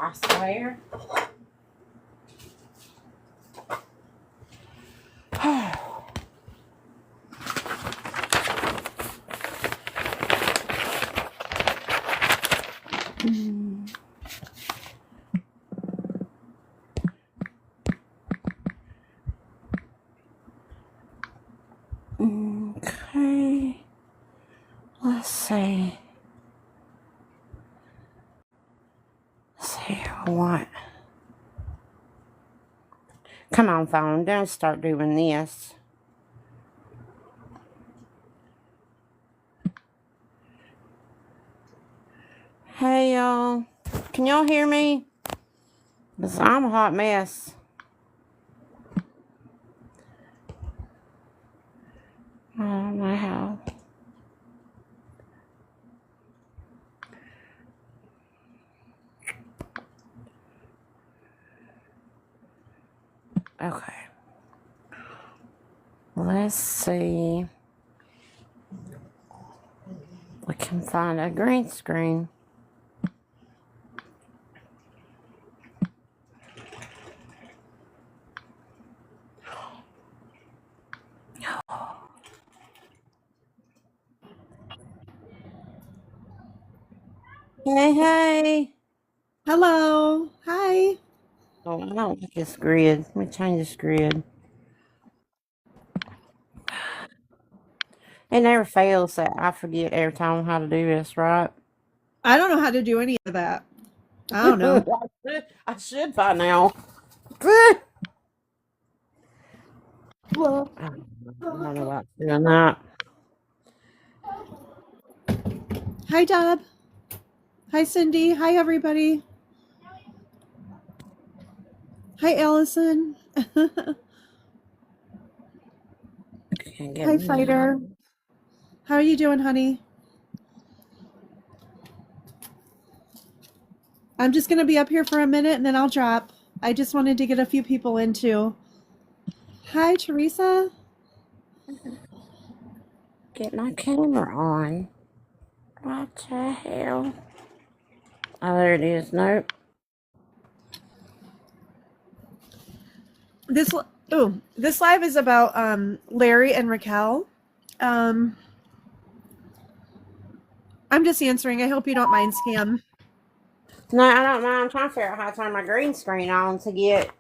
I swear. Okay. Let's see. What? Come on, phone. Don't start doing this. Hey, y'all. Can y'all hear me? Because I'm a hot mess. I don't know how. Okay. Let's see. We can find a green screen. Hey, hey. Hello. Hi. Oh, I don't like this grid. Let me change this grid. It never fails that I forget every time how to do this, right? I don't know how to do any of that. I don't know. I should by now. Well, I don't know about doing that. hi, Deb. Hi, Cindy. Hi, everybody. Hi, Allison. Can't get Hi, me. Fighter. How are you doing, honey? I'm just going to be up here for a minute and then I'll drop. I just wanted to get a few people in too. Hi, Teresa. Get my camera on. What the hell? Oh, there it is. Nope. This this live is about Larry and Raquel. I'm just answering. I hope you don't mind, Scam. No, I don't mind. I'm trying to figure out how to turn my green screen on to get.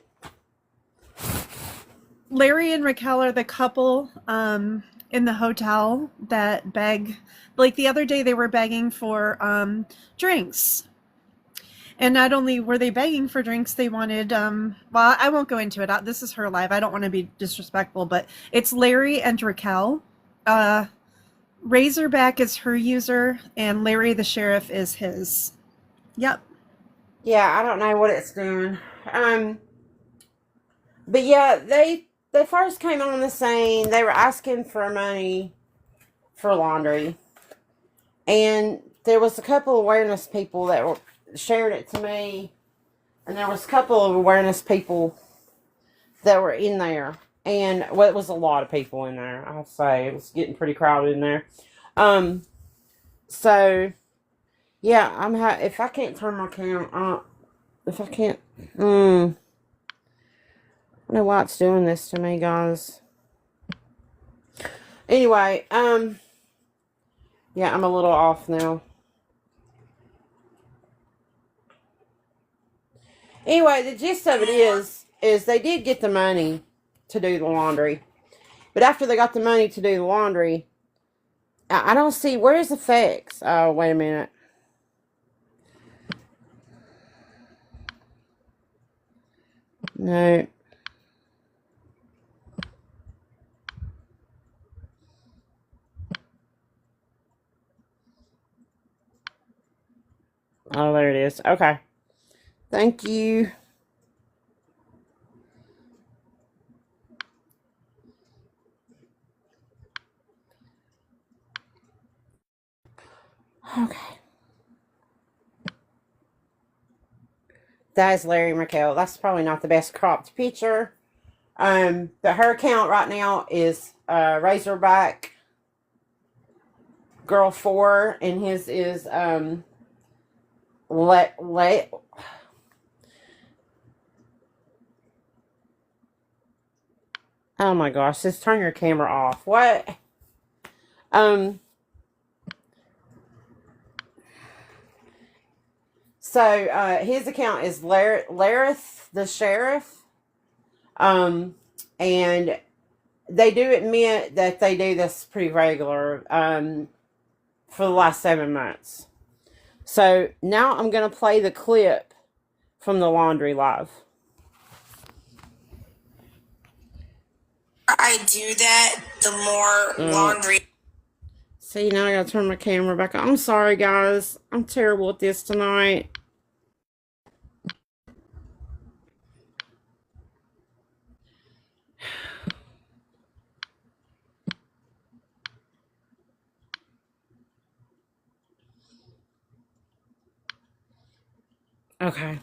Larry and Raquel are the couple in the hotel that beg. Like the other day, they were begging for drinks. And not only were they begging for drinks, they wanted, well, I won't go into it. This is her live. I don't want to be disrespectful, but it's Larry and Raquel. Razorback is her user, and Larry the Sheriff is his. Yep. Yeah, I don't know what it's doing. But yeah, they first came on the scene. They were asking for money for laundry, and there was a couple of awareness people that were shared it to me, and there was a couple of awareness people that were in there, and well, it was a lot of people in there. I'll say it was getting pretty crowded in there. So yeah, if I can't turn my camera on, if I can't, I don't know why it's doing this to me, guys. Anyway, yeah, I'm a little off now. Anyway, the gist of it is they did get the money to do the laundry, but after they got the money to do the laundry, I don't see where's effects. Oh, wait a minute. No. Oh, there it is. Okay. Thank you. Okay. That is Larry Raquel. That's probably not the best cropped picture. But her account right now is Razorback Girl 4, and his is Oh my gosh, just turn your camera off. What? So his account is Lareth the Sheriff. And they do admit that they do this pretty regular for the last 7 months. So now I'm going to play the clip from the laundry live. I do that, the more laundry. See, now I got to turn my camera back on. I'm sorry, guys. I'm terrible at this tonight. Okay.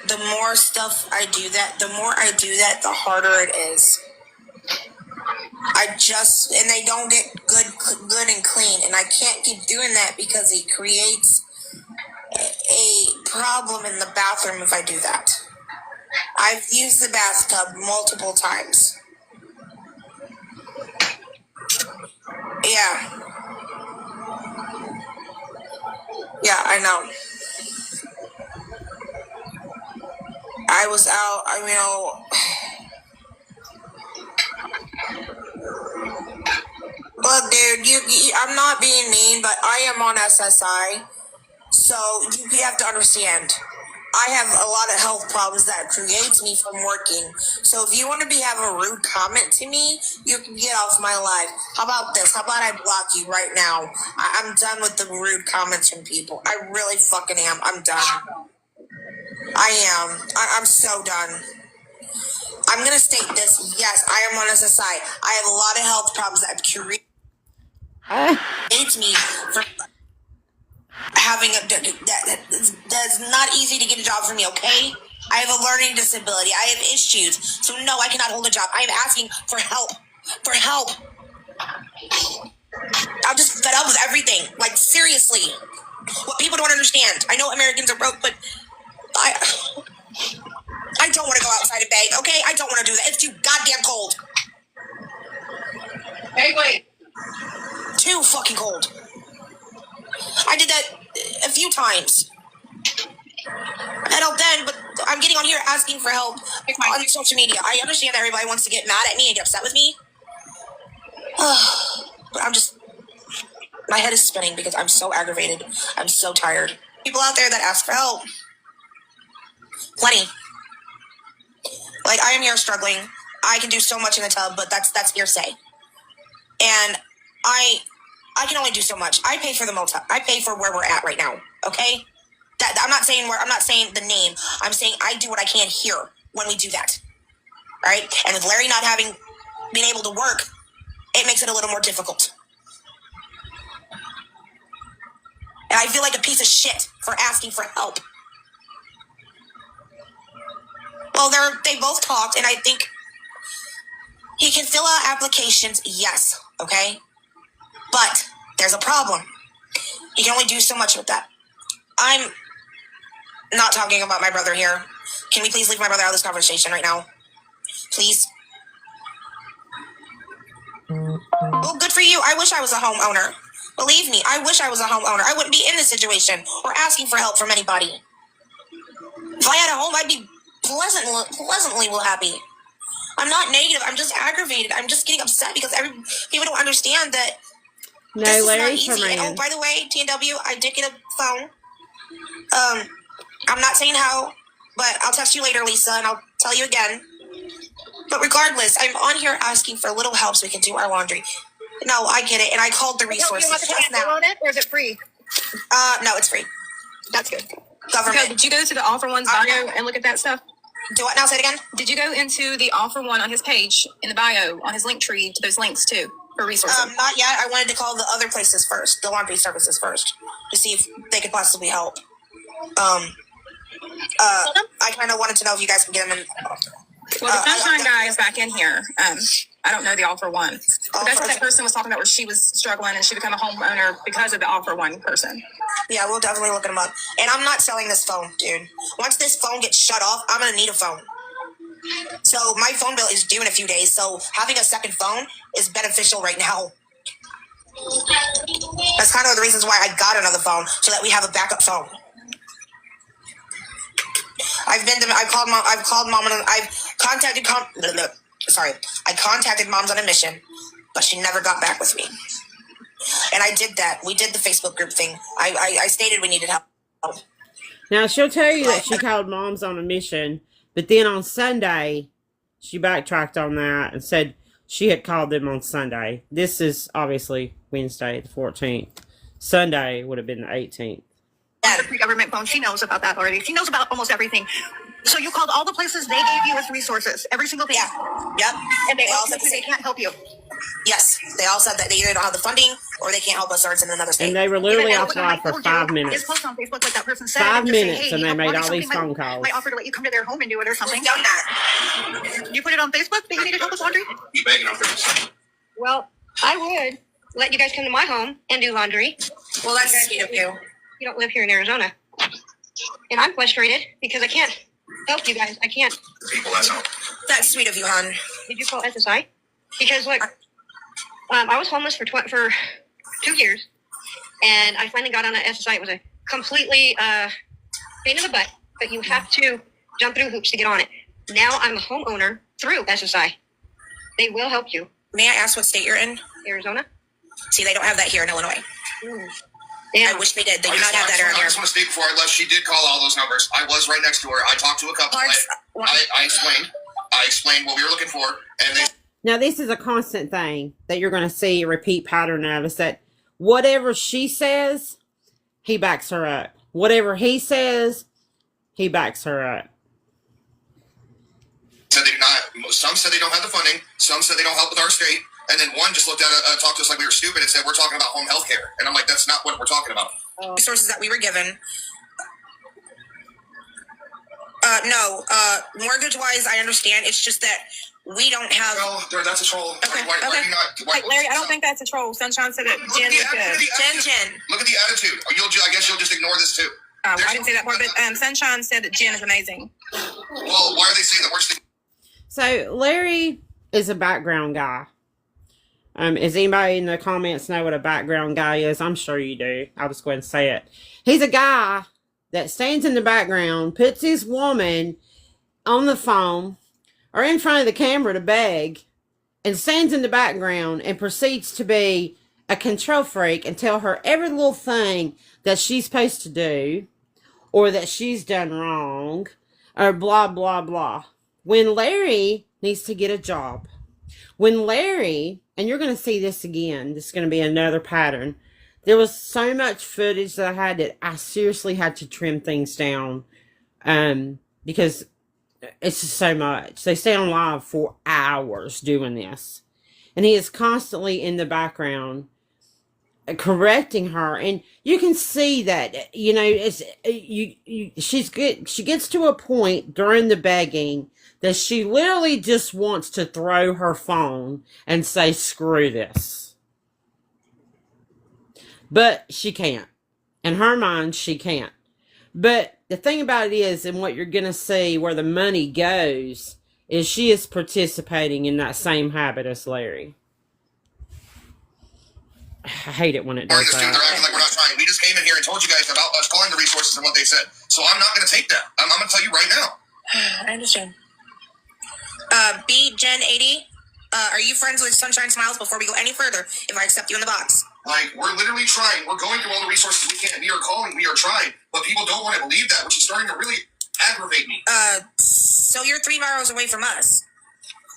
The more stuff I do that, the more I do that, the harder it is. And they don't get good and clean, and I can't keep doing that because it creates a problem in the bathroom if I do that. I've used the bathtub multiple times. Yeah. Yeah, I know. I was out, look, dude, I'm not being mean, but I am on SSI, so you have to understand. I have a lot of health problems that creates me from working. So if you want to have a rude comment to me, you can get off my live. How about this? How about I block you right now? I'm done with the rude comments from people. I really fucking am. I'm done. I am. I'm so done. I'm going to state this. Yes, I am on SSI. I have a lot of health problems that creates me from having that's not easy to get a job for me, okay? I have a learning disability. I have issues. So no, I cannot hold a job. I am asking for help. For help. I'm just fed up with everything. Like, seriously. What people don't understand. I know Americans are broke, but I don't want to go outside and beg, okay? I don't want to do that. It's too goddamn cold. Hey, wait. Too fucking cold. I did that a few times. I don't then, but I'm getting on here asking for help on social media. I understand that everybody wants to get mad at me and get upset with me. But my head is spinning because I'm so aggravated. I'm so tired. People out there that ask for help. Plenty. Like, I am here struggling. I can do so much in the tub, but that's hearsay. And I can only do so much. I pay for the motel. I pay for where we're at right now. Okay? I'm not saying the name. I'm saying I do what I can here when we do that. All right? And with Larry not being able to work, it makes it a little more difficult. And I feel like a piece of shit for asking for help. Well, they both talked, and I think he can fill out applications, yes, okay? But there's a problem. He can only do so much with that. I'm not talking about my brother here. Can we please leave my brother out of this conversation right now? Please? Well, good for you. I wish I was a homeowner. Believe me, I wish I was a homeowner. I wouldn't be in this situation or asking for help from anybody. If I had a home, I'd be pleasantly happy. I'm not negative. I'm just aggravated. I'm just getting upset because people don't understand that this is not easy. And, oh, by the way, TNW, I did get a phone. I'm not saying how, but I'll text you later, Lisa, and I'll tell you again. But regardless, I'm on here asking for a little help so we can do our laundry. No, I get it, and I called the resources. You want to pay on it, or is it free? No, it's free. That's good. Government. So did you go to the All for One's bio and look at that stuff? Do what now? Say it again. Did you go into the All for One on his page in the bio on his link tree to those links too for resources? Not yet. I wanted to call the other places first, the laundry services first, to see if they could possibly help. I kind of wanted to know if you guys can get them in. Well, the Sunshine guy is back in here. I don't know the All for One. But that's what that person was talking about, where she was struggling and she became a homeowner because of the All for One person. Yeah, we'll definitely look them up. And I'm not selling this phone, dude. Once this phone gets shut off, I'm going to need a phone. So my phone bill is due in a few days. So having a second phone is beneficial right now. That's kind of the reasons why I got another phone, so that we have a backup phone. I've called mom, and I've contacted, I contacted Moms on a Mission, but she never got back with me. And I did that. We did the Facebook group thing. I stated we needed help. Now, she'll tell you that she called Moms on a Mission, but then on Sunday, she backtracked on that and said she had called them on Sunday. This is obviously Wednesday, the 14th. Sunday would have been the 18th. The government phone, she knows about that already. She knows about almost everything. So you called all the places they gave you as resources, every single thing. Yeah. Yep. And they all said they can't help you. Yes. They all said that they either don't have the funding or they can't help us, or it's in another state. And they were literally offline for 5 minutes. Just post on Facebook like that person said. 5 and just say, minutes, hey, and they made all these phone calls. Might offer to let you come to their home and do it or something. We've done that. You put it on Facebook that you needed help with laundry? You begging on purpose. Well, I would let you guys come to my home and do laundry. Well, that's sweet of you. You don't live here in Arizona. And I'm frustrated because I can't help you guys. I can't. People, that's all. That's sweet of you, hon. Did you call SSI? Because look, I was homeless for 2 years, and I finally got on a SSI. It was a completely pain in the butt, but you have to jump through hoops to get on it. Now I'm a homeowner through SSI. They will help you. May I ask what state you're in? Arizona? See, they don't have that here in Illinois. Damn. I wish they did. They do not have that around I here. just want to state before I left, she did call all those numbers. I was right next to her. I talked to a couple. I explained what we were looking for, and they. Now, this is a constant thing that you're going to see a repeat pattern of, is that whatever she says, he backs her up. Whatever he says, he backs her up. Said they do not. Some said they don't have the funding. Some said they don't help with our state. And then one just looked at talked to us like we were stupid and said, we're talking about home health care. And I'm like, that's not what we're talking about. Resources that we were given. No. Mortgage-wise, I understand. It's just that we don't have... No, that's a troll. Okay, Why okay. do you not... Hey, Larry, I don't think that's a troll. Sunshine said that Jen is good. Jen. Look at the attitude. I guess you'll just ignore this too. I didn't say that part, but Sunshine said that Jen is amazing. Well, why are they saying the worst thing? So, Larry is a background guy. Does anybody in the comments know what a background guy is? I'm sure you do. I'll just go ahead and say it. He's a guy that stands in the background, puts his woman on the phone or in front of the camera to beg, and stands in the background and proceeds to be a control freak and tell her every little thing that she's supposed to do or that she's done wrong or blah, blah, blah. When Larry needs to get a job. When Larry, and you're going to see this again, this is going to be another pattern. There was so much footage that I had that I seriously had to trim things down because it's just so much. They stay on live for hours doing this. And he is constantly in the background correcting her. And you can see that, you know, she's good. She gets to a point during the begging that she literally just wants to throw her phone and say, screw this. But she can't. In her mind, she can't. But the thing about it is, and what you're going to see where the money goes, is she is participating in that same habit as Larry. I hate it when it does that. They're acting like we're not trying. We just came in here and told you guys about us calling the resources and what they said. So I'm not going to take that. I'm going to tell you right now. I understand. Jen 80, are you friends with Sunshine Smiles before we go any further if I accept you in the box? Like, we're literally trying. We're going through all the resources we can. We are calling. We are trying. But people don't want to believe that, which is starting to really aggravate me. So you're 3 miles away from us.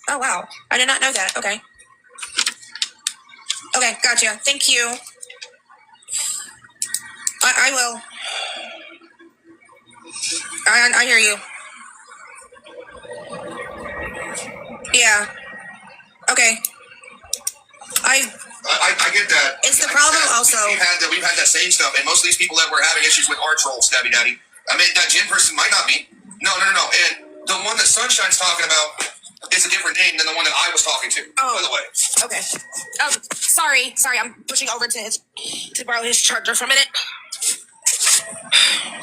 Oh, wow. I did not know that. Okay. Okay, gotcha. Thank you. I will. I hear you. Yeah. Okay. I get that. It's the problem also. We've had that same stuff, and most of these people that were having issues with are trolls, Stabby Daddy. I mean, that Jen person might not be. No. And the one that Sunshine's talking about is a different name than the one that I was talking to, by the way. Okay. Oh, sorry. I'm pushing over to borrow his charger for a minute.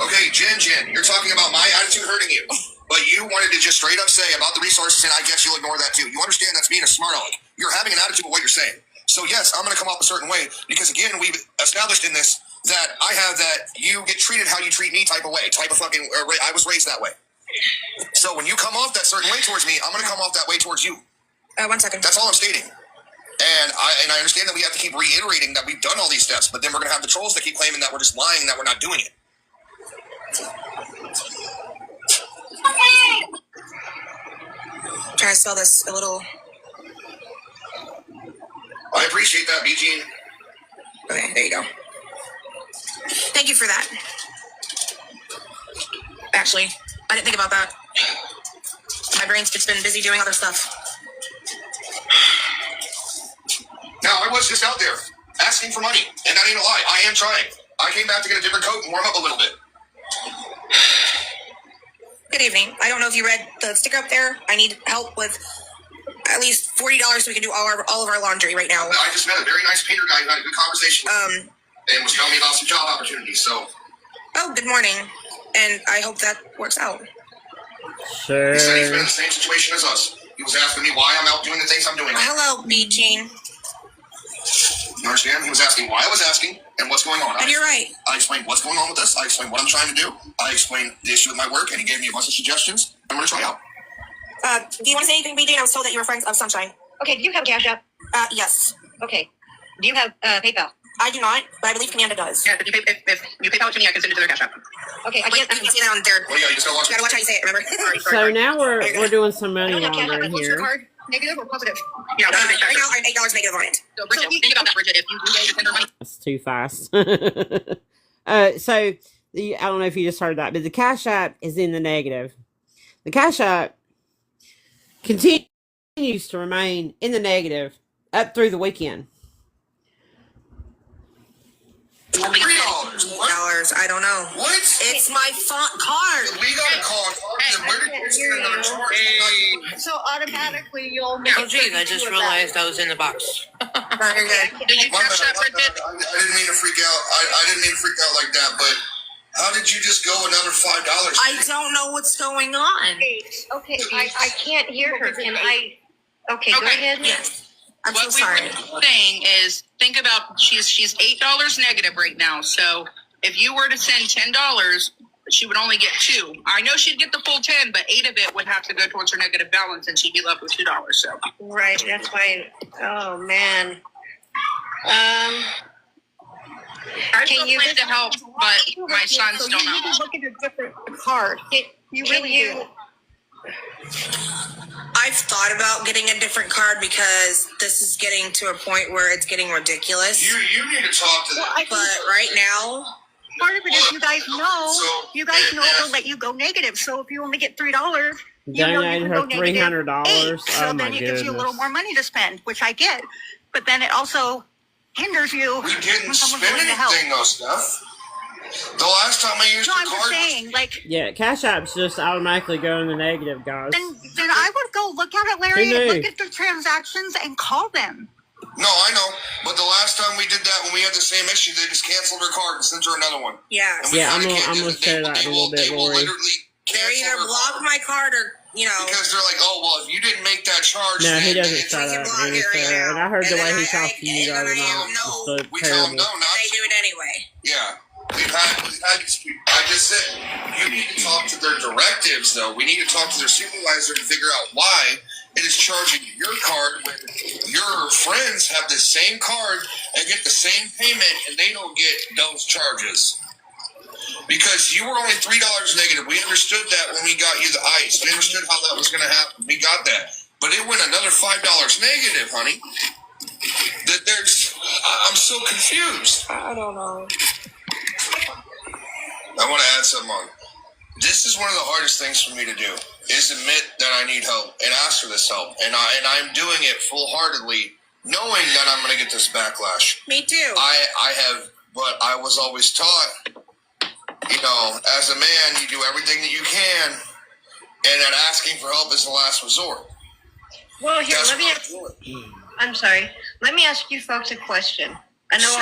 Okay, Jen, you're talking about my attitude hurting you. But but you wanted to just straight up say about the resources, and I guess you'll ignore that too. You understand that's being a smart aleck. You're having an attitude of what you're saying. So yes, I'm going to come off a certain way because again, we've established in this that I have that you get treated how you treat me type of way, type of fucking. I was raised that way. So when you come off that certain way towards me, I'm going to come off that way towards you. 1 second. That's all I'm stating. And I understand that we have to keep reiterating that we've done all these steps, but then we're going to have the trolls that keep claiming that we're just lying, that we're not doing it. Trying to spell this a little. I appreciate that, BG. Okay, there you go. Thank you for that. Actually, I didn't think about that. My brain's just been busy doing other stuff. Now, I was just out there asking for money, and that ain't a lie. I am trying. I came back to get a different coat and warm up a little bit. Good evening. I don't know if you read the sticker up there. I need help with at least $40 so we can do all of our laundry right now. I just met a very nice painter guy who had a good conversation with me, and was telling me about some job opportunities, so. Oh, good morning. And I hope that works out. Sure. He said he's been in the same situation as us. He was asking me why I'm out doing the things I'm doing. Hello, B-Gene. You understand? He was asking why I was asking and what's going on. And you're right. I explained what's going on with this. I explained what I'm trying to do. I explained the issue with my work, and he gave me a bunch of suggestions. I'm going to try out. Do you want to say anything, B-Gene? I was told that you were friends of Sunshine. Okay, do you have Cash App? Yes. Okay. Do you have PayPal? I do not, but I believe Commanda does. Yeah, if you PayPal it to me, I can send it to their Cash App. Okay, I Wait, can't. you can see that on their. Well, yeah, you just got to watch You gotta watch how you say it, remember? So now we're doing some I money don't have Cash App. laundering What's your here. card? Negative or positive? Yeah, Right now, I'm $8 negative on it. So, Bridget, think about that, Bridget. If you do go to send her money, That's too fast. I don't know if you just heard that, but the Cash App is in the negative. The Cash App continues to remain in the negative up through the weekend. $3. What? I don't know. What? It's my card. We got a call. And where did you get another charge? So automatically you'll. Oh, geez, I just realized I was in the box. No, you're good. did you My Cash bad, App, my bad. Bridget? I didn't mean to freak out. I didn't mean to freak out like that, but how did you just go another $5? I don't know what's going on. Okay, I can't hear her. Can I? Okay, go ahead. Yes. I'm What so sorry. we were saying is, think about she's $8 negative right now. So if you were to send $10, she would only get $2. I know she'd get the full 10, but 8 of it would have to go towards her negative balance, and she'd be left with $2. So Right, that's why. Oh man. I still you plan to help, but my son's still You not. need to look at a different card. You really do. I've thought about getting a different card because this is getting to a point where it's getting ridiculous. You need to talk to them. But right now, Part of it is you guys know they'll let you go negative. So if you only get $3, you know you Donated can her go negative $300. $8. So Oh my then it gives you a little goodness. more money to spend, which I get. But then it also hinders you We when didn't someone's spend willing to help. anything though, Steph. The last time I used No, your I'm just card saying, like, Yeah, Cash App's just automatically go in the negative, guys. then I would go look at it, Larry, Who and knew? look at the transactions and call them. No, I know. But the last time we did that, when we had the same issue, they just canceled her card and sent her another one. yeah. And we Yeah, I'm finally gonna- can't I'm do gonna it. share that in a little bit, They will Lori. literally They're cancel either her block card. my card or, Because they're like, oh, well, if you didn't make that charge, No, then he doesn't it's- shut can up. block He it was right there. now. And I heard the And way then he talked to you the and other then I night. know It's we tell them terrible. no, not they do it anyway. Yeah. We've had I just said, you need to talk to their directives, though. We need to talk to their supervisor to figure out why it is charging your card when your friends have the same card and get the same payment and they don't get those charges. Because you were only $3 negative. We understood that when we got you the ice. We understood how that was going to happen. We got that. But it went another $5 negative, honey. I'm so confused. I don't know. I want to add something on. This is one of the hardest things for me to do, is admit that I need help and ask for this help. And I'm doing it full-heartedly, knowing that I'm going to get this backlash. Me too. I have, but I was always taught, as a man, you do everything that you can, and that asking for help is the last resort. Well, here, That's let me what ask. I'm doing. I'm sorry. Let me ask you folks a question. I know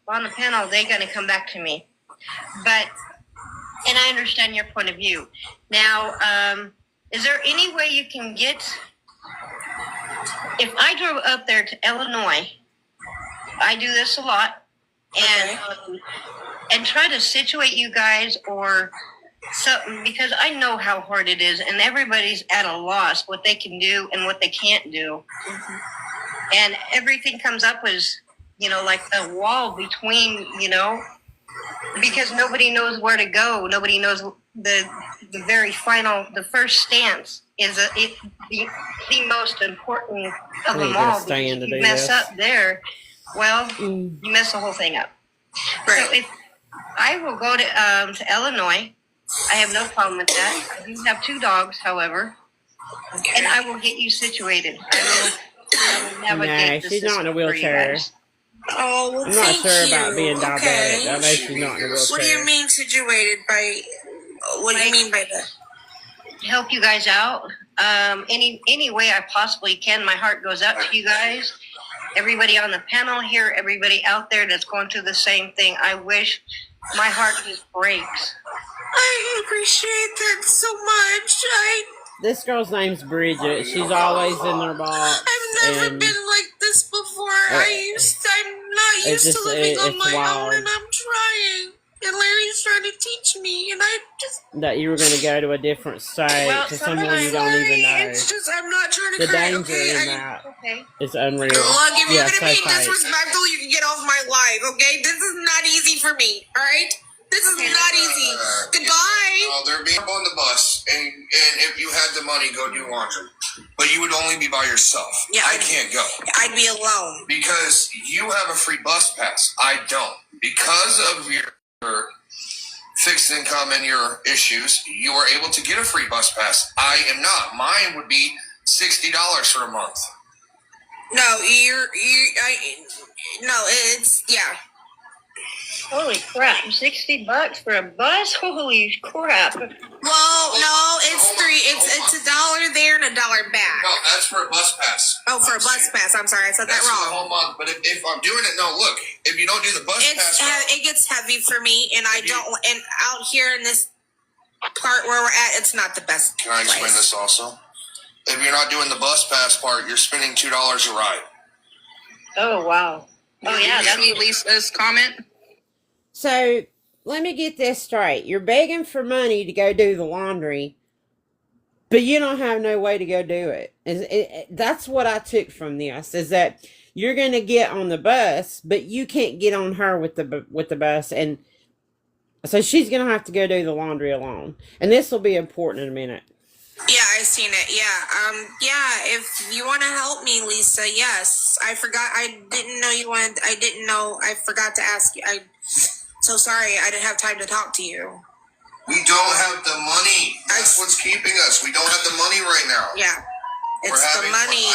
on the panel they're going to come back to me, but And I understand your point of view. Now, is there any way you can get, if I drove up there to Illinois, I do this a lot, and try to situate you guys or something, because I know how hard it is, and everybody's at a loss what they can do and what they can't do. Mm-hmm. And everything comes up as, like a wall between, because nobody knows where to go. Nobody knows the very final, the first stance is the most important of them all. Because if you mess up there, well, you mess the whole thing up. Right. So if I will go to Illinois, I have no problem with that. I do have 2 dogs, however, and I will get you situated. I will navigate the she's not in a wheelchair. Oh, well, I'm not sure about being diabetic. Okay. I know she's not in a wheelchair. What do you mean situated by? What do you mean by that? Help you guys out. Any way I possibly can. My heart goes out to you guys. Everybody on the panel here, everybody out there that's going through the same thing. I wish my heart just breaks. I appreciate that so much. This girl's name's Bridget. She's always in their box. I've never been like this before. I'm not used to living on my own, and I'm trying. And Larry's trying to teach me, and I just... That you were going to go to a different state to someone you don't even know. It's just, I'm not trying to the danger in that is unreal. Look, if you're going to be disrespectful, you can get off my life, okay? This is not easy for me, all right? This is not easy. Goodbye. Well, they're being on the bus, and if you had the money, go do laundry. But you would only be by yourself. Yeah, I can't go. I'd be alone. Because you have a free bus pass. I don't. Because of your fixed income and your issues, you are able to get a free bus pass. I am not. Mine would be $60 for a month. No, it's, yeah. Holy crap, $60 for a bus? Holy crap. Well, no, it's $1 there and $1 back. No, that's for a bus pass. Oh, for a bus pass. I'm sorry, I said that wrong. For the whole month. But if I'm doing it, no, look, if you don't do the bus pass, it gets heavy for me, and I don't. And out here in this part where we're at, it's not the best. Can I explain this also? If you're not doing the bus pass part, you're spending $2 a ride. Oh wow. Oh yeah, that's Lisa's comment. So, let me get this straight. You're begging for money to go do the laundry, but you don't have no way to go do it. That's what I took from this, is that you're going to get on the bus, but you can't get on her with the bus, and so she's going to have to go do the laundry alone. And this will be important in a minute. Yeah, I seen it. Yeah. If you want to help me, Lisa, yes. I forgot. I didn't know you wanted. I forgot to ask you. So sorry, I didn't have time to talk to you. We don't have the money. That's what's keeping us. We don't have the money right now. Yeah. It's the money.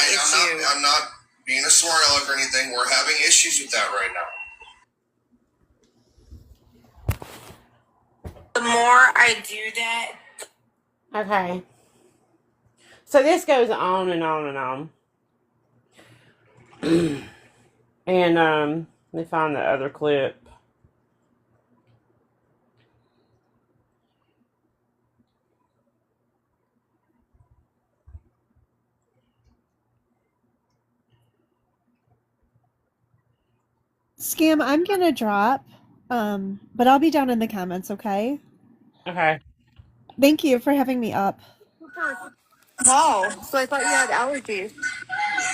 I'm not being a smart aleck or anything. We're having issues with that right now. The more I do that. Okay. So this goes on and on and on. And let me find the other clip. Scam, I'm gonna drop, but I'll be down in the comments, okay? Okay. Thank you for having me up. Wow, so I thought you had allergies.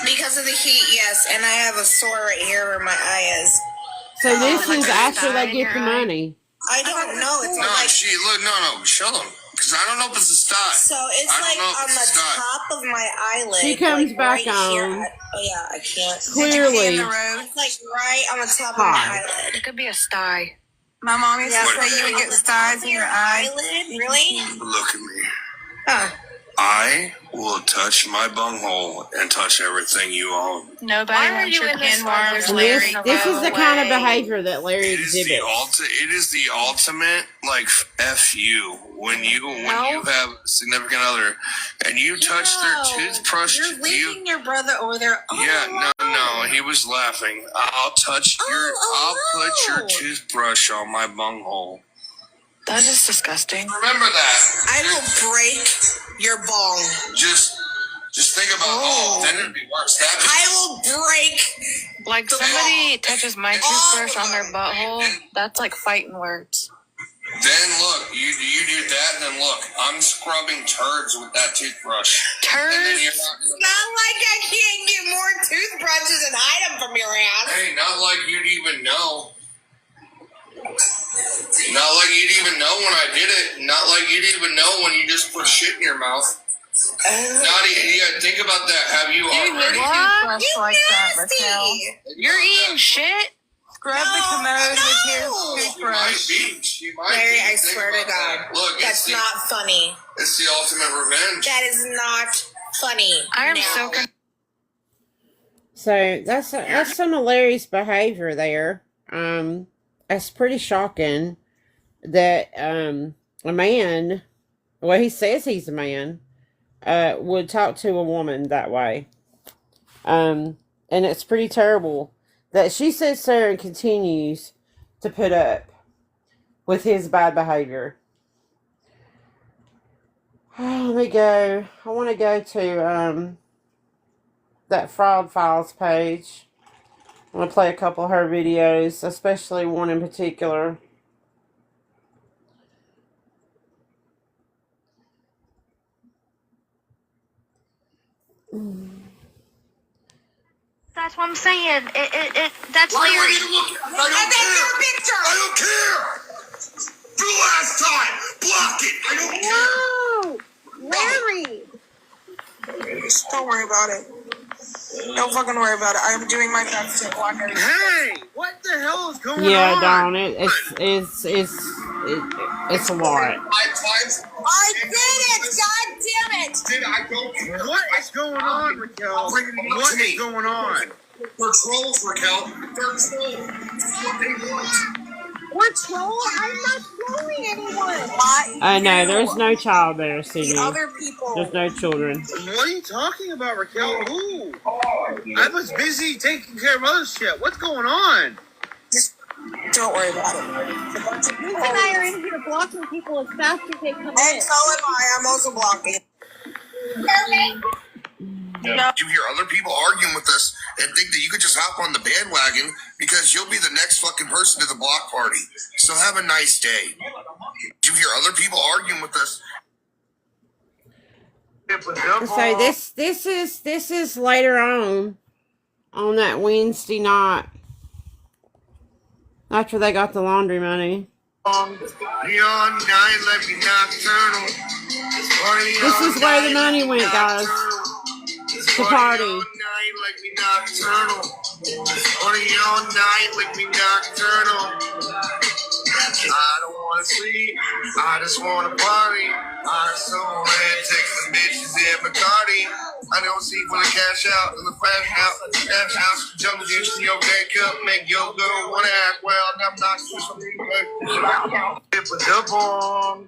Because of the heat, yes, and I have a sore right here where my eye is. So this is after they get the money. I don't know. It's No, like show them. Because I don't know if it's a sty. So it's like on the top of my eyelid. She comes like back right on. Here. Oh yeah, I can't. Clearly. It's like right on the top of my eyelid. It could be a sty. My mom used to What? say you would get styes in your eyelid. Really? Look at me. Huh. I will touch my bunghole and touch everything you own. Nobody wants your pinworms, And Larry. this is the kind of behavior that Larry It exhibits. is the ultimate, like, F you. When you have a significant other and you touch their toothbrush. You're leaving your brother over there. Oh, Yeah, no, he was laughing. I'll touch I'll put your toothbrush on my bunghole. That is disgusting. Remember that. I will break your bong. Just think about, then it'd be worse. I will break. Like somebody touches my toothbrush on their butthole, that's like fighting words. Then look, you do that, and then look, I'm scrubbing turds with that toothbrush. Turds? Not like I can't get more toothbrushes and hide them from your ass. Hey, not like you'd even know. Not like you'd even know when I did it. Not like you'd even know when you just put shit in your mouth. Think about that. Have you already? What? You like nasty. That, Raquel. You're eating shit? Scrub the commode with your toothbrush. Larry, I swear to God. Look, that's not funny. It's the ultimate revenge. That is not funny. I am so confused. So that's some of Larry's behavior there. That's pretty shocking that a man, well, he says he's a man, would talk to a woman that way. And it's pretty terrible that she sits there and continues to put up with his bad behavior. Let me go. I want to go to that Fraud Files page. I'm going to play a couple of her videos, especially one in particular. That's what I'm saying. That's Why do Larry. you look at it? I don't care. For the last time, block it. I don't care. Larry. Don't worry about it. Don't fucking worry about it. I'm doing my best to block everything. Hey, what the hell is going on? Yeah, Dawn, it's a lot. I did it! God damn it! I don't care. What is going on, Raquel? What is going on? They're trolls, Raquel. They're trolls. What they want. We're trolling. I'm not trolling anyone. I know, there's no child there, The Sydney. other people. There's no children. What are you talking about, Raquel? Who? I was busy taking care of other shit. What's going on? Just don't worry about it. You and I are in here blocking people as fast as they come in. And so am I. I'm also blocking. You hear other people arguing with us and think that you could just hop on the bandwagon because you'll be the next fucking person to the block party. So have a nice day. You hear other people arguing with us. So this is later on that Wednesday night after they got the laundry money. This is where the money went, guys. To party. I don't want to sleep. I just want to party. I just want to take some bitches in Bacardi. I don't see for the cash out in the flash house, jungle juice in your red cup, make your girl want to act well. I'm not it was a bomb.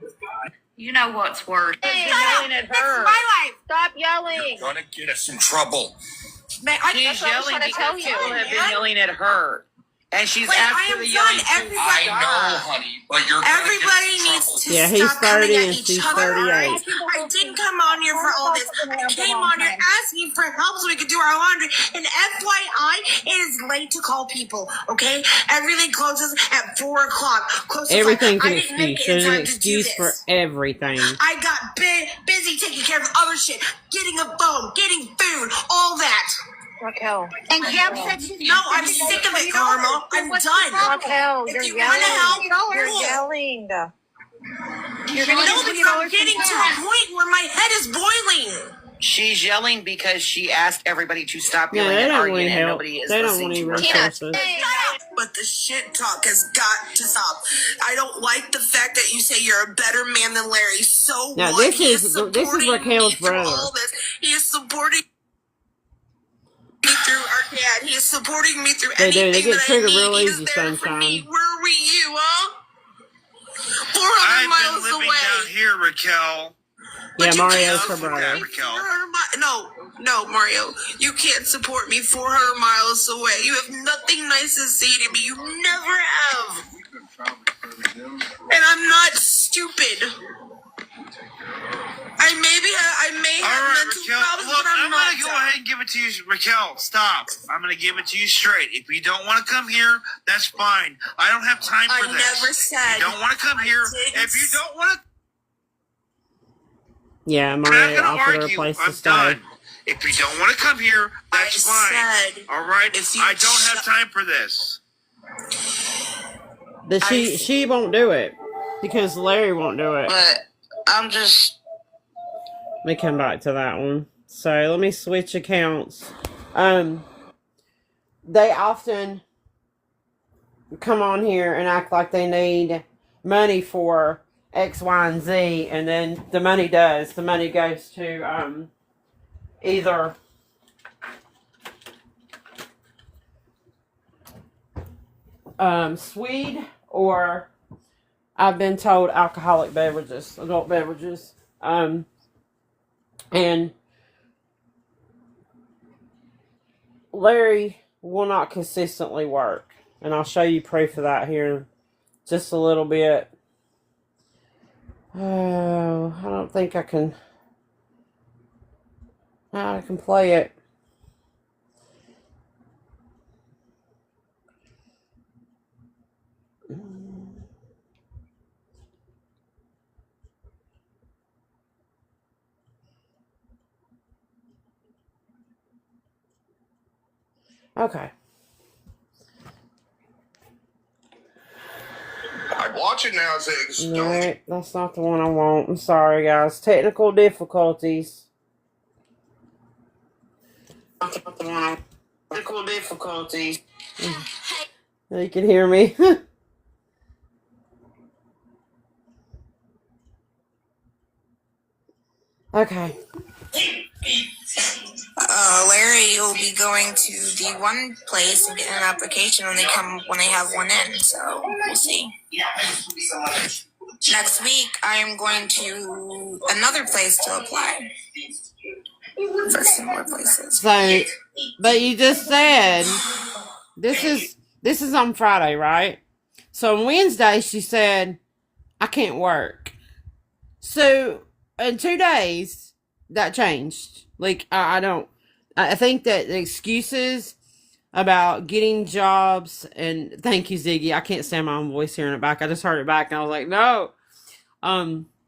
You know what's worse? Hey, yelling at her. This is my life. Stop yelling. Gonna get us in trouble. Man, she's yelling because people have been yelling at her. And she's after the yelling. I know, honey, but you're everybody needs to he's stop 30 coming at and each she's other. 38. I didn't come on here for all this. I came on here asking for help so we could do our laundry. And FYI, it is late to call people, okay? Everything closes at 4 o'clock. Everything's an excuse. There's an excuse for everything. I got busy taking care of other shit. Getting a phone, getting food, all that. Raquel. And Cam said she's No, I'm sick of it, Carmel. I'm done. Raquel, If you're you yelling. wanna help, You're cool. yelling. You're No, going to but get $20 I'm getting to a point where my head is boiling. She's yelling because she asked everybody to stop Yeah, yelling they and don't want arguing, any and help. nobody is They don't listening want any to her. resources. But the shit talk has got to stop. I don't like the fact that you say you're a better man than Larry. So Now, what? this is Raquel's brother. He is supporting me through our dad. He is supporting me through They do. anything They get that triggered I need. real He easy is there for me. sometimes. Where were you, huh? 400 I've miles been living away. down here, Raquel. Yeah, But you Mario's can't her support brother. me 400 No, Mario. You can't support me 400 miles away. You have nothing nice to say to me. You never have. And I'm not stupid. I may have mental problems, Look, but I'm not. gonna go ahead and give it to you, Raquel. Stop. I'm gonna give it to you straight. If you don't want to come here, that's fine. I don't have time for this. I never said. If you don't want to come here. If you don't want to. Yeah, I'm not Mario gonna offered her a argue. place to I'm stay. done. If you don't want to come here, that's fine. All right. I don't have time for this. But she won't do it because Larry won't do it. But I'm just. Let me come back to that one. So let me switch accounts. They often come on here and act like they need money for X, Y, and Z, and then the money does. The money goes to either Swede or I've been told alcoholic beverages, adult beverages. And Larry will not consistently work. And I'll show you proof of that here in just a little bit. Oh, I don't think I can play it. Okay. I'm watching now, Ziggs. Alright, that's not the one I want. I'm sorry, guys. Technical difficulties. Technical difficulties. You can hear me. Okay. Larry will be going to the one place and getting an application when they have one in. So we'll see. Next week, I am going to another place to apply for similar places. So, but you just said this is on Friday, right? So on Wednesday, she said I can't work. So in 2 days, that changed. Like I think that the excuses about getting jobs, and thank you, Ziggy. I can't stand my own voice hearing it back. I just heard it back and I was like, no.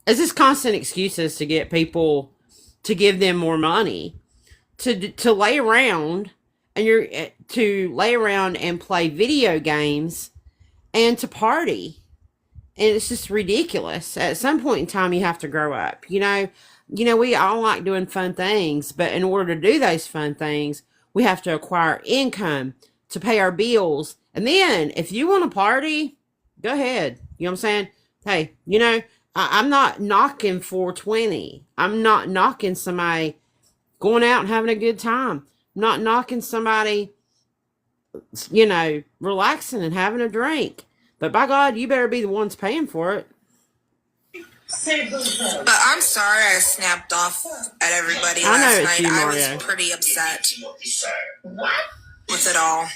It's just constant excuses to get people to give them more money to lay around and play video games and to party. And it's just ridiculous. At some point in time, you have to grow up. You know, we all like doing fun things, but in order to do those fun things, we have to acquire income to pay our bills. And then if you want to party, go ahead. You know what I'm saying? Hey, I'm not knocking 420. I'm not knocking somebody going out and having a good time. I'm not knocking somebody, relaxing and having a drink. But by God, you better be the ones paying for it. But I'm sorry I snapped off at everybody I know last it's night. you, I Mario. was pretty upset with it all.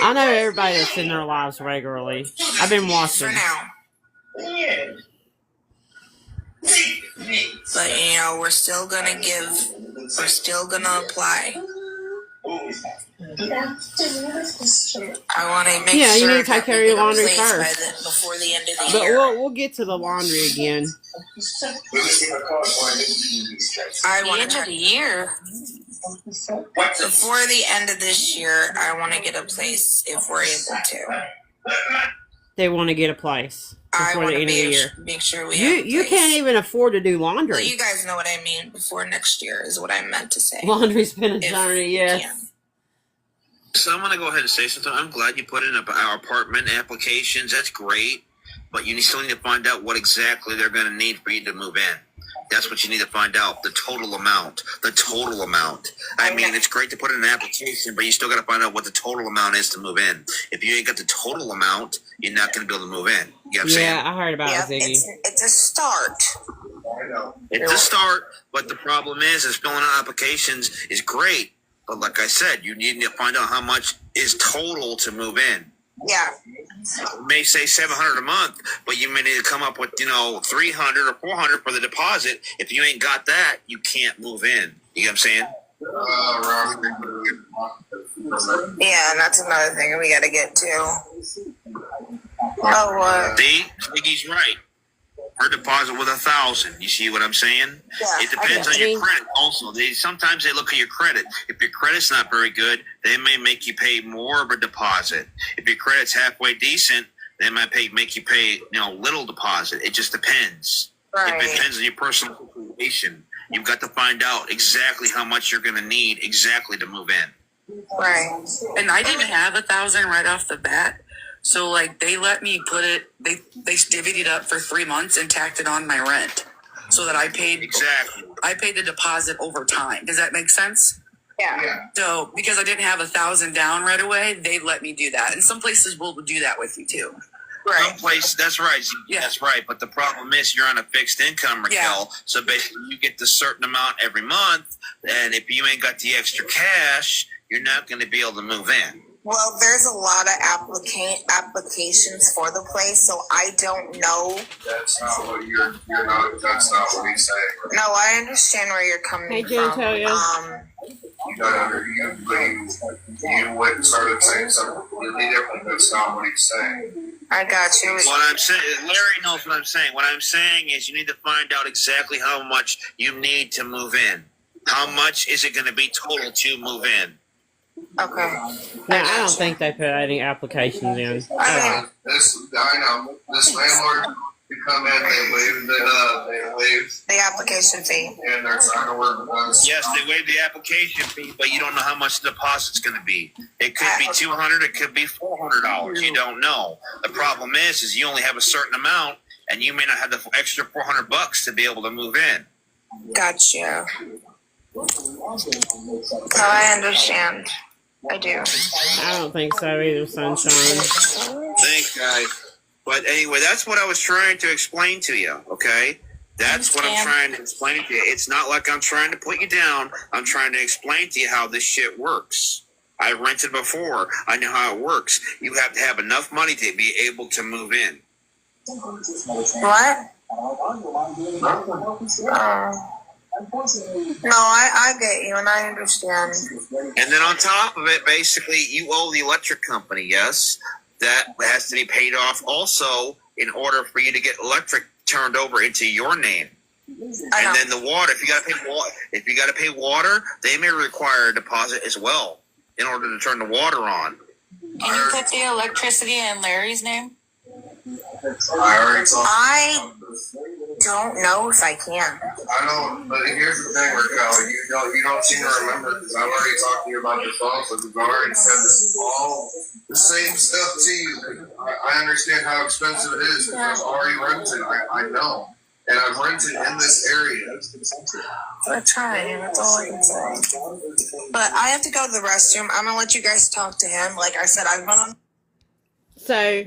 I know everybody that's in their lives regularly. I've been watching. For now. But we're still gonna apply. I want to make sure. Yeah, you need to take care of your laundry first. Before the end of the But year. we'll get to the laundry again. I want to the year. Before the end of this year, I want to get a place if we're able to. They want to get a place before the end of the year. Make sure we have a You place. can't even afford to do laundry. Well, you guys know what I mean. Before next year is what I meant to say. Laundry's been a journey, yes. So I'm going to go ahead and say something. I'm glad you put in our apartment applications. That's great. But you still need to find out what exactly they're going to need for you to move in. That's what you need to find out. The total amount. I mean, it's great to put in an application, but you still got to find out what the total amount is to move in. If you ain't got the total amount, you're not going to be able to move in. You know what I'm saying? Yeah, I heard about it, Ziggy. It's a start. It's a start, but the problem is filling out applications is great. But like I said, you need to find out how much is total to move in. Yeah. It may say $700 a month, but you may need to come up with, $300 or $400 for the deposit. If you ain't got that, you can't move in. You know what I'm saying? Yeah, and that's another thing we got to get to. Oh, what? See, Iggy's right. Her deposit was $1,000. You see what I'm saying? Yeah, it depends on your credit. Also, sometimes they look at your credit. If your credit's not very good, they may make you pay more of a deposit. If your credit's halfway decent, they might make you pay little deposit. It just depends. Right. It depends on your personal situation. You've got to find out exactly how much you're going to need exactly to move in. Right. And I didn't have 1,000 right off the bat. So they let me put it, they divvied it up for 3 months and tacked it on my rent so that I paid the deposit over time. Does that make sense? Yeah. So because I didn't have 1,000 down right away, they let me do that. And some places will do that with you too. Right. Some places, that's right. Yeah. That's right. But the problem is you're on a fixed income, Raquel. Yeah. So basically you get the certain amount every month. And if you ain't got the extra cash, you're not going to be able to move in. Well, there's a lot of applications for the place, so I don't know. That's not what you're not. That's not what he's saying. No, I understand where you're coming from. You went and started saying something completely different. That's not what he's saying. I got you. What I'm saying, Larry knows what I'm saying. What I'm saying is you need to find out exactly how much you need to move in. How much is it going to be total to move in? Okay. No, I don't think they put any applications in. I know. This landlord to come in, they waived the application fee. And they're trying to work with us. Yes, they waived the application fee, but you don't know how much the deposit's going to be. It could be $200, it could be $400. You don't know. The problem is you only have a certain amount, and you may not have the extra $400 to be able to move in. Gotcha. I understand. I do. I don't think so either, Sunshine. Thanks, guys. But anyway, that's what I was trying to explain to you, okay? That's what I'm trying to explain to you. It's not like I'm trying to put you down. I'm trying to explain to you how this shit works. I rented before. I know how it works. You have to have enough money to be able to move in. What? No, I get you, and I understand. And then on top of it, basically, you owe the electric company, yes? That has to be paid off also in order for you to get electric turned over into your name. And then the water, if you got to pay water, they may require a deposit as well in order to turn the water on. Can you put the electricity in Larry's name? I don't know if I can. I don't, but here's the thing, Raquel. You don't seem to remember because I've already talked to you about your phone, so we've already said this all the same stuff to you. I understand how expensive it is because I've already rented. I know. And I've rented in this area. I'm trying. That's all I can say. But I have to go to the restroom. I'm going to let you guys talk to him. Like I said, I've been on. So,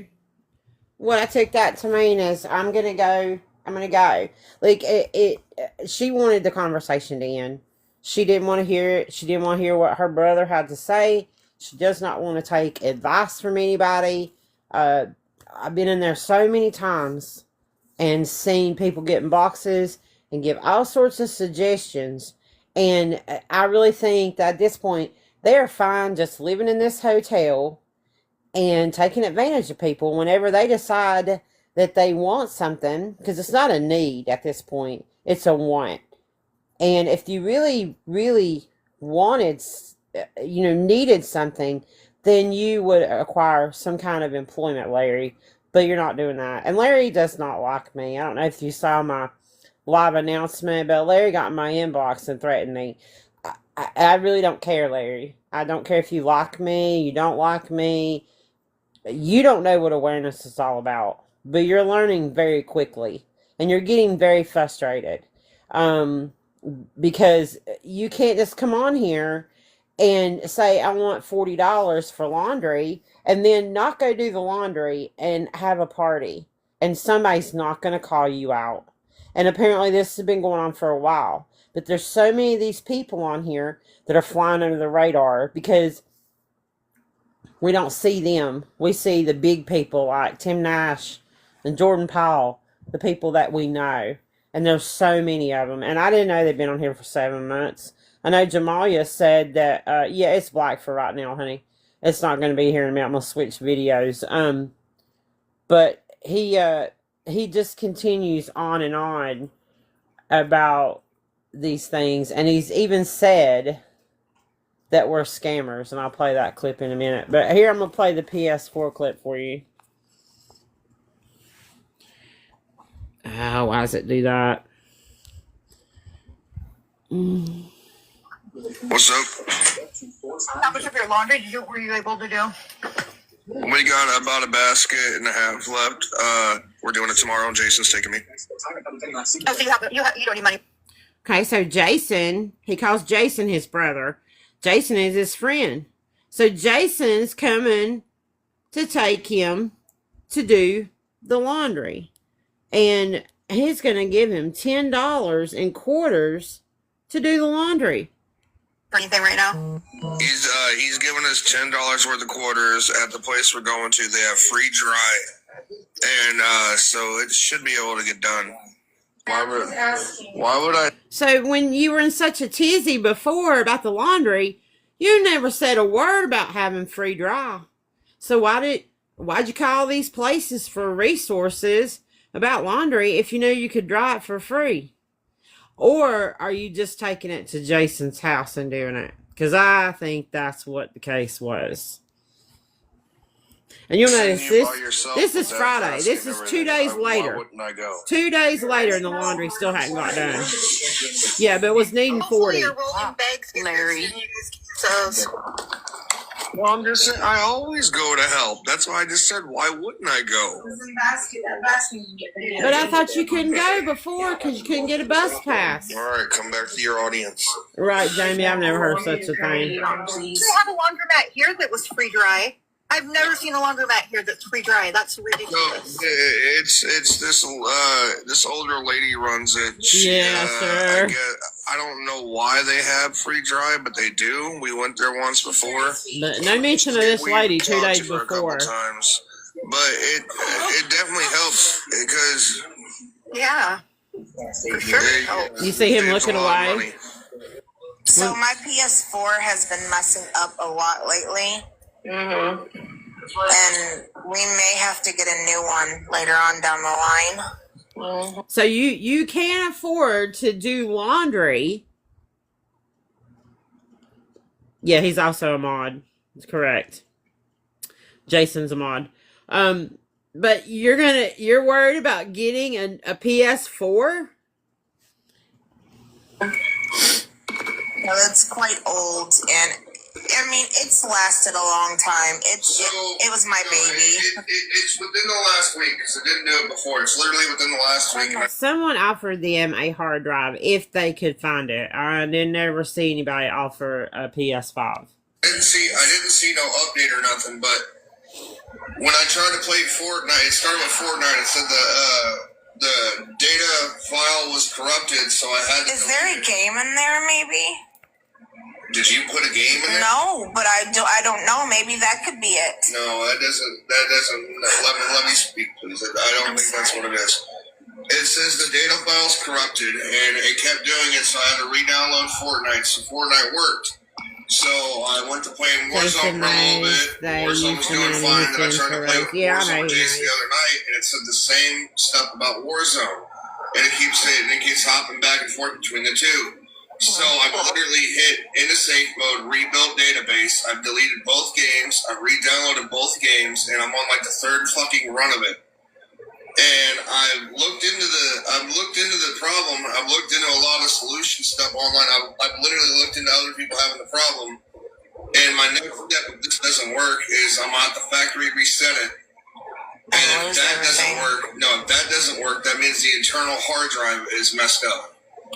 what I took that to mean is I'm going to go. Like, she wanted the conversation to end. She didn't want to hear it. She didn't want to hear what her brother had to say. She does not want to take advice from anybody. I've been in there so many times and seen people get in boxes and give all sorts of suggestions. And I really think that at this point, they are fine just living in this hotel and taking advantage of people whenever they decide that they want something, because it's not a need at this point, it's a want. And if you really, really wanted, needed something, then you would acquire some kind of employment, Larry. But you're not doing that. And Larry does not like me. I don't know if you saw my live announcement, but Larry got in my inbox and threatened me. I really don't care, Larry. I don't care if you like me, you don't like me. You don't know what awareness is all about. But you're learning very quickly. And you're getting very frustrated. Because you can't just come on here and say, I want $40 for laundry, and then not go do the laundry and have a party. And somebody's not going to call you out. And apparently this has been going on for a while. But there's so many of these people on here that are flying under the radar because we don't see them. We see the big people like Tim Nash and Jordan Paul, the people that we know. And there's so many of them. And I didn't know they'd been on here for 7 months. I know Jamalia said that, yeah, it's black for right now, honey. It's not going to be here in a minute. I'm going to switch videos. But he just continues on and on about these things. And he's even said that we're scammers. And I'll play that clip in a minute. But here I'm going to play the PS4 clip for you. Oh, why does it do that? What's up? How much of your laundry were you able to do? We got about a basket and a half left. We're doing it tomorrow. Jason's taking me. Oh, so you don't need money. Okay, so Jason, he calls Jason his brother. Jason is his friend. So Jason's coming to take him to do the laundry. And he's going to give him $10 in quarters to do the laundry. Anything right now? He's giving us $10 worth of quarters at the place we're going to. They have free dry, and so it should be able to get done. Why would I? So when you were in such a tizzy before about the laundry, you never said a word about having free dry. So why'd you call these places for resources about laundry if you knew you could dry it for free? Or are you just taking it to Jason's house and doing it? Because I think that's what the case was. And you'll notice this is Friday. This is 2 days later. 2 days later and the laundry still hadn't got done. Yeah, but it was needing 40. Larry. Well, I'm just saying, I always go to help. That's why I just said, why wouldn't I go? But I thought you couldn't go before because you couldn't get a bus pass. All right, come back to your audience. Right, Jamie, I've never heard of such a thing. They have a laundromat here that was free dry. I've never seen a laundromat here that's free dry. That's ridiculous. No, it's this older lady runs it. Sir. I don't know why they have free dry, but they do. We went there once before. But no mention of this lady 2 days before. A couple times. But it definitely helps because for sure. You see him looking away. So my PS4 has been messing up a lot lately. And we may have to get a new one later on down the line. So you can't afford to do laundry. Yeah, he's also a mod. That's correct. Jason's a mod. But you're worried about getting a PS4? Well, it's quite old, and I mean, it's lasted a long time. It was my baby. It's within the last week, because I didn't do it before. It's literally within the last week. Someone offered them a hard drive if they could find it. I didn't ever see anybody offer a PS5. I didn't see no update or nothing, but when I tried to play Fortnite, it started with Fortnite. It said the data file was corrupted, so I had to... Is there a game in there, maybe? Did you put a game in there? No, but I don't know. Maybe that could be it. No, that doesn't. Let me speak, please. I don't think that's what it is. It says the data file's corrupted, and it kept doing it, so I had to re-download Fortnite. So Fortnite worked. So I went to playing Warzone for a little bit. Warzone was doing fine, and I tried to play Warzone Jason the other night, and it said the same stuff about Warzone, and it keeps hopping back and forth between the two. So I've literally hit into safe mode, rebuilt database. I've deleted both games. I've re-downloaded both games, and I'm on like the third fucking run of it. And I've looked into the problem. I've looked into a lot of solution stuff online. I've literally looked into other people having the problem. And my next step, if this doesn't work, is I'm at the factory reset it. And if that doesn't work, that means the internal hard drive is messed up.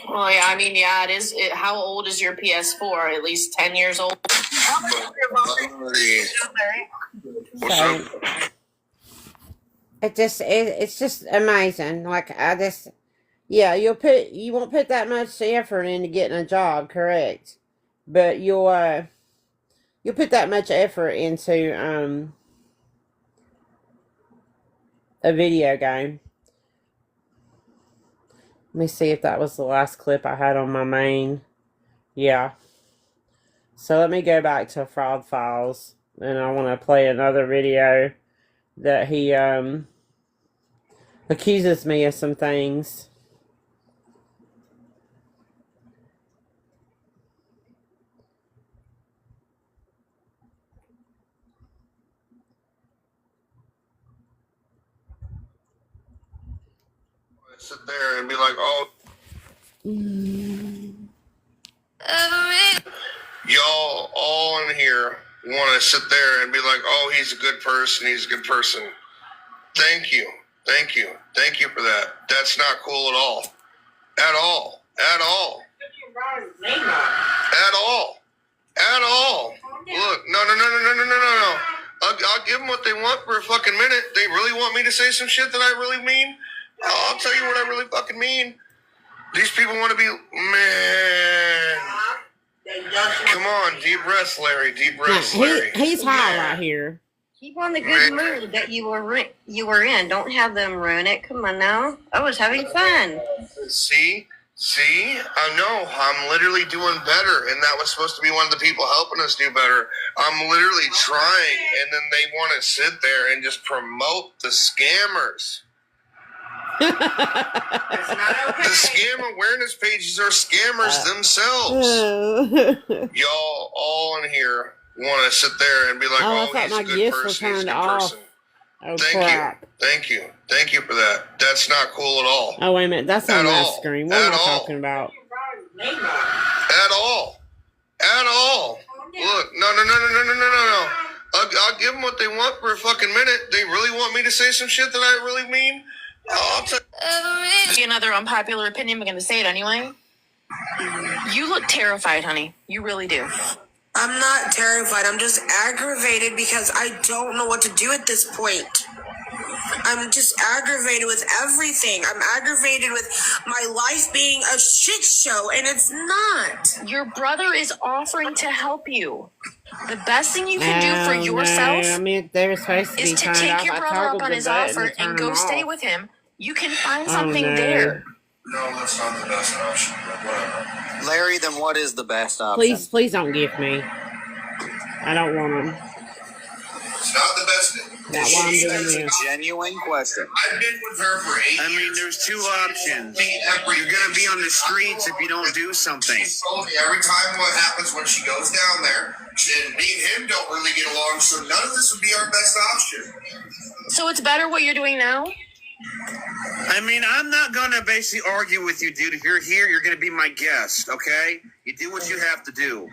Well, yeah, I mean, yeah, it is. How old is your PS4? At least 10 years old? It's just amazing. Like, you won't put that much effort into getting a job, correct? But you'll you put that much effort into a video game. Let me see if that was the last clip I had on my main. Yeah. So let me go back to Fraud Files, and I want to play another video that he accuses me of some things. Sit there and be like, oh, y'all all in here want to sit there and be like, oh, he's a good person. He's a good person. Thank you. Thank you. Thank you for that. That's not cool at all. At all. At all. At all. At all. Look, no. I'll give them what they want for a fucking minute. They really want me to say some shit that I really mean? I'll tell you what I really fucking mean. These people want to be, man. Come on, deep breaths, Larry. Deep breaths, Larry. He's high right here. Keep on the good mood that you were in. Don't have them ruin it. Come on now. I was having fun. See, I know. I'm literally doing better, and that was supposed to be one of the people helping us do better. I'm literally trying, and then they want to sit there and just promote the scammers. The scam awareness pages are scammers themselves. Y'all all in here want to sit there and be like, oh, he's a good person, he's a good person. Oh, crap. Thank you for that. That's not cool at all. Oh, wait a minute. That's on my screen. What am I talking about? At all. Look, no. I'll give them what they want for a fucking minute. They really want me to say some shit that I really mean? I'll tell you. Another unpopular opinion, I'm going to say it anyway. You look terrified, honey. You really do. I'm not terrified. I'm just aggravated because I don't know what to do at this point. I'm just aggravated with everything. I'm aggravated with my life being a shit show, and it's not. Your brother is offering to help you. The best thing you can do for yourself is to take your brother up on his offer and go stay with him. You can find something there. No, that's not the best option, but whatever. Larry, then what is the best option? Please don't give me. I don't want them. It's not the best. That's a genuine question. I've been with her for 8 years. I mean, there's two options. You're going to be on the streets if you don't do something. She told me every time what happens when she goes down there, and me and him don't really get along, so none of this would be our best option. So it's better what you're doing now? I mean, I'm not going to basically argue with you, dude. If you're here, you're going to be my guest, okay? You do what you have to do,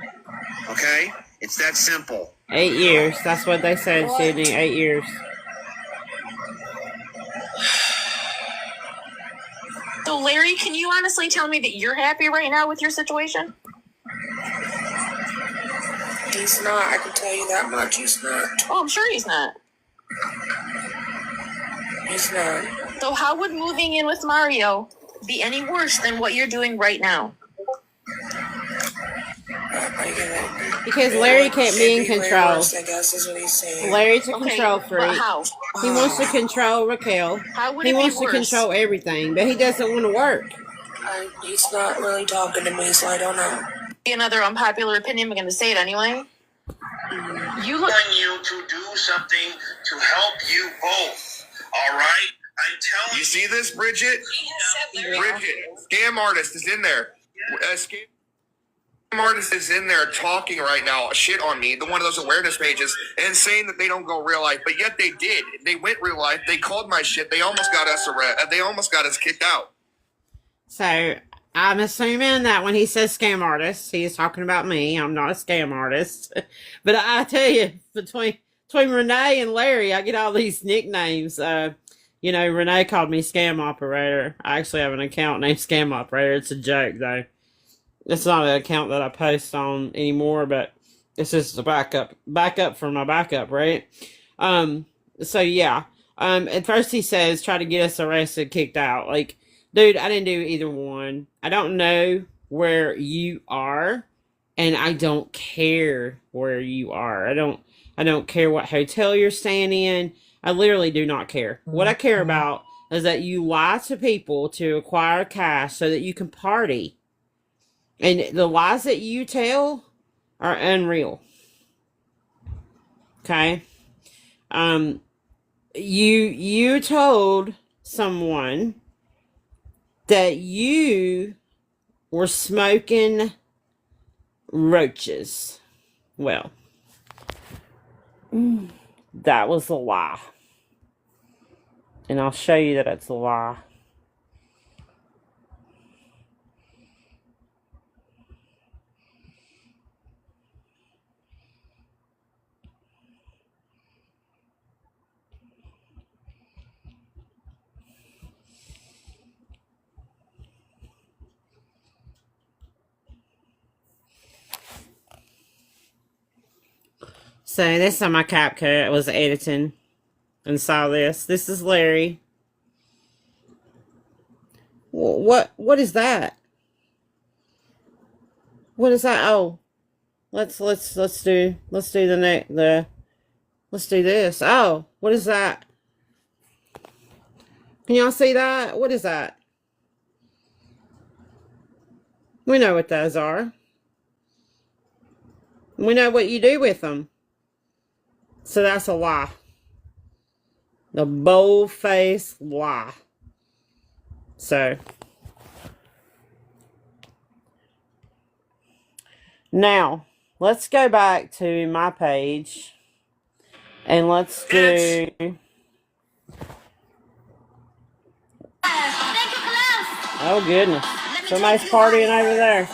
okay? It's that simple. 8 years. That's what they said, Sydney. 8 years. So, Larry, can you honestly tell me that you're happy right now with your situation? He's not. I can tell you that much. He's not. Oh, I'm sure he's not. He's not. So how would moving in with Mario be any worse than what you're doing right now? Because Larry can't be in control. Worse, I guess is what he's saying. Larry's a control freak. But how? He wants to control Raquel. How would he it wants be to worse? control everything, but he doesn't want to work. He's not really talking to me, so I don't know. Another unpopular opinion, I'm going to say it anyway. You look on you to do something to help you both. All right? I'm telling you. You see this, Bridget? Bridget, scam artist is in there. Scam artist is in there talking right now, shit on me, the one of those awareness pages, and saying that they don't go real life, but yet they did. They went real life. They called my shit. They almost got us arrested. They almost got us kicked out. So I'm assuming that when he says scam artist, he is talking about me. I'm not a scam artist. But I tell you, between Renee and Larry, I get all these nicknames. You know, Renee called me Scam Operator. I actually have an account named Scam Operator. It's a joke, though. It's not an account that I post on anymore, but it's just a backup for my backup, right? So, yeah. At first he says, try to get us arrested, kicked out. Like, dude, I didn't do either one. I don't know where you are, And I don't care where you are. I don't care what hotel you're staying in. I literally do not care. What I care about is that you lie to people to acquire cash so that you can party. And the lies that you tell are unreal. Okay? You told someone that you were smoking roaches. Well, that was a lie. And I'll show you that it's a lie. So this on my CapCut I was editing and saw this. This is Larry. What is that? What is that? Oh, let's do let's do this. Oh, what is that? Can y'all see that? What is that? We know what those are. We know what you do with them. So that's a lie. The bold-faced lie. So now let's go back to my page and let's do oh goodness, somebody's partying over there.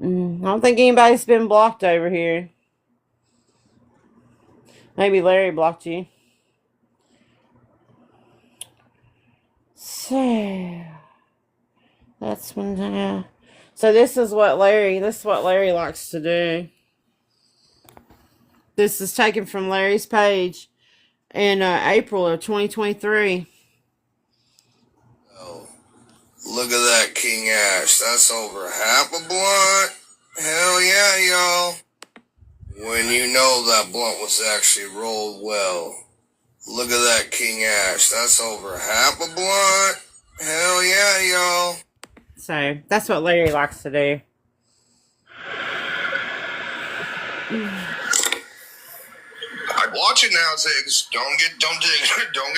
I don't think anybody's been blocked over here. Maybe Larry blocked you. So that's when. So this is what Larry likes to do. This is taken from Larry's page in April of 2023. Oh, look at that King Ash. That's over half a blunt. Hell yeah, y'all. When you know that blunt was actually rolled well. Look at that King Ash. That's over half a blunt. Hell yeah, y'all. So that's what Larry likes to do. I'm watching now, Ziggs. Don't get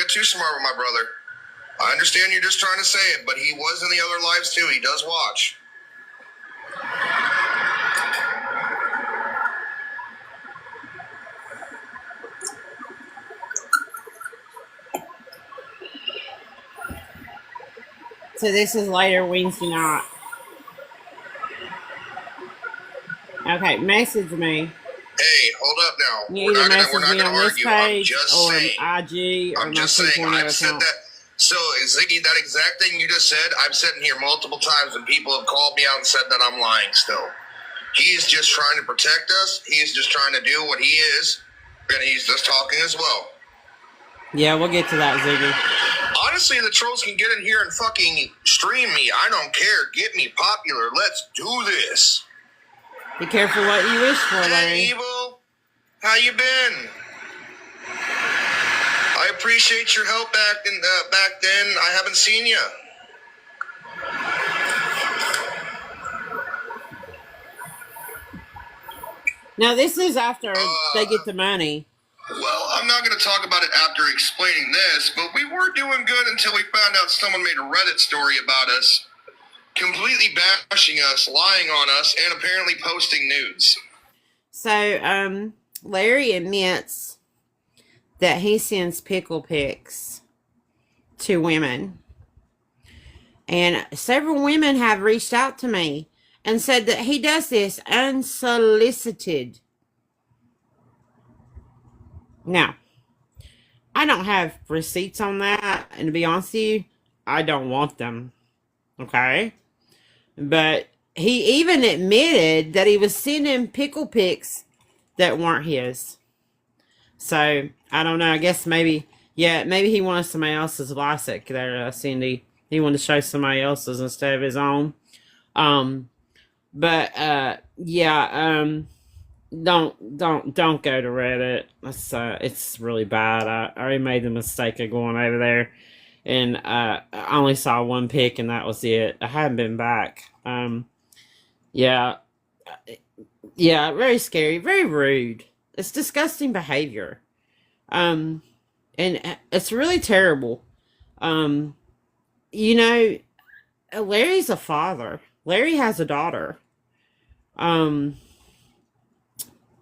too smart with my brother. I understand you're just trying to say it, but he was in the other lives too. He does watch. So this is later Wednesday night. Okay, message me. Hey, hold up now. You either message me on this page or saying, IG or I'm my just saying, 2.0 I've said account. that. So, Ziggy, that exact thing you just said, I've said in here multiple times and people have called me out and said that I'm lying still. He's just trying to protect us. He's just trying to do what he is. And he's just talking as well. Yeah, we'll get to that, Ziggy. Honestly, the trolls can get in here and fucking stream me. I don't care. Get me popular. Let's do this. Be careful what you wish for, Larry. Hey, Evil. How you been? I appreciate your help back then. I haven't seen you. Now, this is after they get the money. Well, I'm not going to talk about it after explaining this, but we were doing good until we found out someone made a Reddit story about us, completely bashing us, lying on us, and apparently posting nudes. So, Larry admits that he sends pickle pics to women. And several women have reached out to me and said that he does this unsolicited. Now, I don't have receipts on that, and to be honest with you, I don't want them. Okay? But he even admitted that he was sending pickle pics that weren't his. So, I don't know. I guess maybe he wanted somebody else's license there, Cindy. He wanted to show somebody else's instead of his own. But yeah, don't go to Reddit. It's really bad. I already made the mistake of going over there, and I only saw one pic, and that was it. I haven't been back. Yeah, very scary, very rude. It's disgusting behavior. And it's really terrible. You know, Larry's a father. Larry has a daughter.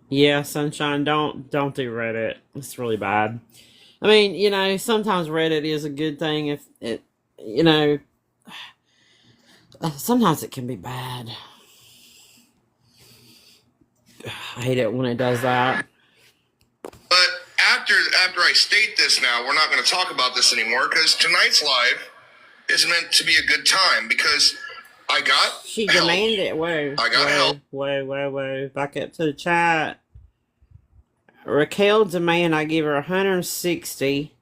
Yeah, Sunshine, don't do Reddit. It's really bad. I mean, you know, sometimes Reddit is a good thing if it, you know, sometimes it can be bad. I hate it when it does that. But after I state this now, we're not going to talk about this anymore because tonight's live is meant to be a good time because I got She help. demanded. Whoa. I got help. Whoa. Back up to the chat. Raquel demanded I give her 160,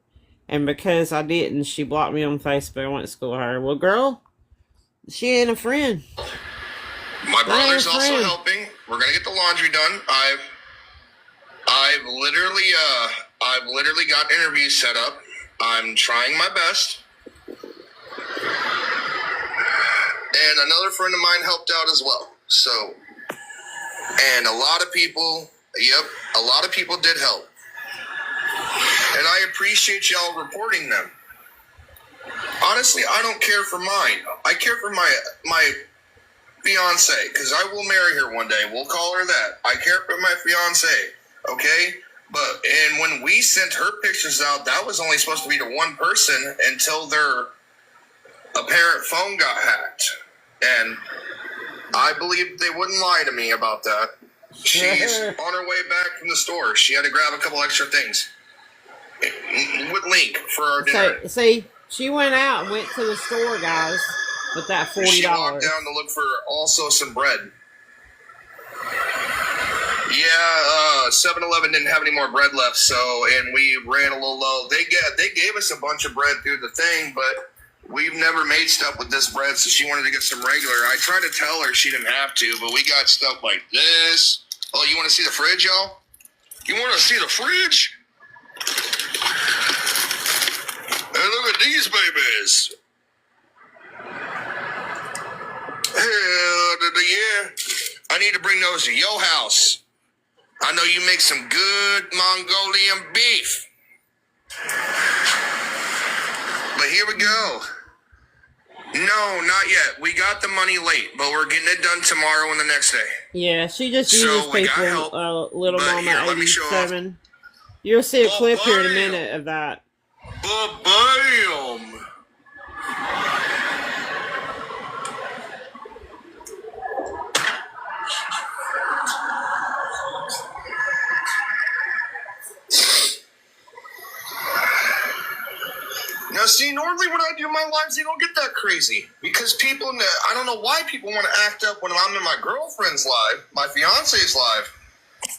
and because I didn't, she blocked me on Facebook. I went to school with her. Well, girl, she ain't a friend. My brother's also helping. We're gonna get the laundry done. I've literally got interviews set up. I'm trying my best. And another friend of mine helped out as well. So, and a lot of people did help. And I appreciate y'all reporting them. Honestly, I don't care for mine. I care for my fiance, because I will marry her one day. We'll call her that. I care for my fiance, okay? And when we sent her pictures out, that was only supposed to be to one person until their apparent phone got hacked. And I believe they wouldn't lie to me about that. She's on her way back from the store. She had to grab a couple extra things with Link for our dinner. So, see, she went out and went to the store, guys, with that $40. She walked down to look for also some bread. Yeah, 7-Eleven didn't have any more bread left, and we ran a little low. They gave us a bunch of bread through the thing, but we've never made stuff with this bread, so she wanted to get some regular. I tried to tell her she didn't have to, but we got stuff like this. Oh, you want to see the fridge, y'all? You want to see the fridge? Hey, look at these babies. Yeah, I need to bring those to your house. I know you make some good Mongolian beef. But here we go. No, not yet. We got the money late, but we're getting it done tomorrow and the next day. Yeah, she just uses people, Little Mama here, 87. You'll see a clip here in a minute of that. Bam! Now, see, normally when I do my lives, they don't get that crazy. Because people, I don't know why people want to act up when I'm in my girlfriend's live, my fiance's live.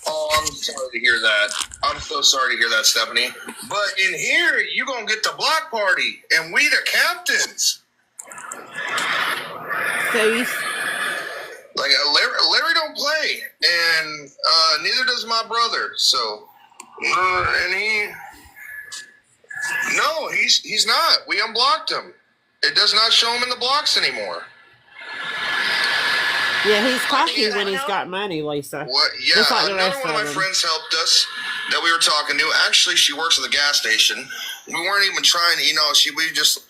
Oh, I'm sorry to hear that. I'm so sorry to hear that, Stephanie. But in here, you're going to get the block party, and we the captains. So like, Larry don't play, and neither does my brother. So, and he... No, he's not. We unblocked him. It does not show him in the blocks anymore. Yeah, he's cocky when he's got money, Lisa. What? Yeah, like another one of my friends helped us that we were talking to. Actually, she works at the gas station. We weren't even trying to, we just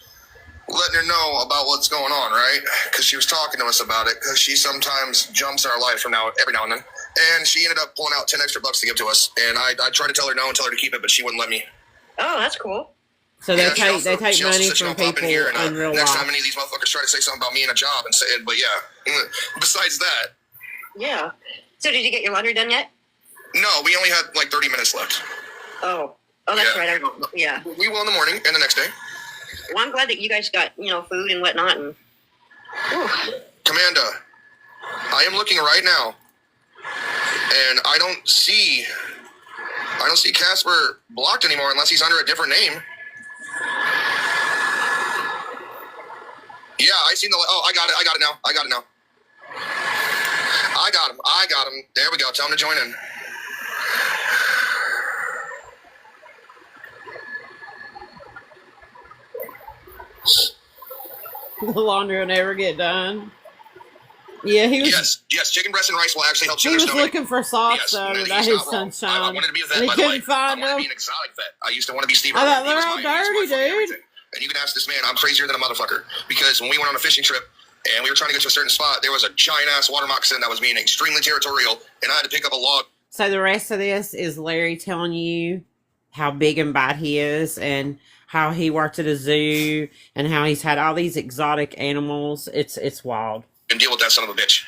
letting her know about what's going on, right? Because she was talking to us about it, because she sometimes jumps in our life every now and then. And she ended up pulling out 10 extra bucks to give to us. And I tried to tell her no and tell her to keep it, but she wouldn't let me. Oh, that's cool. So they take money from people in real life. Next time any of these motherfuckers try to say something about me and a job and say it, but yeah. Besides that. Yeah. So did you get your laundry done yet? No, we only had like 30 minutes left. Oh, that's right. Yeah. We will in the morning and the next day. Well, I'm glad that you guys got, food and whatnot. And Commanda, I am looking right now, and I don't see Casper blocked anymore unless he's under a different name. Yeah, I seen I got it now. I got him. There we go. Tell him to join in. The laundry will never get done. Yeah, he was. Yes, chicken breast and rice will actually help He sugar was stomach. looking for socks though, but that his sunshine. I wanted to be a vet, and he by the way. couldn't find I wanted to them. be an exotic vet. I used to want to be Steve I thought Irwin. they're all dirty, dude. And you can ask this man, I'm crazier than a motherfucker. Because when we went on a fishing trip and we were trying to get to a certain spot, there was a giant ass water moccasin that was being extremely territorial, and I had to pick up a log. So the rest of this is Larry telling you how big and bad he is, and how he worked at a zoo, and how he's had all these exotic animals. It's wild. And deal with that son of a bitch.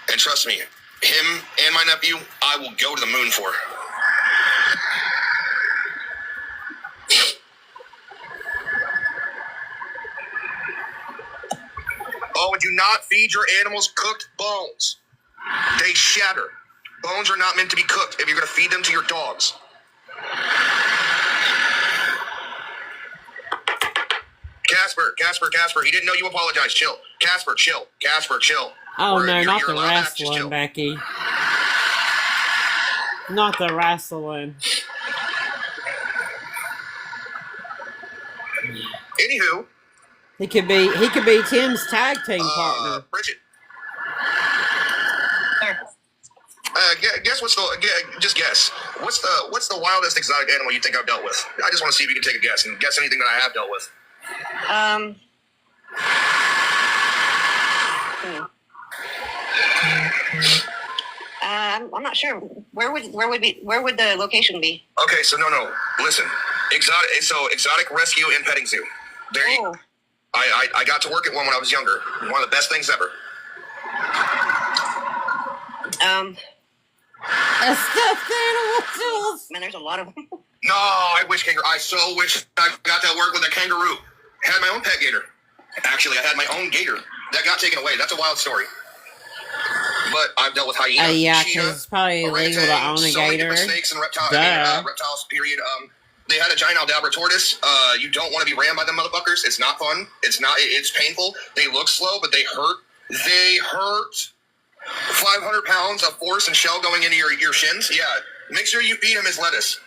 And trust me, him and my nephew, I will go to the moon for. Oh, do not feed your animals cooked bones. They shatter. Bones are not meant to be cooked if you're going to feed them to your dogs. Casper, he didn't know you apologized. Chill. Casper, chill. Oh, Or no, you're not the allowed back, just wrestling, chill. Becky. Not the wrestling. Anywho. He could be Tim's tag team partner. Bridget. Guess just guess. What's the wildest exotic animal you think I've dealt with? I just want to see if you can take a guess and guess anything that I have dealt with. I'm not sure. Where would the location be? Okay, so no. Listen, exotic rescue and petting zoo. There you. I got to work at one when I was younger. One of the best things ever. A stuffed animal tools. Man, there's a lot of them. No, I so wish I got to work with a kangaroo. Had my own pet gator. Actually, I had my own gator that got taken away. That's a wild story. But I've dealt with hyena, yeah, cheetah, because it's probably illegal to own a so many gator. different snakes and reptiles. Period. They had a giant Aldabra tortoise. You don't want to be rammed by them motherfuckers. It's not fun. It's painful. They look slow, but they hurt. They hurt. 500 pounds of force and shell going into your shins. Yeah. Make sure you feed him his lettuce,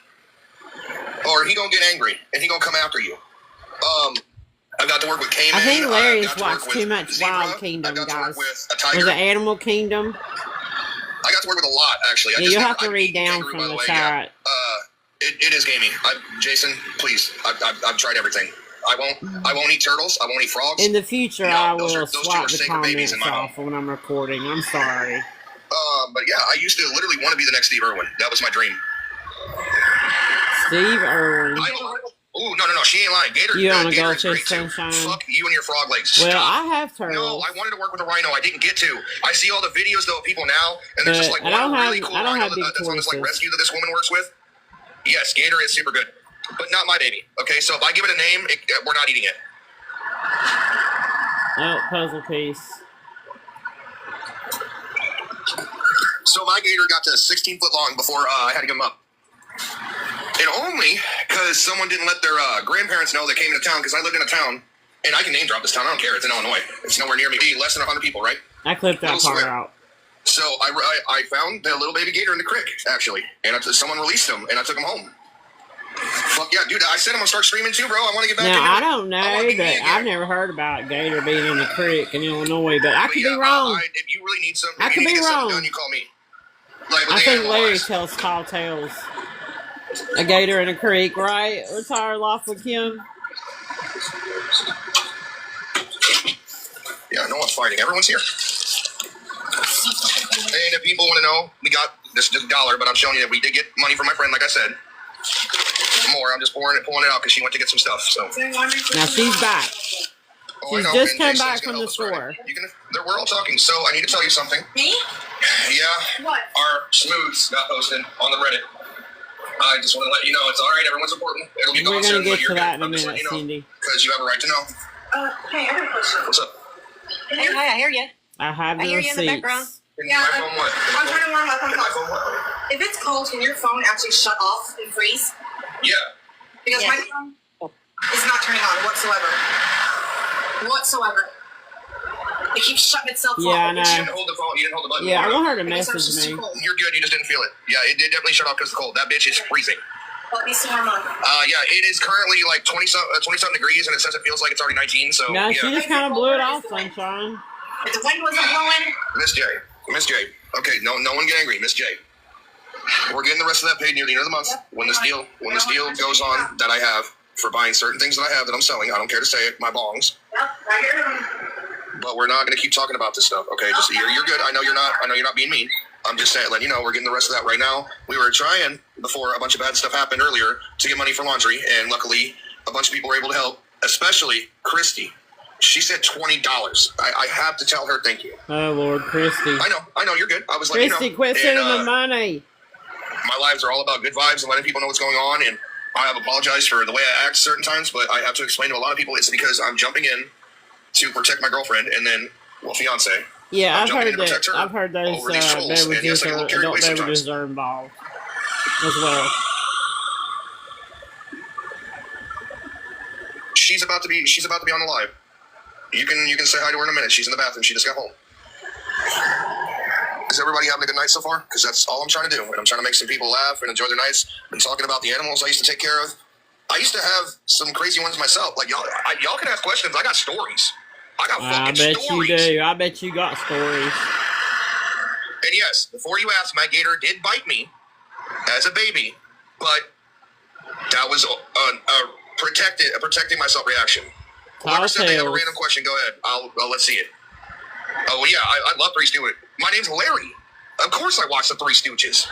or he gonna get angry and he gonna come after you. I got to work with Cayman. I think Larry's watched too much Wild Kingdom, guys. Was it Animal Kingdom? I got to work with a lot, actually. You'll have to read down from the chat. It is gamey. Jason, please. I've tried everything. I won't eat turtles. I won't eat frogs. In the future, I will swap the comments off when I'm recording. I'm sorry. But yeah, I used to literally want to be the next Steve Irwin. That was my dream. Steve Irwin. Oh, no. She ain't lying. Gator. You on a Gator goldfish sunshine? Fuck you and your frog legs. Well, Stop. I have turtles. No, I wanted to work with a rhino. I didn't get to. I see all the videos though of people now, and there's just like one really cool rhino that's on this like rescue that this woman works with. Yes, gator is super good, but not my baby. Okay, so if I give it a name, we're not eating it. Oh, puzzle piece. So my gator got to 16 foot long before I had to give him up. And only because someone didn't let their grandparents know they came into town, because I lived in a town, and I can name drop this town, I don't care, it's in Illinois. It's nowhere near me. Less than 100 people, right? I clipped that part out. So I found the little baby gator in the creek, actually, and someone released him, and I took him home. Fuck yeah, dude, I said I'm going to start streaming too, bro. I want to get back now, I don't know, but I've never heard about gator being in the creek in Illinois, but I could be wrong. If you really need something, I could be wrong. Done, you call me. I think Larry tells tall tales. A gator in a creek, right? Retired Lawful Kim. Yeah, no one's fighting. Everyone's here. And if people want to know, we got this $1, but I'm showing you that we did get money from my friend, like I said. More. I'm just pulling it out because she went to get some stuff. So now she's back. She's just come back from the store. We're all talking. So I need to tell you something. Me? Yeah. What? Our smooths got posted on the Reddit. I just want to let you know it's all right. Everyone's important. It'll be gone soon. We're going to get to that in a minute, Cindy. Because you have a right to know. Hey, I have a question. What's up? Hey, hi, I hear you. I have the I hear you in the receipts. background. Yeah, my phone what? I'm trying to learn my phone phone call. what? If it's cold, can your phone actually shut off and freeze? Yeah. Because my phone is not turning on whatsoever. It keeps shutting itself off. Yeah, I know. You didn't hold the phone. You didn't hold the button. Yeah, I want her to message me. You're good. You just didn't feel it. Yeah, it did definitely shut off because of the cold. That bitch is freezing. Let me see how much. Yeah, it is currently like 20-something degrees, and it says it feels like it's already 19. So no, yeah. she just kind of blew it off, sunshine. If the wind wasn't blowing. Miss J. Okay, no one get angry, Miss J. We're getting the rest of that paid near the end of the month. When this deal goes on that I have for buying certain things that I have that I'm selling. I don't care to say it. My bongs. Yep, right here. But we're not going to keep talking about this stuff, okay? Just you're good. I know you're not being mean. I'm just saying, letting you know, we're getting the rest of that right now. We were trying before a bunch of bad stuff happened earlier to get money for laundry, and luckily a bunch of people were able to help, especially Christy. She said $20. I have to tell her thank you. Oh Lord, Christy. I know, you're good. I was like, Christy, quit sending the money. My lives are all about good vibes and letting people know what's going on, and I have apologized for the way I act certain times, but I have to explain to a lot of people it's because I'm jumping in to protect my girlfriend and then, fiance. Yeah, I've heard that. I've heard those adult beverages are involved as well. She's about to be on the live. You can say hi to her in a minute. She's in the bathroom. She just got home. Is everybody having a good night so far? Because that's all I'm trying to do. And I'm trying to make some people laugh and enjoy their nights. And talking about the animals I used to take care of. I used to have some crazy ones myself. Like y'all can ask questions. I got stories. I got fucking stories. I bet you do. I bet you got stories. And yes, before you ask, my gator did bite me as a baby, but that was a protecting myself reaction. Whoever said they have a random question, go ahead. Let's see it. Oh yeah, I love Three Stooges. My name's Larry. Of course, I watched the Three Stooges.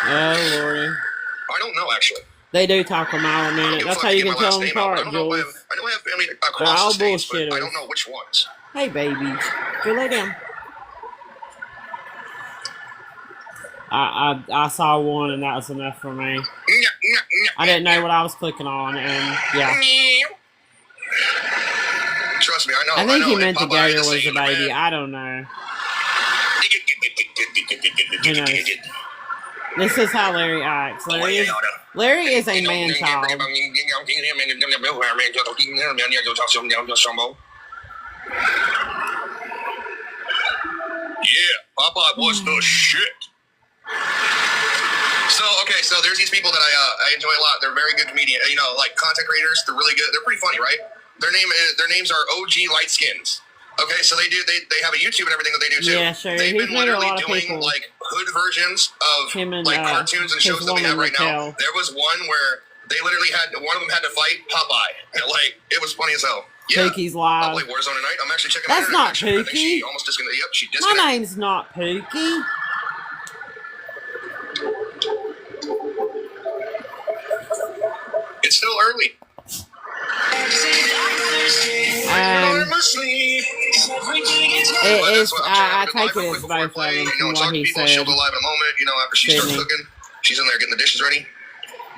Oh Lordy. I don't know actually. They do talk a mile a minute. That's how you can tell them apart, Jules. I know I have family across the states, but I don't know which ones. Hey, baby. Go lay down. I saw one, and that was enough for me. I didn't know what I was clicking on, and yeah. Trust me, I know. I think he meant the gator was a baby. I don't know. Who knows? This is how Larry acts. Larry is a man child. Yeah, Popeye was the shit. So there's these people that I enjoy a lot. They're very good comedians. You know, like content creators. They're really good. They're pretty funny, right? Their names are OG Light Skins. Okay, so they have a YouTube and everything that they do too. Yeah, sure. They've been literally doing like hood versions of like cartoons and shows that we have right now. There was one where they literally one of them had to fight Popeye. Like it was funny as hell. Yeah, Pookie's live. I'll play Warzone tonight. I'm actually checking. That's not Pookie. She almost disconnected. Yep, she disconnected. My name's not Pookie. It's still early. I take it as both of them from what he said. She'll go live in a moment, after she starts cooking. She's in there getting the dishes ready.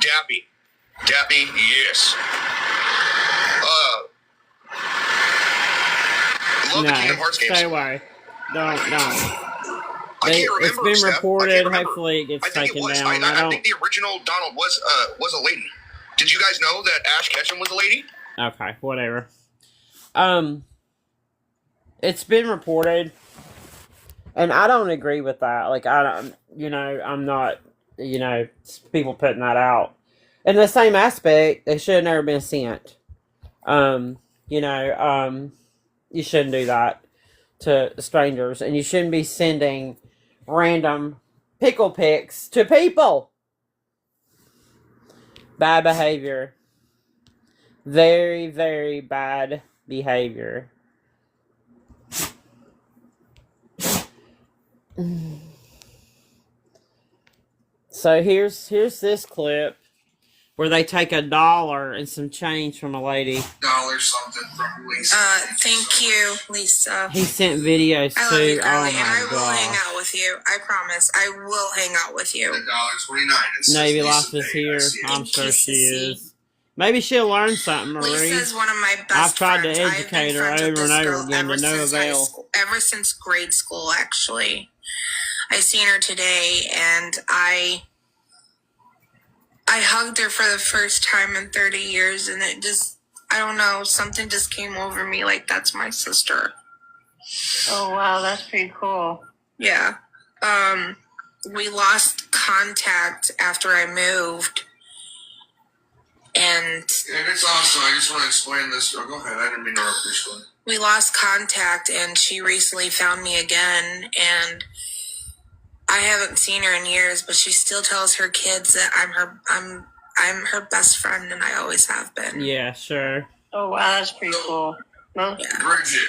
Dappy, yes. Love the Kingdom Hearts games. Stay away. Don't. I can't remember. It's been reported. Hopefully it gets taken down. I think the original Donald was a lady. Did you guys know that Ash Ketchum was a lady? Okay, whatever. It's been reported, and I don't agree with that. Like, I'm not, people putting that out. In the same aspect, they should have never been sent. You shouldn't do that to strangers, and you shouldn't be sending random pickle pics to people. Bad behavior. Very, very bad behavior. So here's this clip where they take $1 and some change from a lady. Something from Lisa. Thank you, Lisa. He sent videos I too. love you, Oh darling, my and I will god. hang out with you. I promise. I will hang out with you. $1.29. Navy Life is here. I'm sure she is. Maybe she'll learn something, Marie. Lisa's one of my best I've tried friends. to educate her over and over again to no avail. Ever since grade school, actually. I seen her today, and I hugged her for the first time in 30 years, and it just, I don't know, something just came over me like that's my sister. Oh wow, that's pretty cool. Yeah. We lost contact after I moved. And it's awesome. I just want to explain this. Oh, go ahead. I didn't mean to interrupt your story. We lost contact, and she recently found me again, and I haven't seen her in years, but she still tells her kids that I'm her best friend, and I always have been. Yeah, sure. Oh wow, that's pretty cool. Well, Yeah. Bridget.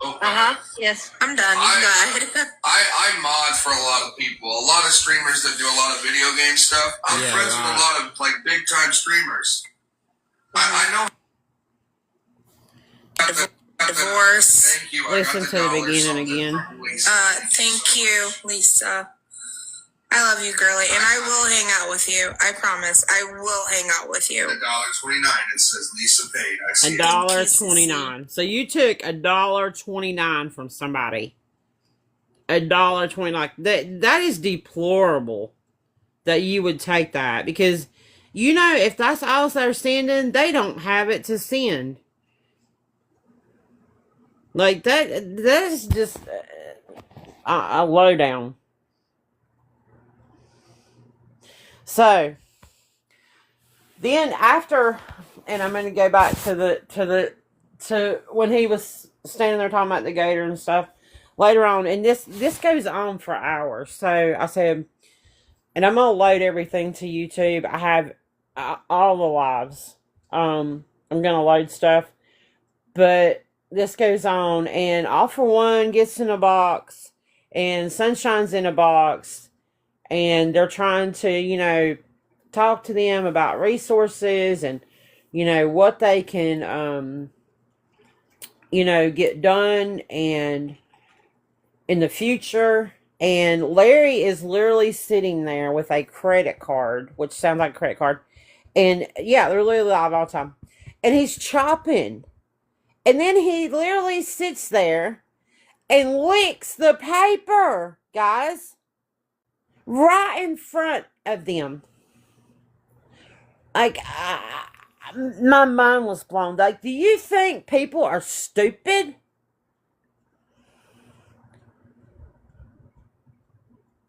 Oh, yes. I'm done. You good? I mod for a lot of people. A lot of streamers that do a lot of video game stuff. I'm friends with a lot of like big time streamers. I know. Divorce. Thank you. Listen to the beginning again. Thank you, Lisa. I love you, girly, and I will hang out with you. I promise. I will hang out with you. $1.29. It says Lisa paid. I see $1.29. So you took $1.29 from somebody. $1.29. That is deplorable that you would take that, because you know if that's all they're sending, they don't have it to send. Like that is just a lowdown. So then after, and I'm going to go back to when he was standing there talking about the gator and stuff later on, and this goes on for hours. So I said, and I'm going to load everything to YouTube. I have all the lives. I'm going to load stuff, but this goes on, and All For One gets in a box, and Sunshine's in a box, and they're trying to, talk to them about resources and, what they can, get done and in the future. And Larry is literally sitting there with a credit card, which sounds like a credit card. And yeah, they're literally live all the time. And he's chopping. And then he literally sits there and licks the paper, guys, right in front of them. Like, my mind was blown. Like, do you think people are stupid?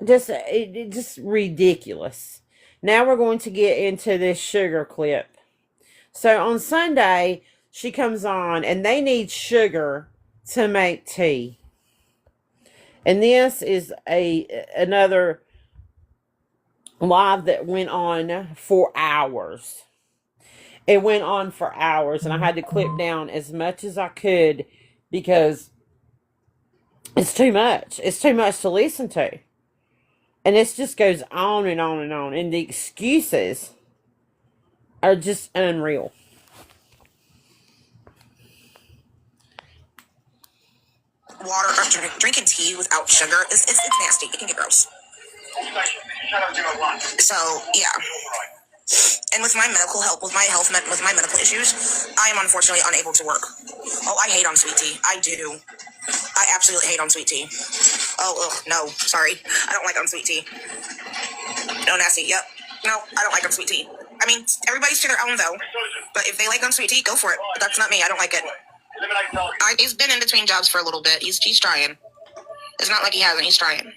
Just ridiculous. Now we're going to get into this sugar clip. So on Sunday, she comes on, and they need sugar to make tea. And this is another live that went on for hours. It went on for hours, and I had to clip down as much as I could because it's too much. It's too much to listen to. And this just goes on and on and on. And the excuses are just unreal. Water or drinking tea without sugar it's nasty. It can get gross. So yeah. And with my medical help, with my medical issues, I am unfortunately unable to work. Oh, I hate on sweet tea. I do. I absolutely hate on sweet tea. Oh, no, sorry. I don't like on sweet tea. No, nasty. Yep. No, I don't like on sweet tea. I mean, everybody's to their own though. But if they like on sweet tea, go for it. But that's not me. I don't like it. He's been in between jobs for a little bit. He's trying. It's not like he hasn't. He's trying.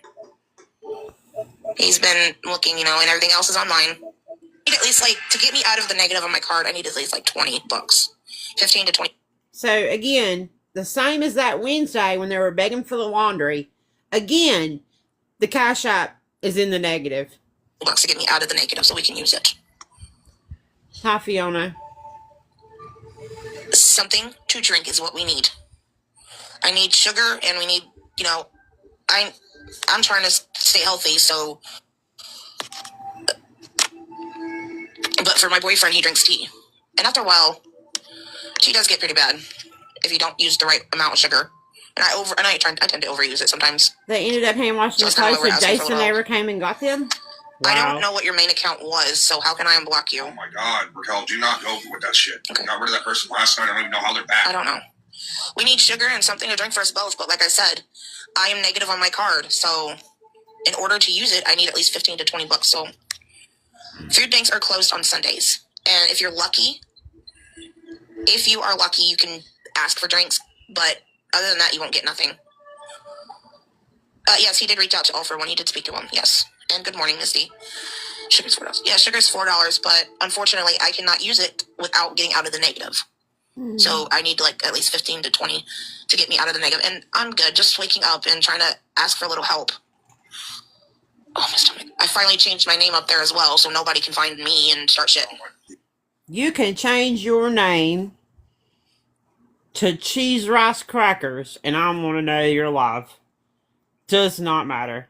He's been looking, and everything else is online. I need at least, to get me out of the negative on my card, I need at least, $20. 15 to 20. So, again, the same as that Wednesday when they were begging for the laundry. Again, the Cash App is in the negative. $20 to get me out of the negative so we can use it. Hi, Fiona. Something to drink is what we need. I need sugar, and we need, I'm trying to stay healthy, so. But for my boyfriend, he drinks tea. And after a while, tea does get pretty bad if you don't use the right amount of sugar. And I tend to overuse it sometimes. They ended up hand washing the clothes, so Jason never came and got them? Wow. I don't know what your main account was, so how can I unblock you? Oh my God, Raquel, do not go with that shit. Okay. I got rid of that person last night. I don't even know how they're back. I don't know. We need sugar and something to drink for us both, but like I said, I am negative on my card, so in order to use it, I need at least 15 to 20 bucks. So food banks are closed on Sundays, and if you are lucky, you can ask for drinks, but Other than that, you won't get nothing. Yes, he did reach out to offer one. He did speak to him. Yes. And good morning, Misty. Sugar's $4. Yeah, sugar's $4, but unfortunately, I cannot use it without getting out of the negative. So I need like at least 15 to 20 to get me out of the negative. And I'm good. Just waking up and trying to ask for a little help. Oh, my stomach. I finally changed my name up there as well, so nobody can find me and start shit. You can change your name to Cheese Rice Crackers, and I'm going to know you're live. Does not matter.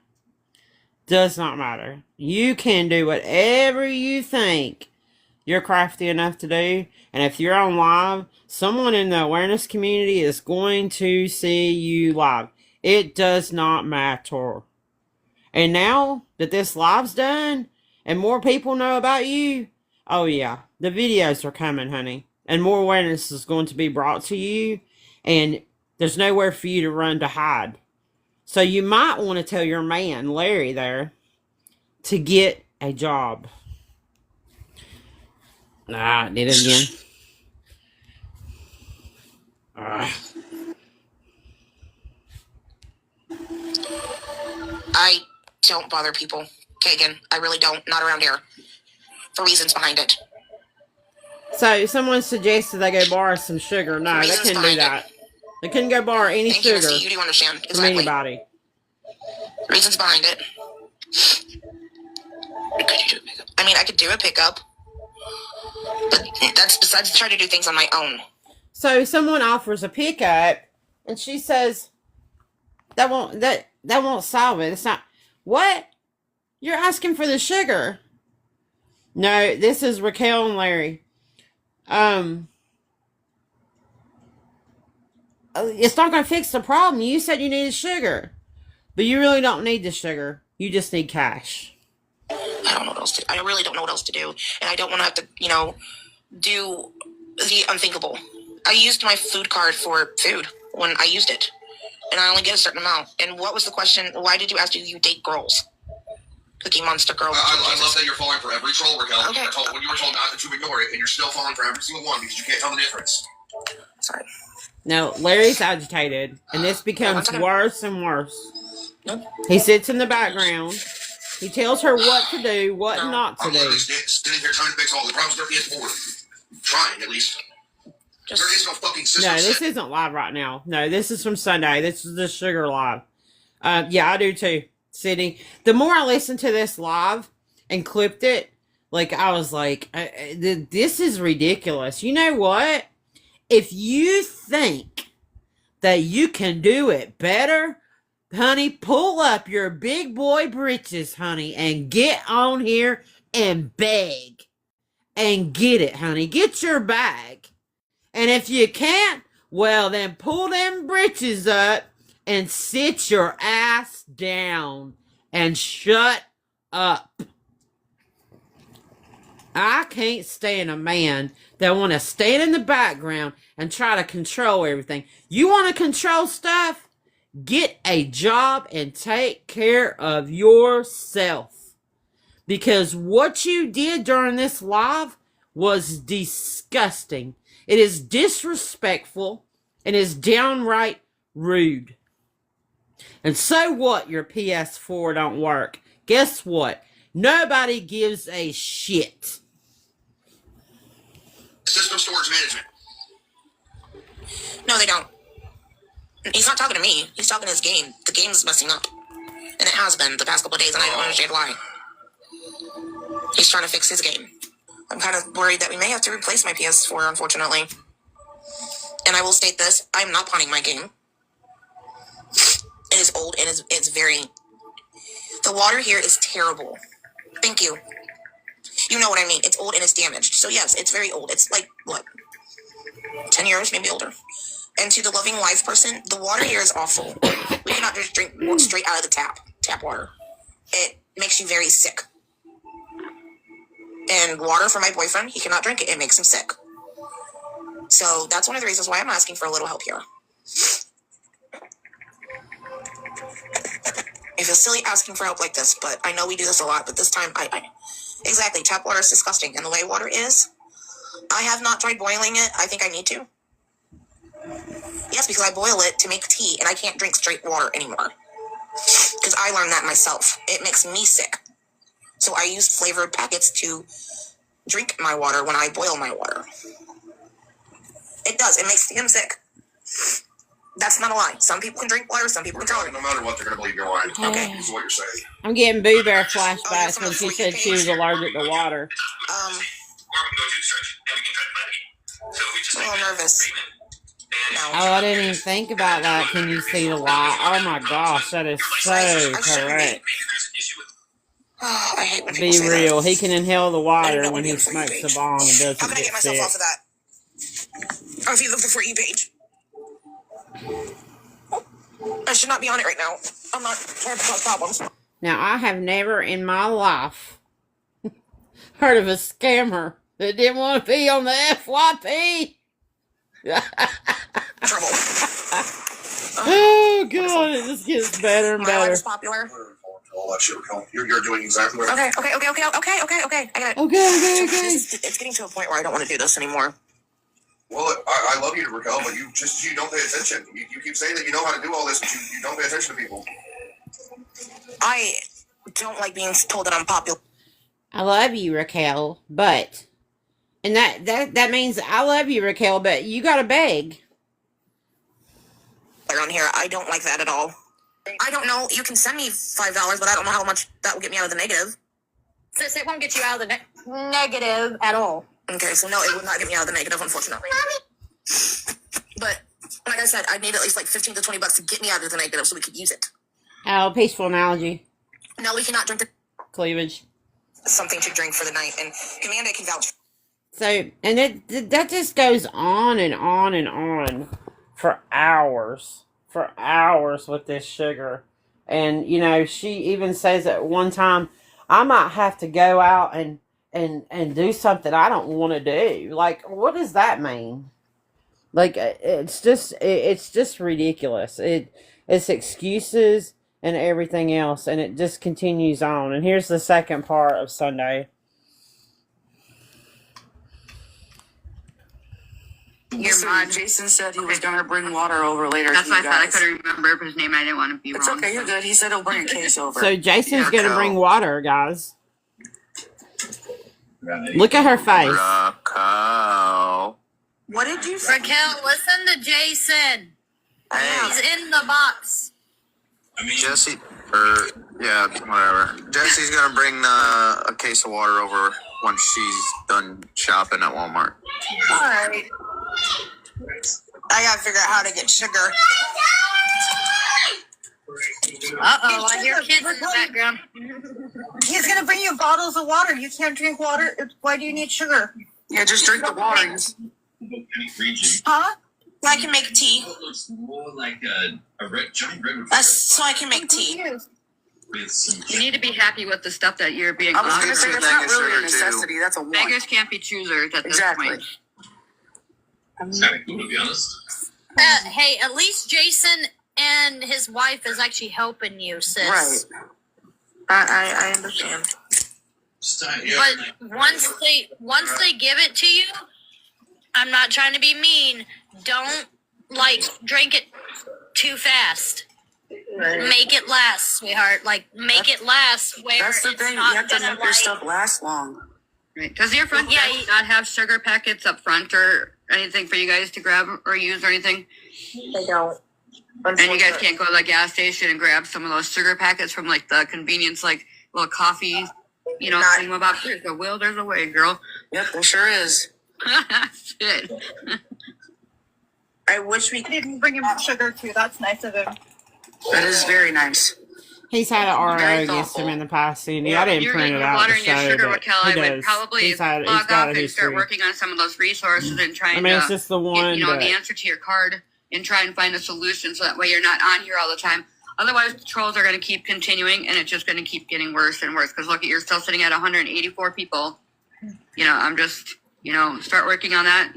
Does not matter. You can do whatever you think you're crafty enough to do. And if you're on live, someone in the awareness community is going to see you live. It does not matter. And now that this live's done and more people know about you, oh yeah, the videos are coming, honey. And more awareness is going to be brought to you. And there's nowhere for you to run to hide. So you might want to tell your man, Larry, there, to get a job. Ah, did it again. I don't bother people, Kagan. I really don't. Not around here. For reasons behind it. So someone suggested they go borrow some sugar. No, they couldn't do that. They couldn't go borrow any sugar you do understand. Exactly. from anybody. Reasons behind it. I mean, I could do a pickup, but that's besides trying to do things on my own. So someone offers a pickup, and she says, "That won't solve it. It's not what you're asking for the sugar." No, this is Raquel and Larry. It's not going to fix the problem. You said you needed sugar, but you really don't need the sugar. You just need cash. I don't know what else to. I really don't know what else to do, and I don't want to have to, do the unthinkable. I used my food card for food when I used it, and I only get a certain amount. And what was the question? Why did you ask? Do you date girls? Cookie Monster girls. I love that you're falling for every troll, Raquel. Okay. When you were told not to ignore it, and you're still falling for every single one because you can't tell the difference. Sorry. No, Larry's agitated, and this becomes worse and worse. Nope. He sits in the background. He tells her what to do, what not to do. I'm sitting here trying to fix all the problems there is for. Trying, at least. There is no fucking system. No, this isn't live right now. No, this is from Sunday. This is the Sugar Live. Yeah, I do too. Sitting. The more I listened to this live and clipped it, like, I was like, this is ridiculous. You know what? If you think that you can do it better, honey, pull up your big boy britches, honey, and get on here and beg. And get it, honey. Get your bag. And if you can't, well, then pull them britches up and sit your ass down and shut up. I can't stand a man that want to stand in the background and try to control everything. You want to control stuff? Get a job and take care of yourself. Because what you did during this live was disgusting. It is disrespectful and is downright rude. And so what your PS4 don't work? Guess what? Nobody gives a shit. System storage management. No, they don't. He's not talking to me. He's talking to his game. The game's messing up. And it has been the past couple of days, and I don't understand why. He's trying to fix his game. I'm kind of worried that we may have to replace my PS4, unfortunately. And I will state this, I'm not pawning my game. It is old and it's very... The water here is terrible. Thank you. You know what I mean. It's old and it's damaged. So yes, it's very old. It's like, what? 10 years, maybe older. And to the loving wife person, the water here is awful. We cannot just drink straight out of the tap water. It makes you very sick. And water for my boyfriend, he cannot drink it. It makes him sick. So that's one of the reasons why I'm asking for a little help here. I feel silly asking for help like this, but I know we do this a lot. But this time, exactly, tap water is disgusting. And the way water is, I have not tried boiling it. I think I need to. Yes, because I boil it to make tea, and I can't drink straight water anymore. Because I learned that myself. It makes me sick. So I use flavored packets to drink my water when I boil my water. It does. It makes him sick. That's not a lie. Some people can drink water, some people can tolerate. No matter what, they're going to believe you're lying. Okay. This is what you're saying. I'm getting Boo Bear flashbacks when she said she was allergic to water. A little nervous. No. Oh, I didn't even think about that. Can you see the light? Oh my gosh, that is so correct. Oh, I hate when people Be say real. that. He can inhale the water know when he what the smokes page. the bong and How doesn't can I get get myself sick. off of that? Oh, if you look the For You page. I should not be on it right now. I'm not trying to cause problems. Now, I have never in my life heard of a scammer that didn't want to be on the FYP. Trouble. Oh, God, it just gets better and My life better. is popular. All that shit, Raquel. You're doing exactly right. Okay. I get it. Okay. It's getting to a point where I don't want to do this anymore. Well, I love you, Raquel, but you don't pay attention. You keep saying that you know how to do all this, but you don't pay attention to people. I don't like being told that I'm popular. I love you, Raquel, but... And that means I love you, Raquel, but you gotta beg. Around here, I don't like that at all. I don't know. You can send me $5, but I don't know how much that will get me out of the negative. Sis, it won't get you out of the negative at all. Okay, so no, it would not get me out of the negative, unfortunately. But like I said, I need at least like $15 to $20 to get me out of the negative, so we could use it. Oh, peaceful analogy. No, we cannot drink the Cleavage. something to drink for the night, and Amanda can vouch. So, and that just goes on and on and on for hours with this sugar. And, you know, she even says at one time, I might have to go out and do something I don't want to do. Like, what does that mean? Like, it's just ridiculous. It's excuses and everything else, and it just continues on. And here's the second part of Sunday. Your mom, Jason said he was going to bring water over later. That's what I thought. I couldn't remember his name. I didn't want to be wrong. It's okay. You're good. He said he'll bring a case over. So Jason's going to bring water, guys. Look at her face. Raquel. What did you say? Raquel, listen to Jason. Hey. He's in the box. Jesse, yeah, whatever. Jesse's gonna bring a case of water over when she's done shopping at Walmart. Alright. I gotta figure out how to get sugar. Uh-oh, I hear kids in the background. He's gonna bring you bottles of water. You can't drink water. Why do you need sugar? Yeah, just drink the water. Huh? So I can make tea. More like a giant red. So I can make tea. You need to be happy with the stuff that you're being I was offered. going to say, that's not really a necessity. That's a want. Beggars can't be choosers at this point. It's kind of cool, to be honest. Hey, at least Jason and his wife is actually helping you, sis. Right. I understand. But once they give it to you, I'm not trying to be mean. Don't drink it too fast. Right. Make it last, sweetheart. Make it last. Where that's the thing. You have to make your stuff last long. Right? Does your front desk not have sugar packets up front or anything for you guys to grab or use or anything? They don't. And you guys can't go to the gas station and grab some of those sugar packets from the convenience, little coffee, thing about there's a will, there's a way, girl. Yep, there sure is. Shit. I wish we didn't bring him sugar too. That's nice of him. That is very nice. He's had an RO against him in the past, Cindy. I didn't print it out to show, but he does. I would probably log off and start working on some of those resources and trying it's just the one get, the answer to your card and try and find a solution so that way you're not on here all the time. Otherwise, the trolls are going to keep continuing, and it's just going to keep getting worse and worse. Because look, you're still sitting at 184 people. I'm just, start working on that.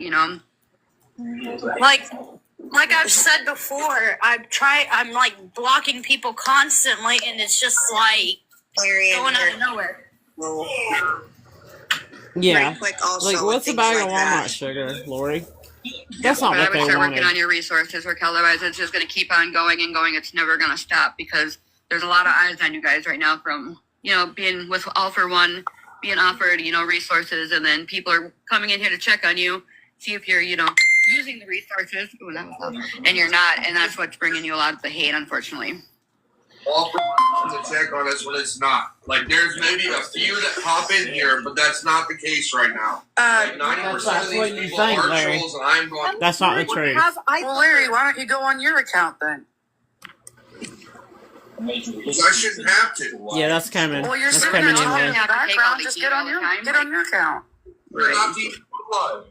Like I've said before, I'm blocking people constantly, and it's just going out of nowhere. Yeah. Also, what's a bag of Walmart sugar, Lori? That's not But I what would they start working wanted. on your resources, Raquel. Otherwise, it's just going to keep on going and going. It's never going to stop because there's a lot of eyes on you guys right now from, being with All for One, being offered, resources. And then people are coming in here to check on you, see if you're, using the resources. Ooh, that was loud. And you're not. And that's what's bringing you a lot of the hate, unfortunately. All for One to check on us when it's not. Like, there's maybe a few that pop in here, but that's not the case right now. Like 90% of these people are trolls, and I'm going. That's not the truth. Well, Larry, why don't you go on your account then? I shouldn't have to. Yeah, that's coming. Well, you're That's sitting there coming in talking there. in the background. Just get on your account.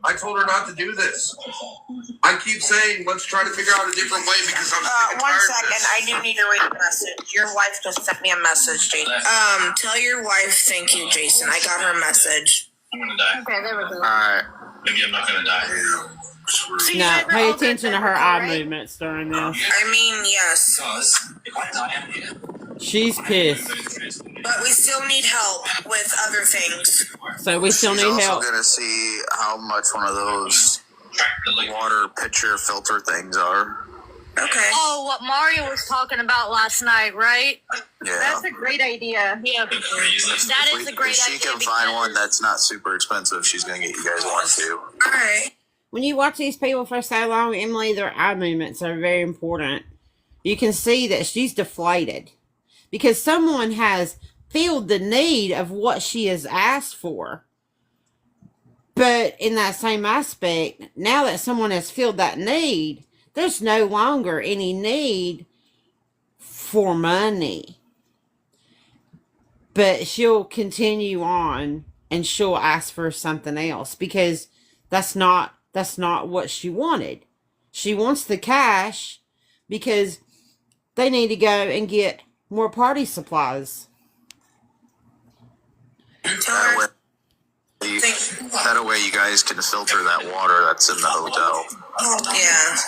I told her not to do this. I keep saying, let's try to figure out a different way because I'm sick and One tired of second, this. I do need to read a message. Your wife just sent me a message, Jason. Tell your wife thank you, Jason. I got her message. I'm gonna die. Okay, there we go. Alright. Maybe I'm not gonna die. Now, pay attention to her eye movements during this. I mean, yes. Because if I die, I'm dead. She's pissed. But we still need help with other things. So we still She's need also help. gonna see how much one of those water pitcher filter things are. Okay. Oh, what Mario was talking about last night, right? Yeah. That's a great idea. Yeah. That is a great If she idea. can find one that's not super expensive, she's gonna get you guys one too. Alright. When you watch these people for so long, Emily, their eye movements are very important. You can see that she's deflated because someone has filled the need of what she has asked for. But in that same aspect, now that someone has filled that need, there's no longer any need for money. But she'll continue on and she'll ask for something else because that's not what she wanted. She wants the cash because they need to go and get more party supplies. That way you guys can filter that water that's in the hotel. Yeah.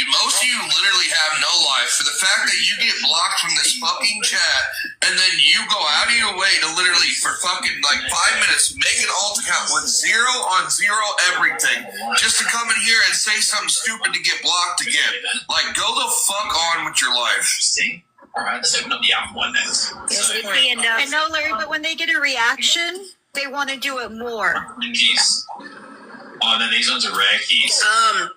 Most of you literally have no life for the fact that you get blocked from this fucking chat and then you go out of your way to literally for fucking like 5 minutes make an alt account with 0 on 0 everything just to come in here and say something stupid to get blocked again. Like, go the fuck on with your life. See? Alright, let's open up the app one next. And no, Larry, but when they get a reaction, they want to do it more. Keys. Oh, then these ones are rare keys.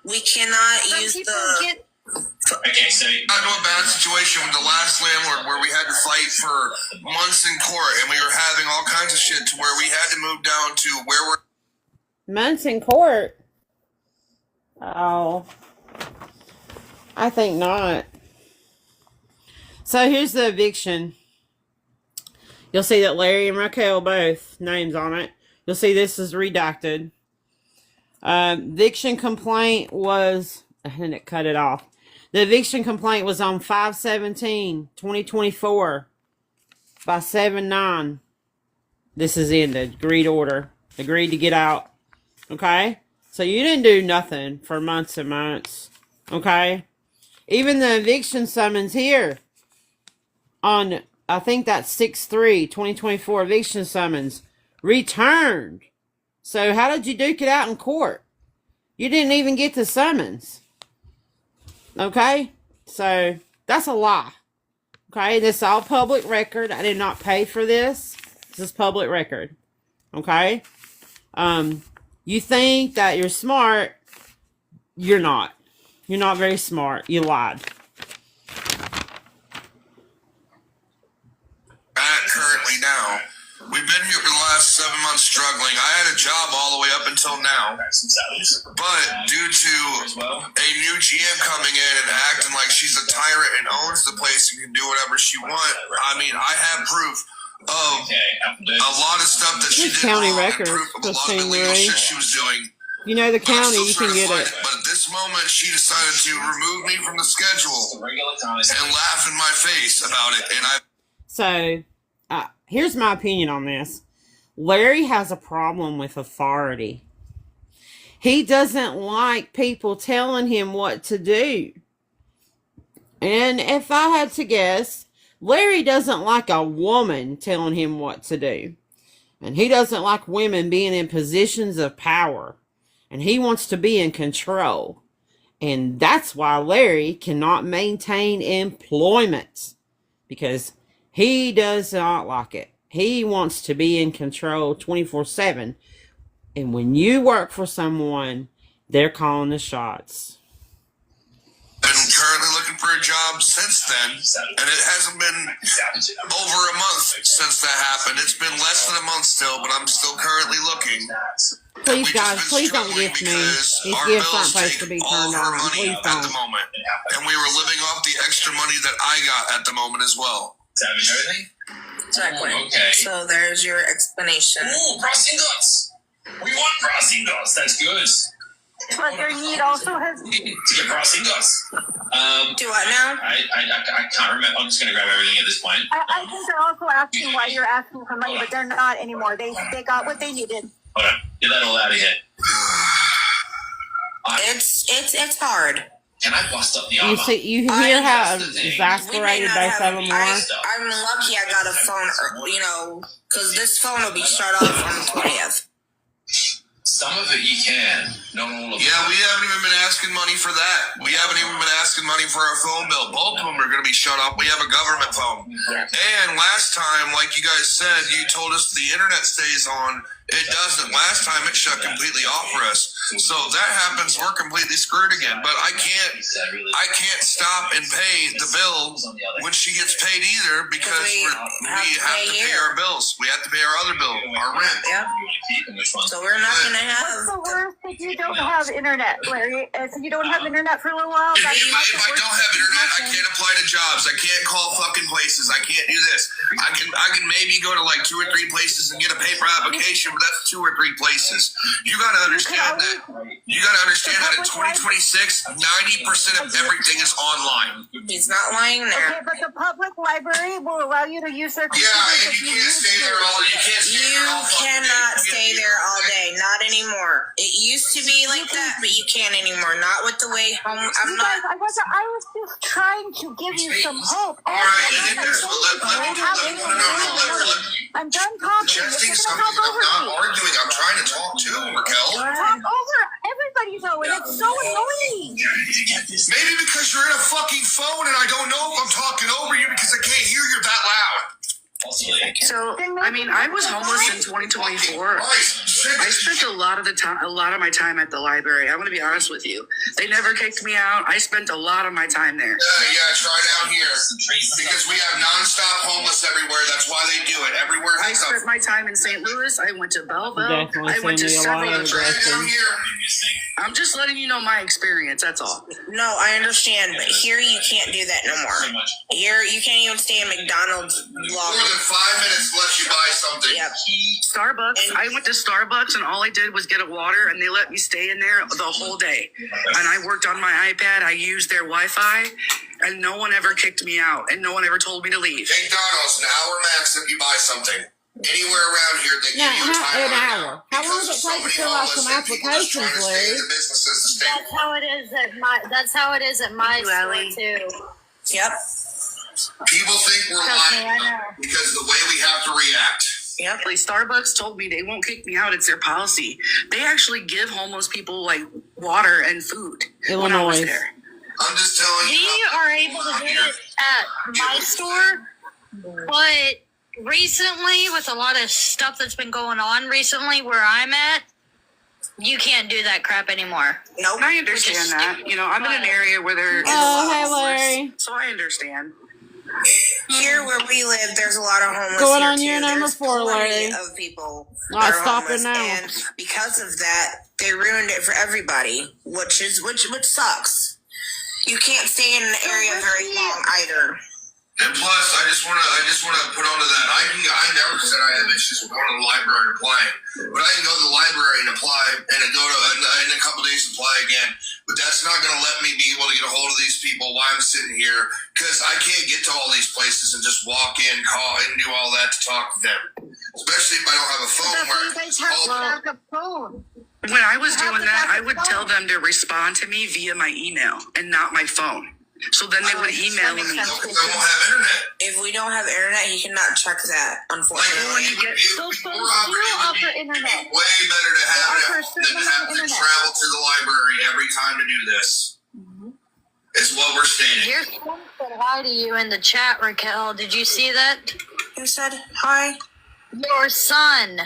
We cannot use the... Okay, so I got into a bad situation with the last landlord where we had to fight for months in court and we were having all kinds of shit to where we had to move down to where we're... Months in court? Oh. I think not. So here's the eviction. You'll see that Larry and Raquel both names on it. You'll see this is redacted. Eviction complaint was... And it cut it off. The eviction complaint was on 5/17/2024 by 7/9. This is ended. Agreed order. Agreed to get out. Okay? So you didn't do nothing for months and months. Okay? Even the eviction summons here on, I think that's 6/3/2024 eviction summons returned. So how did you duke it out in court? You didn't even get the summons. Okay? So that's a lie. Okay? This is all public record. I did not pay for this. This is public record. Okay? You think that you're smart. You're not. You're not very smart. You lied. Currently now. We've been here for the last 7 months struggling. I had a job all the way up until now. But due to a new GM coming in and acting like she's a tyrant and owns the place and can do whatever she wants, I mean, I have proof of a lot of stuff that she did county wrong records, and proof of a lot of illegal shit she was doing. You know the county, you can get it. But at this moment, she decided to remove me from the schedule and laugh in my face about it. And So, here's my opinion on this. Larry has a problem with authority. He doesn't like people telling him what to do. And if I had to guess, Larry doesn't like a woman telling him what to do. And he doesn't like women being in positions of power. and he wants to be in control. And that's why Larry cannot maintain employment, because he does not like it. He wants to be in control 24/7. And when you work for someone, they're calling the shots. Been currently looking for a job since then, and it hasn't been over a month since that happened. It's been less than a month still, but I'm still currently looking. Please, guys, please don't gift me. These gifts aren't supposed to be turned on. Please don't. At the moment, and we were living off the extra money that I got at the moment as well. Savage everything? Exactly. Okay. So there's your explanation. Ooh, crossing dots. We want crossing dots. That's good. But their need also has. To get crossing dots. Do what now? I can't remember. I'm just going to grab everything at this point. I think they're also asking why you're asking for money, but they're not anymore. They got what they needed. Hold on. Get that all out of here. It's hard. Can I bust up the armor? You hear how exasperated both of them are? I'm lucky I got a phone, because this phone will be shut off on the 20th. Some of it you can, not all of it. Yeah, we haven't even been asking money for that. We haven't even been asking money for our phone bill. Both of them are going to be shut off. We have a government phone. And last time, like you guys said, you told us the internet stays on. It doesn't. Last time it shut completely off for us. So if that happens, we're completely screwed again. But I can't stop and pay the bill when she gets paid either, because we have to pay our bills. We have to pay our other bill, our rent. Yeah. So we're not going to have. What's the worst if you don't have internet, Larry? If you don't have internet for a little while, If I don't have internet, I can't apply to jobs. I can't call fucking places. I can't do this. I can maybe go to like 2 or 3 places and get a paper application, but that's 2 or 3 places. You got to understand that. You got to understand that in 2026, 90% of everything is online. He's not lying there. Okay, but the public library will allow you to use their computers. Yeah, and you can't stay there all. You cannot stay there all day. Not anymore. It used to be like that, but you can't anymore. Not with the way home. I was just trying to give you some hope. All right, I'm done talking. Suggesting something. I'm not arguing. I'm trying to talk too, Raquel. Talk over everybody though, and it's so annoying. Maybe because you're in a fucking phone and I don't know if I'm talking over you because I can't hear you that loud. So, I mean, I was homeless in 2024. I spent a lot of my time at the library. I'm going to be honest with you. They never kicked me out. I spent a lot of my time there. Yeah, try down here. Because we have nonstop homeless everywhere. That's why they do it. Everywhere. I spent my time in St. Louis. I went to Belleville. I went to several other places. I'm just letting you know my experience. That's all. No, I understand, but here you can't do that no more. Here you can't even stay in McDonald's long. More than 5 minutes lets you buy something. Yep. Starbucks. I went to Starbucks and all I did was get a water and they let me stay in there the whole day. And I worked on my iPad. I used their Wi-Fi and no one ever kicked me out and no one ever told me to leave. McDonald's, an hour max if you buy something. Anywhere around here, they give you a time an hour. How long does it take to fill out some applications, Larry? That's how it is at my store too. Yep. People think we're lying because the way we have to react. Yep. Like Starbucks told me they won't kick me out. It's their policy. They actually give homeless people like water and food when I was there. I'm just telling you. We are able to do it at my store, but recently, with a lot of stuff that's been going on recently where I'm at, you can't do that crap anymore. Nope. I understand that. You know, I'm in an area where there is a lot of homeless, so I understand. Here where we live, there's a lot of homeless. Going here on your too. number There's 4, Larry. of people Not are stopping homeless, now. and because of that, they ruined it for everybody, which sucks. You can't stay in an area very long either. And plus, I just want to put onto that. I never said I have issues with going to the library and applying, but I can go to the library and apply, and in a couple days apply again. But that's not going to let me be able to get a hold of these people while I'm sitting here, because I can't get to all these places and just walk in, call, and do all that to talk to them. Especially if I don't have a phone. When I was doing that, I would tell them to respond to me via my email and not my phone. So then they would email me. We don't have internet. If we don't have internet, he cannot check that, unfortunately. Those phones do offer internet. Way better to have it than to have to travel to the library every time to do this. It's what we're stating. Your son said hi to you in the chat, Raquel. Did you see that? Who said hi? Your son.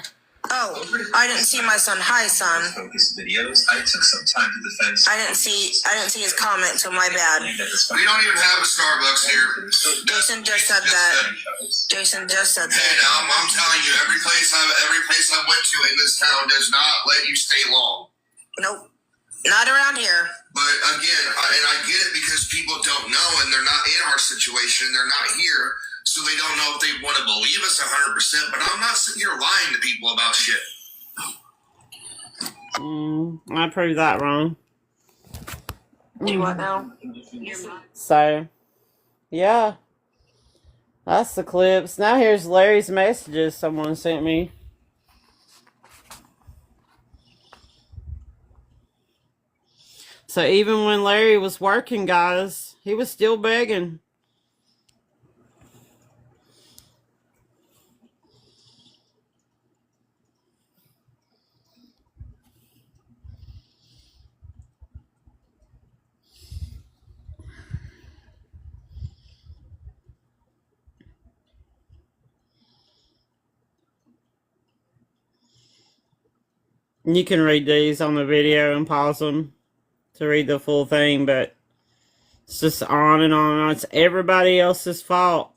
Oh, I didn't see my son. Hi, son. Focus videos. I took some time to defend. I didn't see his comment, so my bad. We don't even have a Starbucks here. Jason just said that. Jason just said that. And I'm telling you, every place I went to in this town does not let you stay long. Nope. Not around here. But again, I get it because people don't know and they're not in our situation. They're not here. So they don't know if they want to believe us 100%, but I'm not sitting here lying to people about shit. I proved that wrong. Do what now? So, yeah. That's the clips. Now here's Larry's messages someone sent me. So even when Larry was working, guys, he was still begging. You can read these on the video and pause them to read the full thing, but it's just on and on and on. It's everybody else's fault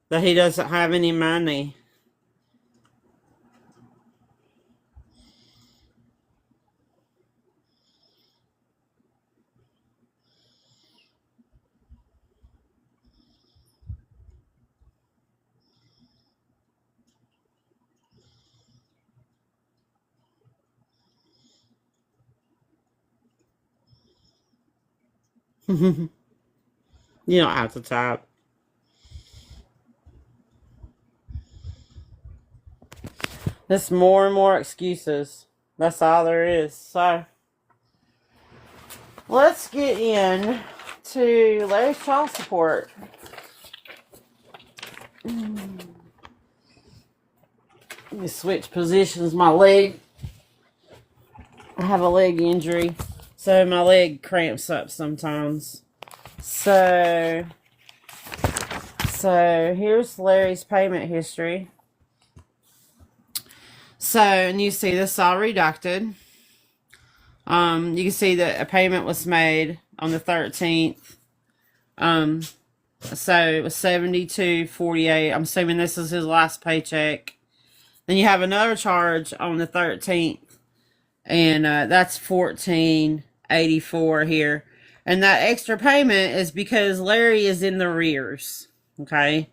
that he doesn't have any money. You don't have to type. There's more and more excuses. That's all there is. So, let's get in to Larry's child support. Let me switch positions. My leg. I have a leg injury. So my leg cramps up sometimes. So here's Larry's payment history. So, and you see this all redacted. You can see that a payment was made on the 13th. So it was $72.48. I'm assuming this is his last paycheck. Then you have another charge on the 13th. And that's $14.84 here. And that extra payment is because Larry is in the rears. Okay.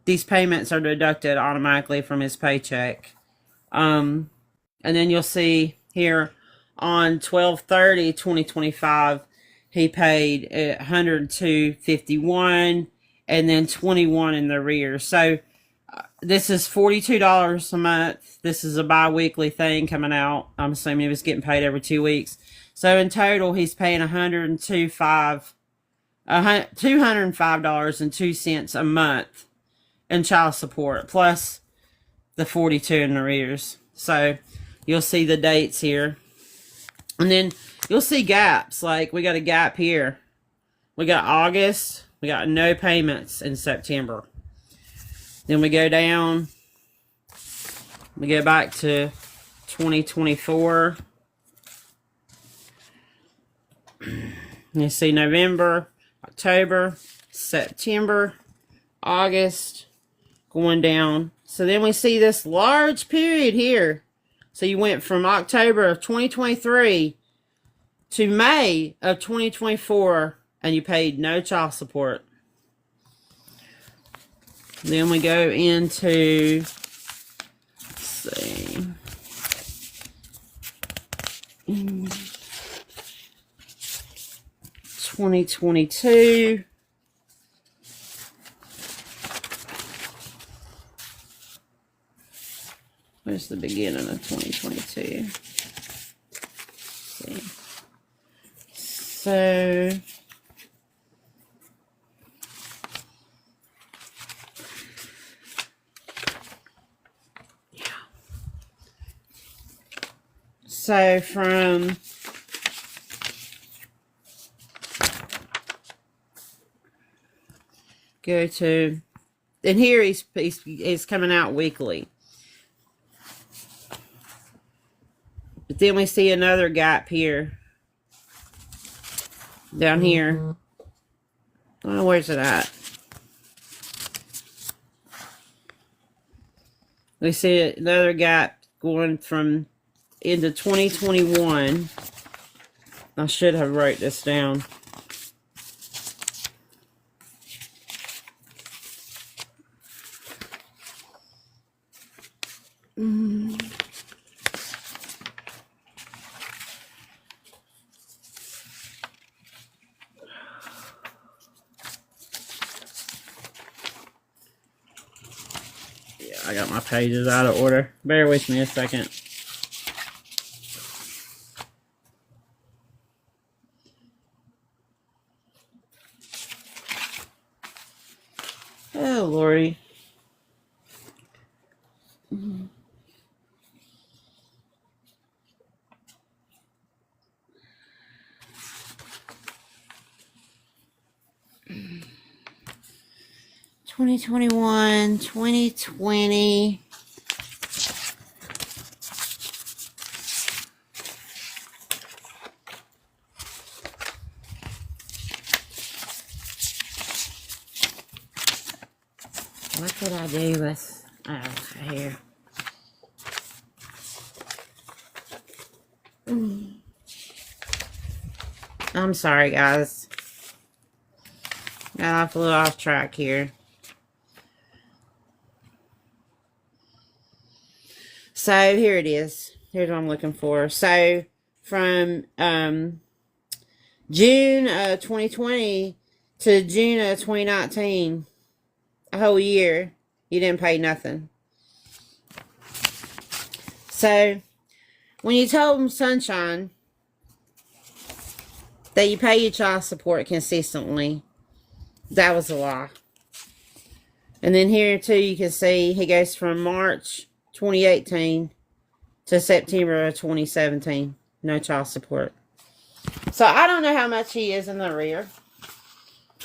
These payments are deducted automatically from his paycheck. And then you'll see here on 12/30/2025, he paid $102.51 and then $21 in the rears. So this is $42 a month. This is a bi-weekly thing coming out. I'm assuming he was getting paid every 2 weeks. So in total, he's paying $205.02 a month in child support, plus the $42 in arrears. So you'll see the dates here. And then you'll see gaps. Like we got a gap here. We got August. We got no payments in September. Then we go down. We go back to 2024. You see November, October, September, August, going down. So then we see this large period here. So you went from October of 2023 to May of 2024, and you paid no child support. Then we go into, let's see, 2022. Where's the beginning of 2022? Let's see. So from go to, and here he's coming out weekly. But then we see another gap here. Down here. Oh, where's it at? We see another gap going from into 2021. I should have wrote this down. Yeah, I got my pages out of order. Bear with me a second. Oh, Lordy. 2021, 2020. What did I do with, here? I'm sorry, guys. Got off a little off track here. So here it is. Here's what I'm looking for. So from June of 2020 to June of 2019, a whole year, you didn't pay nothing. So when you told them, Sunshine, that you pay your child support consistently, that was a lie. And then here too, you can see he goes from March 2018 to September of 2017. No child support. So I don't know how much he is in the rear.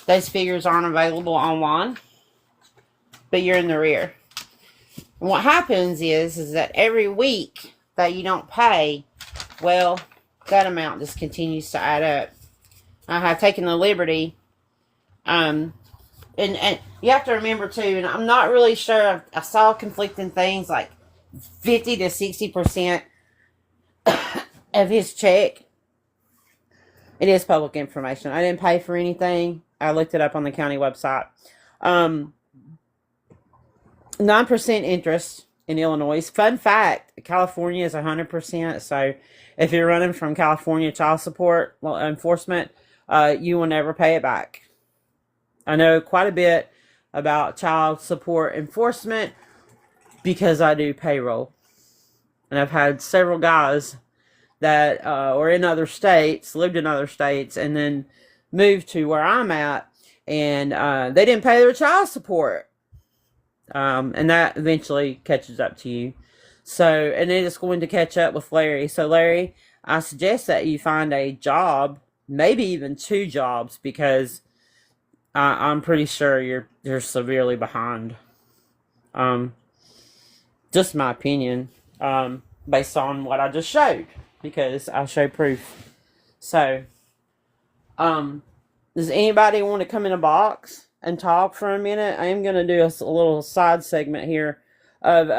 Those figures aren't available online. But you're in the rear. And what happens is that every week that you don't pay, well, that amount just continues to add up. I have taken the liberty, and you have to remember too, and I'm not really sure, I saw conflicting things like 50 to 60% of his check. It is public information. I didn't pay for anything. I looked it up on the county website. 9% interest in Illinois. Fun fact, California is 100%. So if you're running from California child support enforcement, you will never pay it back. I know quite a bit about child support enforcement because I do payroll. And I've had several guys that were in other states, lived in other states, and then moved to where I'm at, and they didn't pay their child support. And that eventually catches up to you. So, and then it's going to catch up with Larry. So, Larry, I suggest that you find a job, maybe even 2 jobs, because I'm pretty sure you're severely behind. Just my opinion, based on what I just showed, because I show proof. So, does anybody want to come in a box and talk for a minute? I am going to do a little side segment here of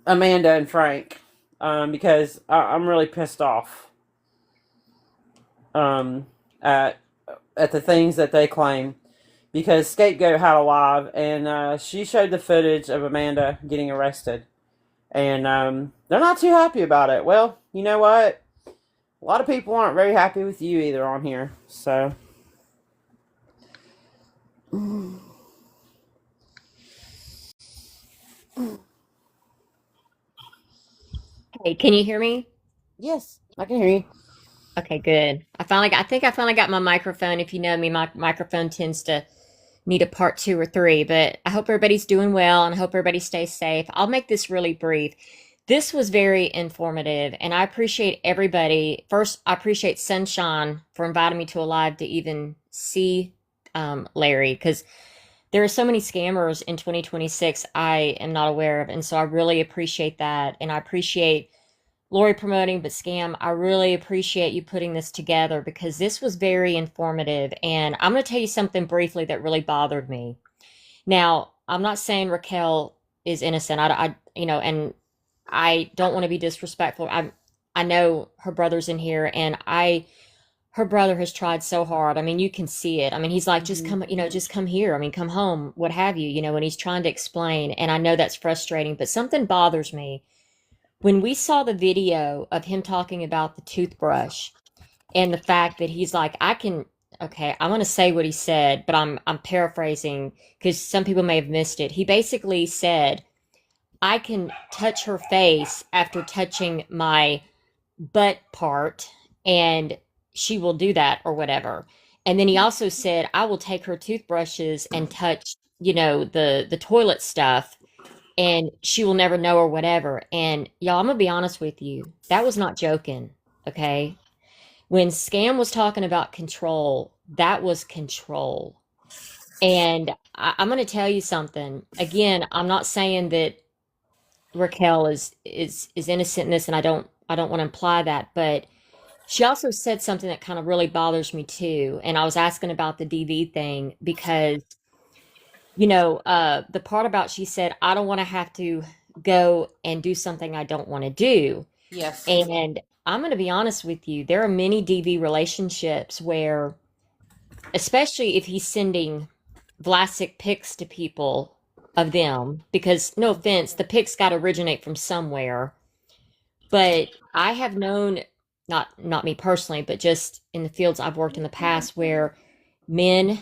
Amanda and Frank, because I'm really pissed off at the things that they claim, because Scapegoat had a live, and she showed the footage of Amanda getting arrested, and they're not too happy about it. Well, you know what? A lot of people aren't very happy with you either on here, so. Hey, can you hear me? Yes, I can hear you. Okay, good. I think I finally got my microphone. If you know me, my microphone tends to need a part 2 or 3, but I hope everybody's doing well and I hope everybody stays safe. I'll make this really brief. This was very informative and I appreciate everybody. First, I appreciate Sunshine for inviting me to a live to even see Larry, because there are so many scammers in 2026 I am not aware of. And so I really appreciate that. And I appreciate Lori promoting, but Scam, I really appreciate you putting this together because this was very informative. And I'm going to tell you something briefly that really bothered me. Now, I'm not saying Raquel is innocent. And I don't want to be disrespectful. I know her brother's in here, and her brother has tried so hard. I mean, you can see it. I mean, he's like, just come, just come here. I mean, come home, what have you, and he's trying to explain. And I know that's frustrating, but something bothers me. When we saw the video of him talking about the toothbrush and the fact that he's like, okay, I'm going to say what he said, but I'm paraphrasing because some people may have missed it. He basically said, I can touch her face after touching my butt part and she will do that or whatever. And then he also said, I will take her toothbrushes and touch, the toilet stuff and she will never know or whatever. And y'all, I'm gonna be honest with you. That was not joking. Okay. When Scam was talking about control, that was control. And I'm gonna tell you something. Again, I'm not saying that Raquel is innocent in this, and I don't want to imply that, but she also said something that kind of really bothers me too. And I was asking about the DV thing because the part about she said, I don't want to have to go and do something I don't want to do. Yes. And I'm going to be honest with you, there are many DV relationships where, especially if he's sending Vlasic pics to people of them, because no offense, the pics got to originate from somewhere. But I have known, not me personally, but just in the fields I've worked in the past where men,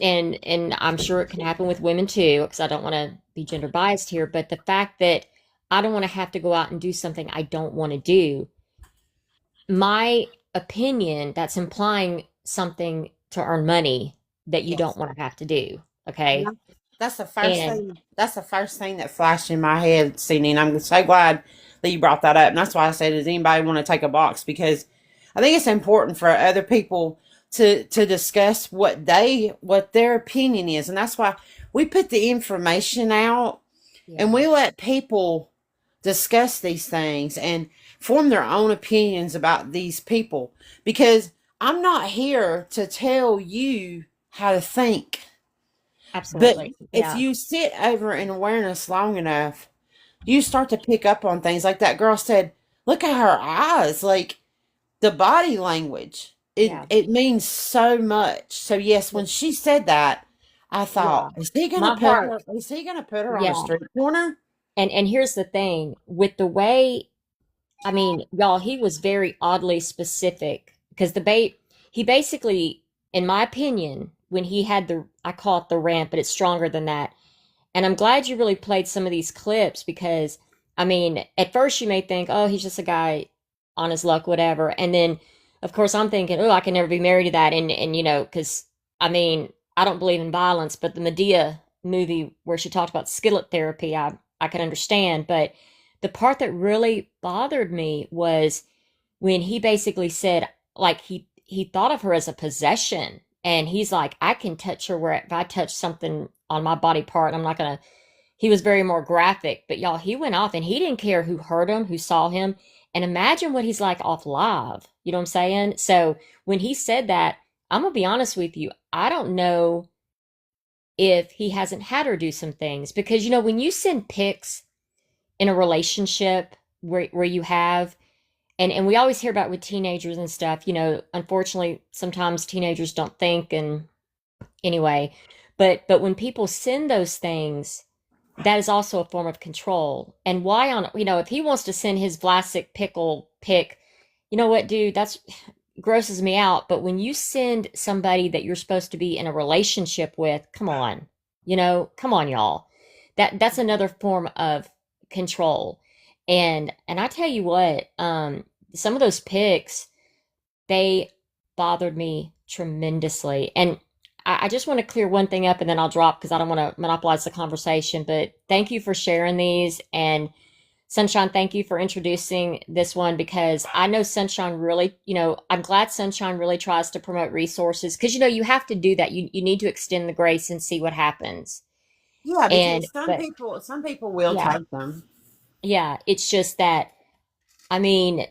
and I'm sure it can happen with women too, because I don't want to be gender biased here, but the fact that I don't want to have to go out and do something I don't want to do, my opinion, that's implying something to earn money that you don't Yes. want to have to do. Okay. Yeah. That's the first And thing. That's the first thing that flashed in my head, Sydney. And I'm so glad that you brought that up. And that's why I said, does anybody want to take a box? Because I think it's important for other people to discuss what their opinion is, and that's why we put the information out and we let people discuss these things and form their own opinions about these people. Because I'm not here to tell you how to think. But absolutely. if Yeah. you sit over in awareness long enough, you start to pick up on things like that girl said, look at her eyes, like the body language. Yeah. It means so much. So yes, when she said that, I Yeah. thought, is he gonna My put heart. her is he gonna put her on a Yeah. street corner? And here's the thing with the way, I mean, y'all, he was very oddly specific because he basically, in my opinion, when he had I call it the rant, but it's stronger than that. And I'm glad you really played some of these clips because, I mean, at first you may think, oh, he's just a guy on his luck, whatever. And then, of course, I'm thinking, oh, I can never be married to that. And because, I mean, I don't believe in violence, but the Medea movie where she talked about skillet therapy, I can understand. But the part that really bothered me was when he basically said, like, he thought of her as a possession. And he's like, I can touch her where if I touch something on my body part, I'm not going to. He was very more graphic, but y'all, he went off and he didn't care who heard him, who saw him. And imagine what he's like off live. You know what I'm saying? So when he said that, I'm going to be honest with you. I don't know if he hasn't had her do some things because, when you send pics in a relationship where you have, and we always hear about with teenagers and stuff, unfortunately, sometimes teenagers don't think and anyway, but when people send those things, that is also a form of control. And why if he wants to send his Vlasic pickle pic, you know what, dude, that's grosses me out. But when you send somebody that you're supposed to be in a relationship with, come on, come on, y'all. That's another form of control. And I tell you what, some of those pics, they bothered me tremendously. And I just want to clear one thing up and then I'll drop because I don't want to monopolize the conversation. But thank you for sharing these. And Sunshine, thank you for introducing this one because I know Sunshine really, I'm glad Sunshine really tries to promote resources because, you have to do that. You need to extend the grace and see what happens. Yeah, And, because some people will yeah, take them. yeah, it's just that, I mean,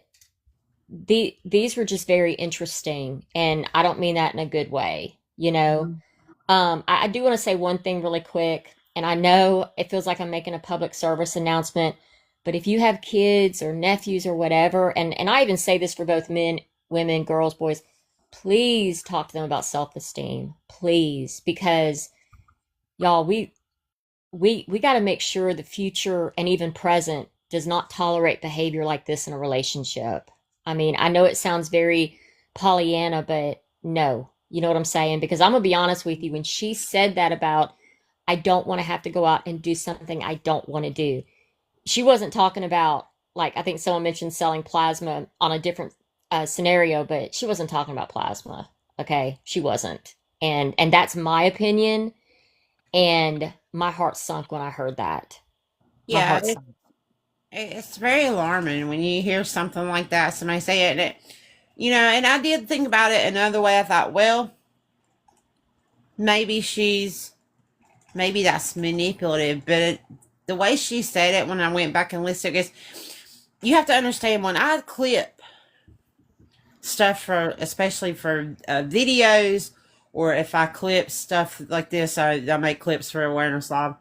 these were just very interesting. And I don't mean that in a good way, I do want to say one thing really quick, and I know it feels like I'm making a public service announcement, but if you have kids or nephews or whatever, and I even say this for both men, women, girls, boys, please talk to them about self-esteem, please, because y'all, we got to make sure the future and even present does not tolerate behavior like this in a relationship. I mean, I know it sounds very Pollyanna, but no, you know what I'm saying? Because I'm gonna be honest with you, when she said that about, I don't want to have to go out and do something I don't want to do, she wasn't talking about, like, I think someone mentioned selling plasma on a different scenario, but she wasn't talking about plasma. Okay, she wasn't, and that's my opinion. And my heart sunk when I heard that. My Yeah, heart sunk. it's very alarming when you hear something like that. Somebody say it, and and I did think about it another way. I thought, well, maybe that's manipulative, but the way she said it when I went back and listened, because you have to understand when I clip stuff especially for videos, or if I clip stuff like this, I make clips for Awareness Live.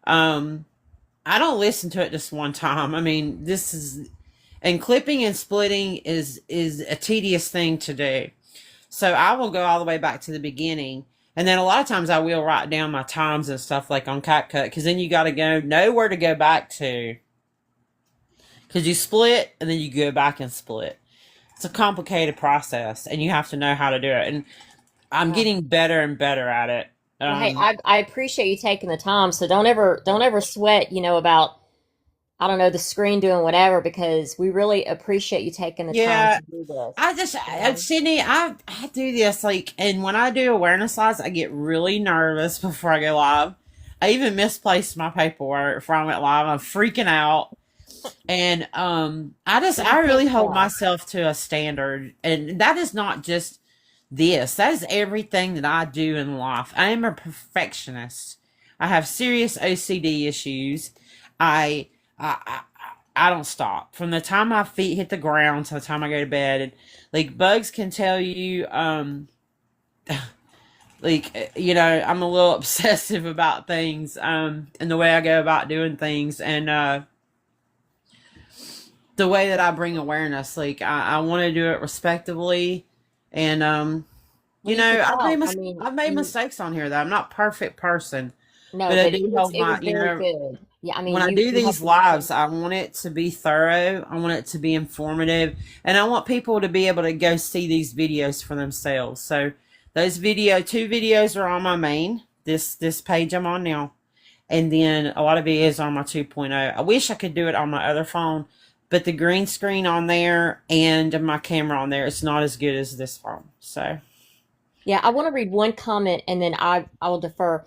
I don't listen to it just one time. I mean, and clipping and splitting is a tedious thing to do. So I will go all the way back to the beginning. And then a lot of times I will write down my times and stuff like on CapCut, because then you got to know where to go back to. Because you split and then you go back and split. It's a complicated process and you have to know how to do it. And I'm getting better and better at it. Well, hey, I appreciate you taking the time. So don't ever sweat, about, I don't know, the screen doing whatever, because we really appreciate you taking the time to do this. Sydney, I do this, like, and when I do awareness lives, I get really nervous before I go live. I even misplaced my paperwork before I went live. I'm freaking out. And I really hold myself to a standard. And that is not just this. That is everything that I do in life. I am a perfectionist. I have serious OCD issues. I don't stop from the time my feet hit the ground to the time I go to bed. And like Bugs can tell you, like, I'm a little obsessive about things, and the way I go about doing things, and the way that I bring awareness. Like I want to do it respectably, and I've made mistakes on here. Though I'm not a perfect person. No, but I do it was very good. Yeah, I mean, when I do these lives, I want it to be thorough. I want it to be informative, and I want people to be able to go see these videos for themselves. So those two videos are on my main, this page I'm on now, and then a lot of videos on my 2.0. I wish I could do it on my other phone, but the green screen on there and my camera on there, it's not as good as this phone. So yeah, I want to read one comment and then I will defer.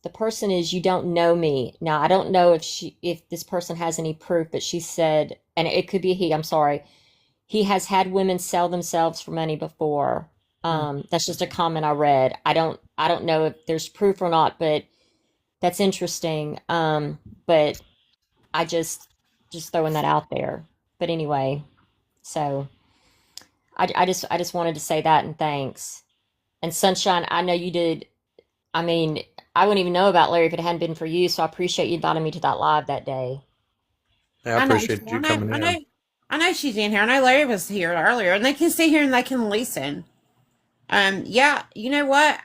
The person is, you don't know me. Now, I don't know if this person has any proof, but she said, and it could be he, I'm sorry, he has had women sell themselves for money before. That's just a comment I read. I don't know if there's proof or not, but that's interesting. But I just throwing that out there. But anyway, so I just wanted to say that, and thanks. And Sunshine, I know you did. I mean, I wouldn't even know about Larry if it hadn't been for you. So I appreciate you inviting me to that live that day. Yeah, I appreciate you coming in. I know she's in here. I know Larry was here earlier, and they can sit here and they can listen. Yeah, you know what?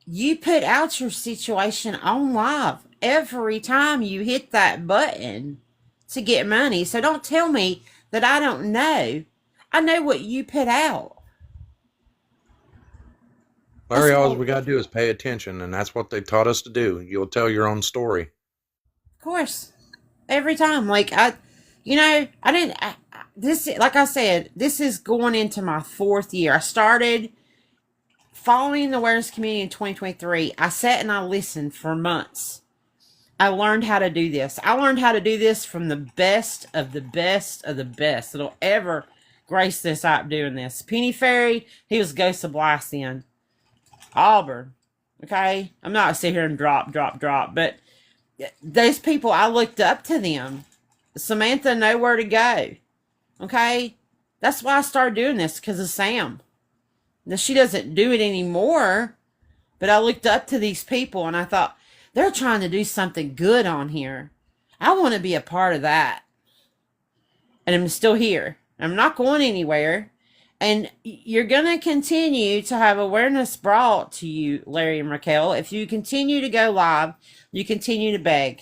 You put out your situation on live every time you hit that button to get money. So don't tell me that I don't know. I know what you put out. Larry, all we got to do is pay attention, and that's what they taught us to do. You'll tell your own story. Of course. Every time. Like, I didn't. This, like I said, this is going into my 4th year. I started following the awareness community in 2023. I sat and I listened for months. I learned how to do this. I learned how to do this from the best of the best of the best that'll ever grace this app doing this. Penny Fairy, he was Ghost of Blythian. Auburn. Okay? I'm not sitting here and drop, but those people, I looked up to them. Samantha know where to go. Okay? That's why I started doing this, because of Sam. Now, she doesn't do it anymore, but I looked up to these people and I thought, they're trying to do something good on here. I want to be a part of that. And I'm still here. I'm not going anywhere. And you're going to continue to have awareness brought to you, Larry and Raquel. If you continue to go live, you continue to beg.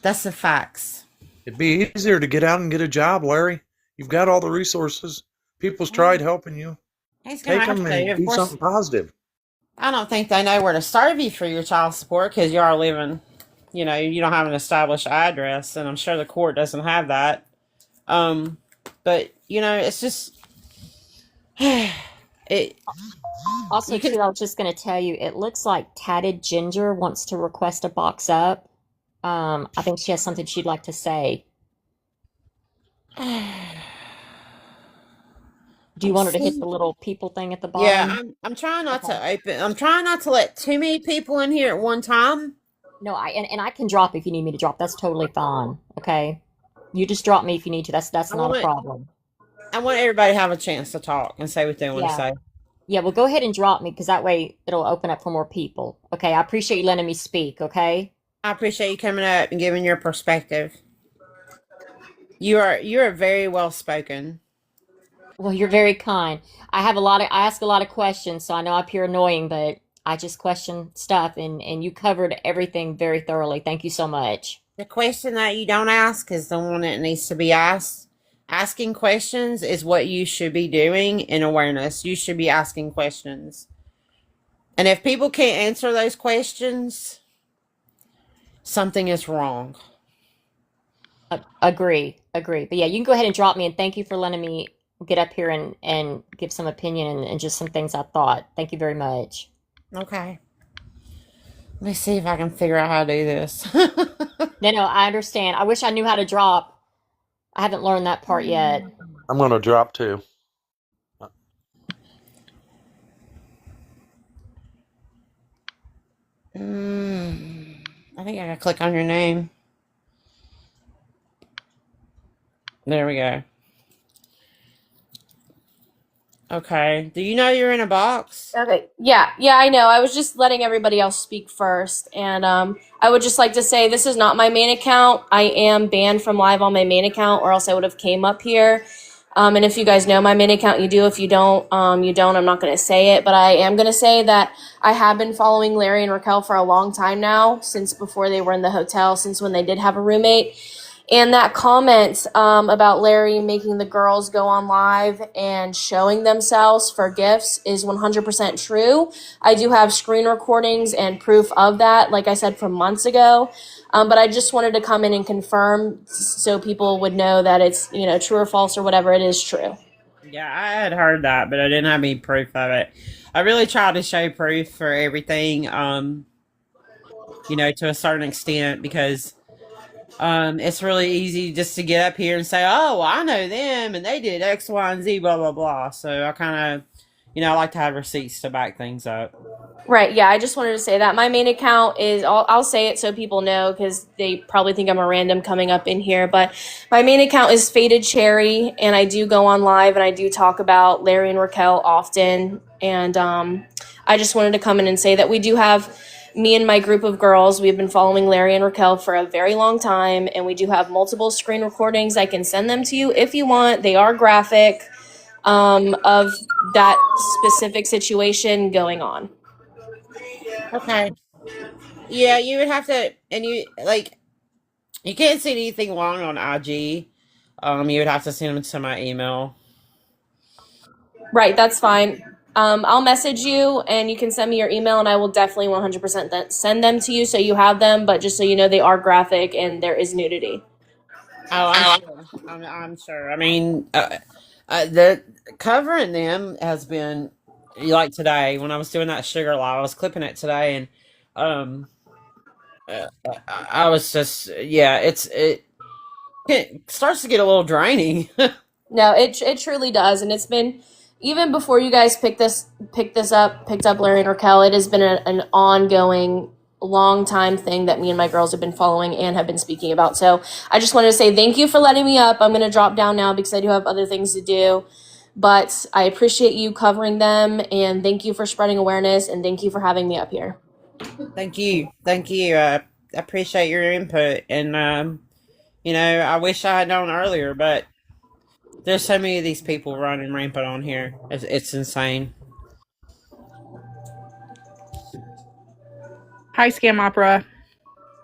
That's the facts. It'd be easier to get out and get a job, Larry. You've got all the resources. People's tried helping you. Take them and do something positive. I don't think they know where to start you for your child support, because you are living, you don't have an established address, and I'm sure the court doesn't have that. But it's just it. Also, too, I was just going to tell you, it looks like Tatted Ginger wants to request a box up. I think she has something she'd like to say. Do you want her to hit the little people thing at the bottom? Yeah, I'm trying not to open. I'm trying not to let too many people in here at one time. No, I can drop if you need me to drop. That's totally fine. Okay, you just drop me if you need to. That's not a problem. I want everybody to have a chance to talk and say what they want to say. Yeah, well, go ahead and drop me, because that way it'll open up for more people. Okay, I appreciate you letting me speak. Okay, I appreciate you coming up and giving your perspective. You're very well spoken. Well, you're very kind. I ask a lot of questions, so I know I appear annoying, but I just question stuff, and you covered everything very thoroughly. Thank you so much. The question that you don't ask is the one that needs to be asked. Asking questions is what you should be doing in awareness. You should be asking questions. And if people can't answer those questions, something is wrong. Agree. But yeah, you can go ahead and drop me, and thank you for letting me get up here and give some opinion and just some things I thought. Thank you very much. Okay. Let me see if I can figure out how to do this. No, I understand. I wish I knew how to drop. I haven't learned that part yet. I'm going to drop too. I think I gotta click on your name. There we go. Okay. Do you know you're in a box? Okay. Yeah, I know. I was just letting everybody else speak first. And I would just like to say this is not my main account. I am banned from live on my main account, or else I would have came up here. And if you guys know my main account, you do. If you don't, you don't. I'm not going to say it. But I am going to say that I have been following Larry and Raquel for a long time now, since before they were in the hotel, since when they did have a roommate. And that comment about Larry making the girls go on live and showing themselves for gifts is 100% true. I do have screen recordings and proof of that, like I said, from months ago. But I just wanted to come in and confirm so people would know that it's, true or false or whatever, it is true. Yeah, I had heard that, but I didn't have any proof of it. I really tried to show proof for everything, to a certain extent, because it's really easy just to get up here and say, oh, I know them and they did X, Y, and Z, blah, blah, blah. So I kind of, I like to have receipts to back things up. Right, yeah, I just wanted to say that. My main account is, I'll say it so people know, because they probably think I'm a random coming up in here, but my main account is Faded Cherry, and I do go on live, and I do talk about Larry and Raquel often, and I just wanted to come in and say that we do have, me and my group of girls, we've been following Larry and Raquel for a very long time, and we do have multiple screen recordings. I can send them to you if you want. They are graphic of that specific situation going on. Okay. Yeah, you would have to, and you can't see anything long on IG. You would have to send them to my email. Right, that's fine. I'll message you, and you can send me your email, and I will definitely 100% send them to you so you have them, but just so you know, they are graphic and there is nudity. Oh, I'm sure. I'm sure. I mean, the covering them has been like today when I was doing that sugar lie. I was clipping it today, and um, I was just yeah. It starts to get a little draining. No, it truly does, and it's been even before you guys picked up Larry and Raquel. It has been an ongoing, long time thing that me and my girls have been following and have been speaking about. So I just wanted to say thank you for letting me up. I'm going to drop down now because I do have other things to do. But I appreciate you covering them, and thank you for spreading awareness, and thank you for having me up here. Thank you, thank you. I appreciate your input, and I wish I had known earlier, but there's so many of these people running rampant on here. It's insane. Hi, Scam Opera.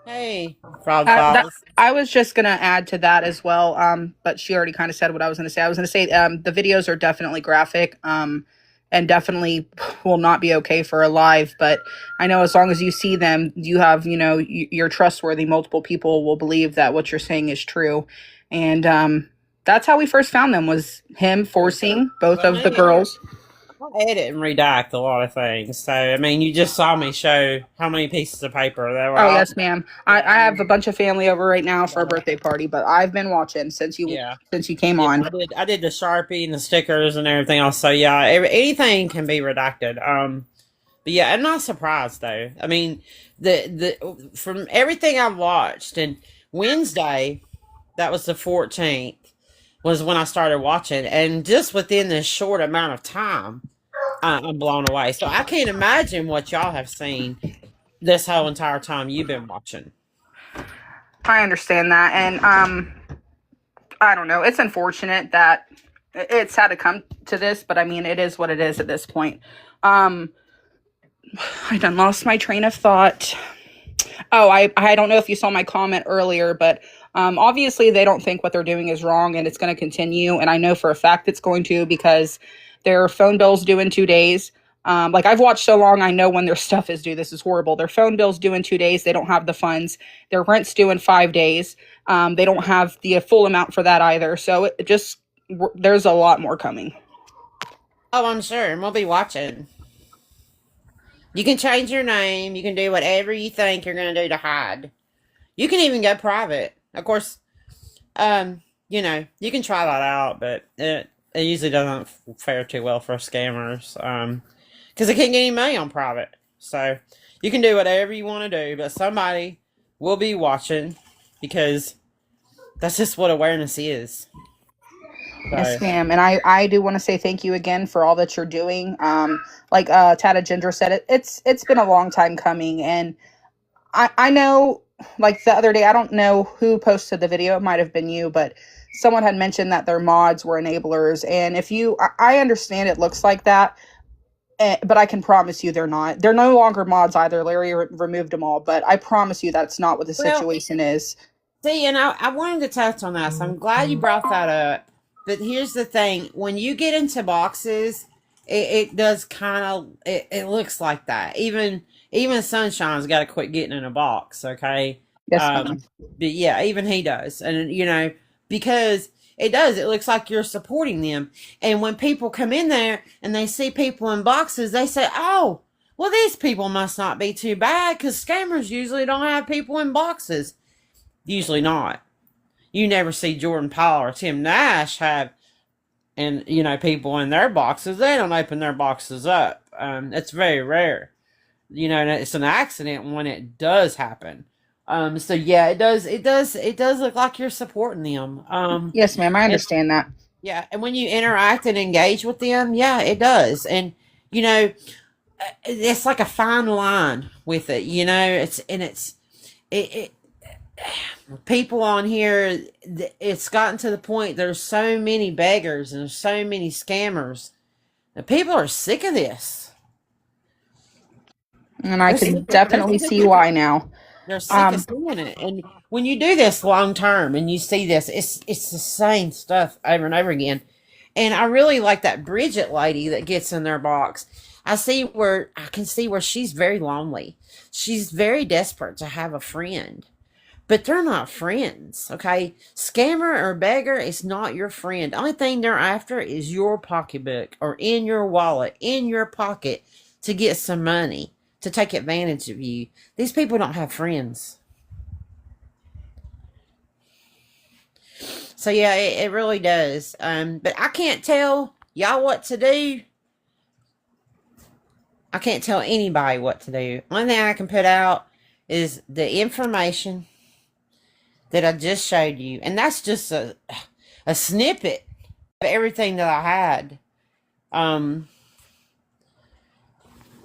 Hey, Frog Falls. I was just gonna add to that as well. But she already kind of said what I was gonna say. I was gonna say the videos are definitely graphic. And definitely will not be okay for a live. But I know as long as you see them, you have you're trustworthy. Multiple people will believe that what you're saying is true, and that's how we first found them, was him forcing both of the girls. I edit and redact a lot of things. So, I mean, you just saw me show how many pieces of paper there were. Oh, yes, ma'am. I have a bunch of family over right now for a birthday party, but I've been watching since you came on. I did the Sharpie and the stickers and everything else. So, yeah, anything can be redacted. But yeah, I'm not surprised though. I mean, the from everything I've watched, and Wednesday, that was the 14th, was when I started watching, and just within this short amount of time, I'm blown away. So I can't imagine what y'all have seen this whole entire time you've been watching. I understand that, and I don't know. It's unfortunate that it's had to come to this, but I mean, it is what it is at this point. I done lost my train of thought. Oh, I don't know if you saw my comment earlier, but obviously they don't think what they're doing is wrong, and it's going to continue. And I know for a fact it's going to, because their phone bill's due in 2 days. Like, I've watched so long, I know when their stuff is due. This is horrible. Their phone bill's due in 2 days. They don't have the funds. Their rent's due in 5 days. They don't have the full amount for that either. So there's a lot more coming. Oh, I'm sure. And we'll be watching. You can change your name. You can do whatever you think you're going to do to hide. You can even go private. Of course, you can try that out, but it usually doesn't fare too well for scammers. Because they can't get any money on private. So you can do whatever you want to do, but somebody will be watching, because that's just what awareness is. So. Yes, ma'am. And I do want to say thank you again for all that you're doing. Like Tata Ginger said, it's been a long time coming, and I know, like the other day, I don't know who posted the video. It might have been you, but someone had mentioned that their mods were enablers. And I understand it looks like that, but I can promise you they're not. They're no longer mods either. Larry removed them all, but I promise you that's not what the situation is. See, and I wanted to touch on that, so I'm glad you brought that up. But here's the thing. When you get into boxes, it does kind of, it looks like that. Even Sunshine's got to quit getting in a box, okay? Yes, but yeah, even he does. And, because it does. It looks like you're supporting them. And when people come in there and they see people in boxes, they say, oh, well, these people must not be too bad, because scammers usually don't have people in boxes. Usually not. You never see Jordan Powell or Tim Nash have, and people in their boxes. They don't open their boxes up. It's very rare. And it's an accident when it does happen. So yeah, it does look like you're supporting them. Yes, ma'am. I understand that. Yeah, and when you interact and engage with them, yeah, it does. And it's like a fine line with it. People on here, it's gotten to the point, there's so many beggars and there's so many scammers that people are sick of this. And I can definitely see why now. They're sick of seeing it. And when you do this long term and you see this, it's the same stuff over and over again. And I really like that Bridget lady that gets in their box. I can see where she's very lonely. She's very desperate to have a friend. but they're not friends, okay? Scammer or beggar is not your friend. The only thing they're after is your pocketbook or in your wallet, in your pocket to get some money, to take advantage of you. These people don't have friends. So yeah, it really does. But I can't tell y'all what to do. I can't tell anybody what to do. Only thing I can put out is the information that I just showed you. And that's just a snippet of everything that I had.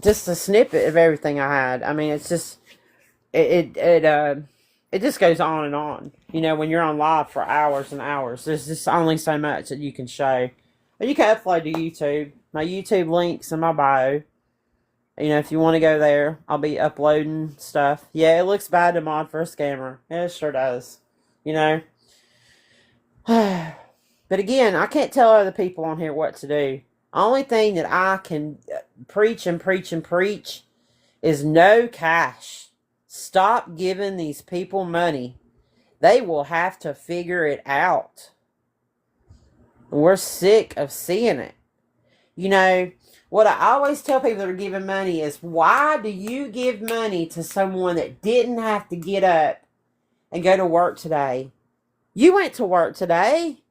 Just a snippet of everything I had. I mean, it's just, it just goes on and on. You know, when you're on live for hours and hours, there's just only so much that you can show. But you can upload to YouTube. My YouTube link's in my bio. You know, if you want to go there, I'll be uploading stuff. Yeah, it looks bad to mod for a scammer. Yeah, it sure does. You know. But again, I can't tell other people on here what to do. Only thing that I can preach and preach and preach is no cash. Stop giving these people money. They will have to figure it out. We're sick of seeing it. You know, what I always tell people that are giving money is, why do you give money to someone that didn't have to get up and go to work today? You went to work today.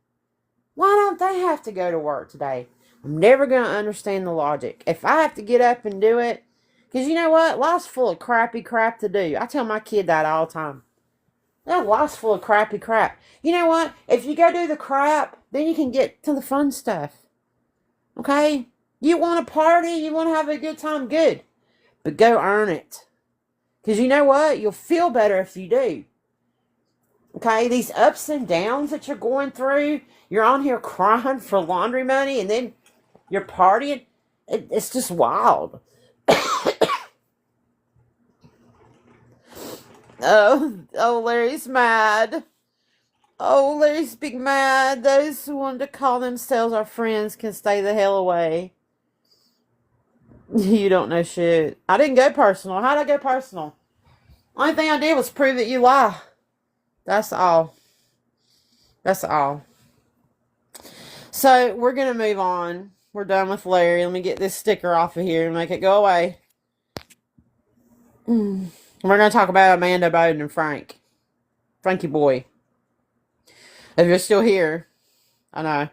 Why don't they have to go to work today? I'm never going to understand the logic. If I have to get up and do it, because you know what? Life's full of crappy crap to do. I tell my kid that all the time. Life's full of crappy crap. You know what? If you go do the crap, then you can get to the fun stuff. Okay? You want to party, you want to have a good time, good. But go earn it. Because you know what? You'll feel better if you do. Okay? These ups and downs that you're going through, you're on here crying for laundry money, and then you're partying. It's just wild. Oh, Larry's mad. Oh, Larry's big mad. Those who want to call themselves our friends can stay the hell away. You don't know shit. I didn't go personal. How'd I go personal? Only thing I did was prove that you lie. That's all. That's all. So, we're going to move on. We're done with Larry. Let me get this sticker off of here and make it go away. We're going to talk about Amanda Bowden and Frankie boy. If you're still here, I know. I've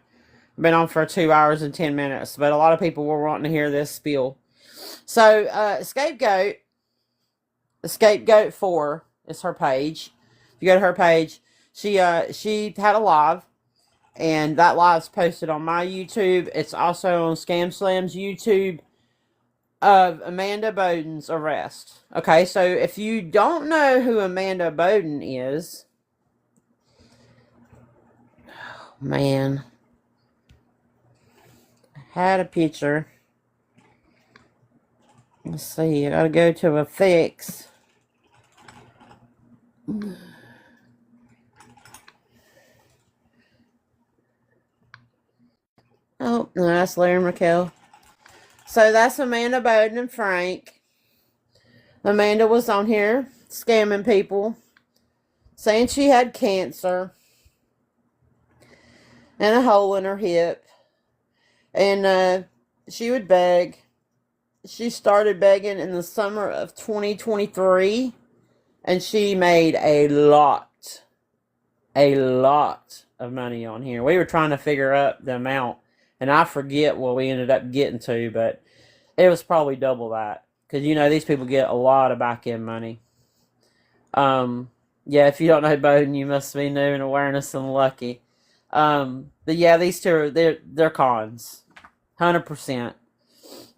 been on for 2 hours and 10 minutes, but a lot of people were wanting to hear this spiel. So, Scapegoat 4 is her page. If you go to her page, she had a live, and that live's posted on my YouTube. It's also on Scam Slam's YouTube of Amanda Bowden's arrest. Okay, so if you don't know who Amanda Bowden is, oh, man, I had a picture. Let's see, I gotta go to effects. Oh, no, that's Larry and Raquel. So that's Amanda Bowden and Frank. Amanda was on here scamming people, saying she had cancer and a hole in her hip. And she would beg. She started begging in the summer of 2023. And she made a lot of money on here. We were trying to figure out the amount. And I forget what we ended up getting to. But it was probably double that. Because, you know, these people get a lot of back-end money. Yeah, if you don't know Bowden, you must be new in awareness and lucky. But yeah, these two are, they're cons. 100%.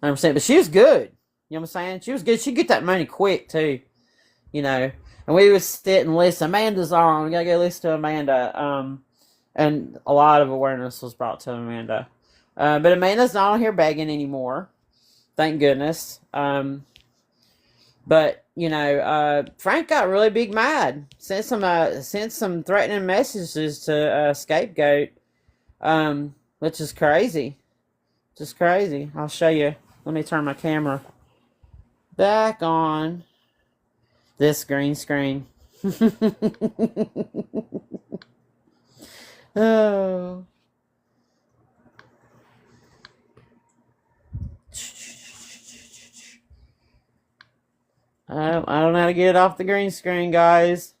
100%. But she was good. You know what I'm saying? She was good. She'd get that money quick, too. You know. And we would sit and listen. Amanda's on. We gotta go listen to Amanda. And a lot of awareness was brought to Amanda. But Amanda's not on here begging anymore. Thank goodness. But, you know, Frank got really big mad. Sent some threatening messages to Scapegoat. Which is crazy. Just crazy. I'll show you. Let me turn my camera back on this green screen. Oh. I don't know how to get it off the green screen, guys.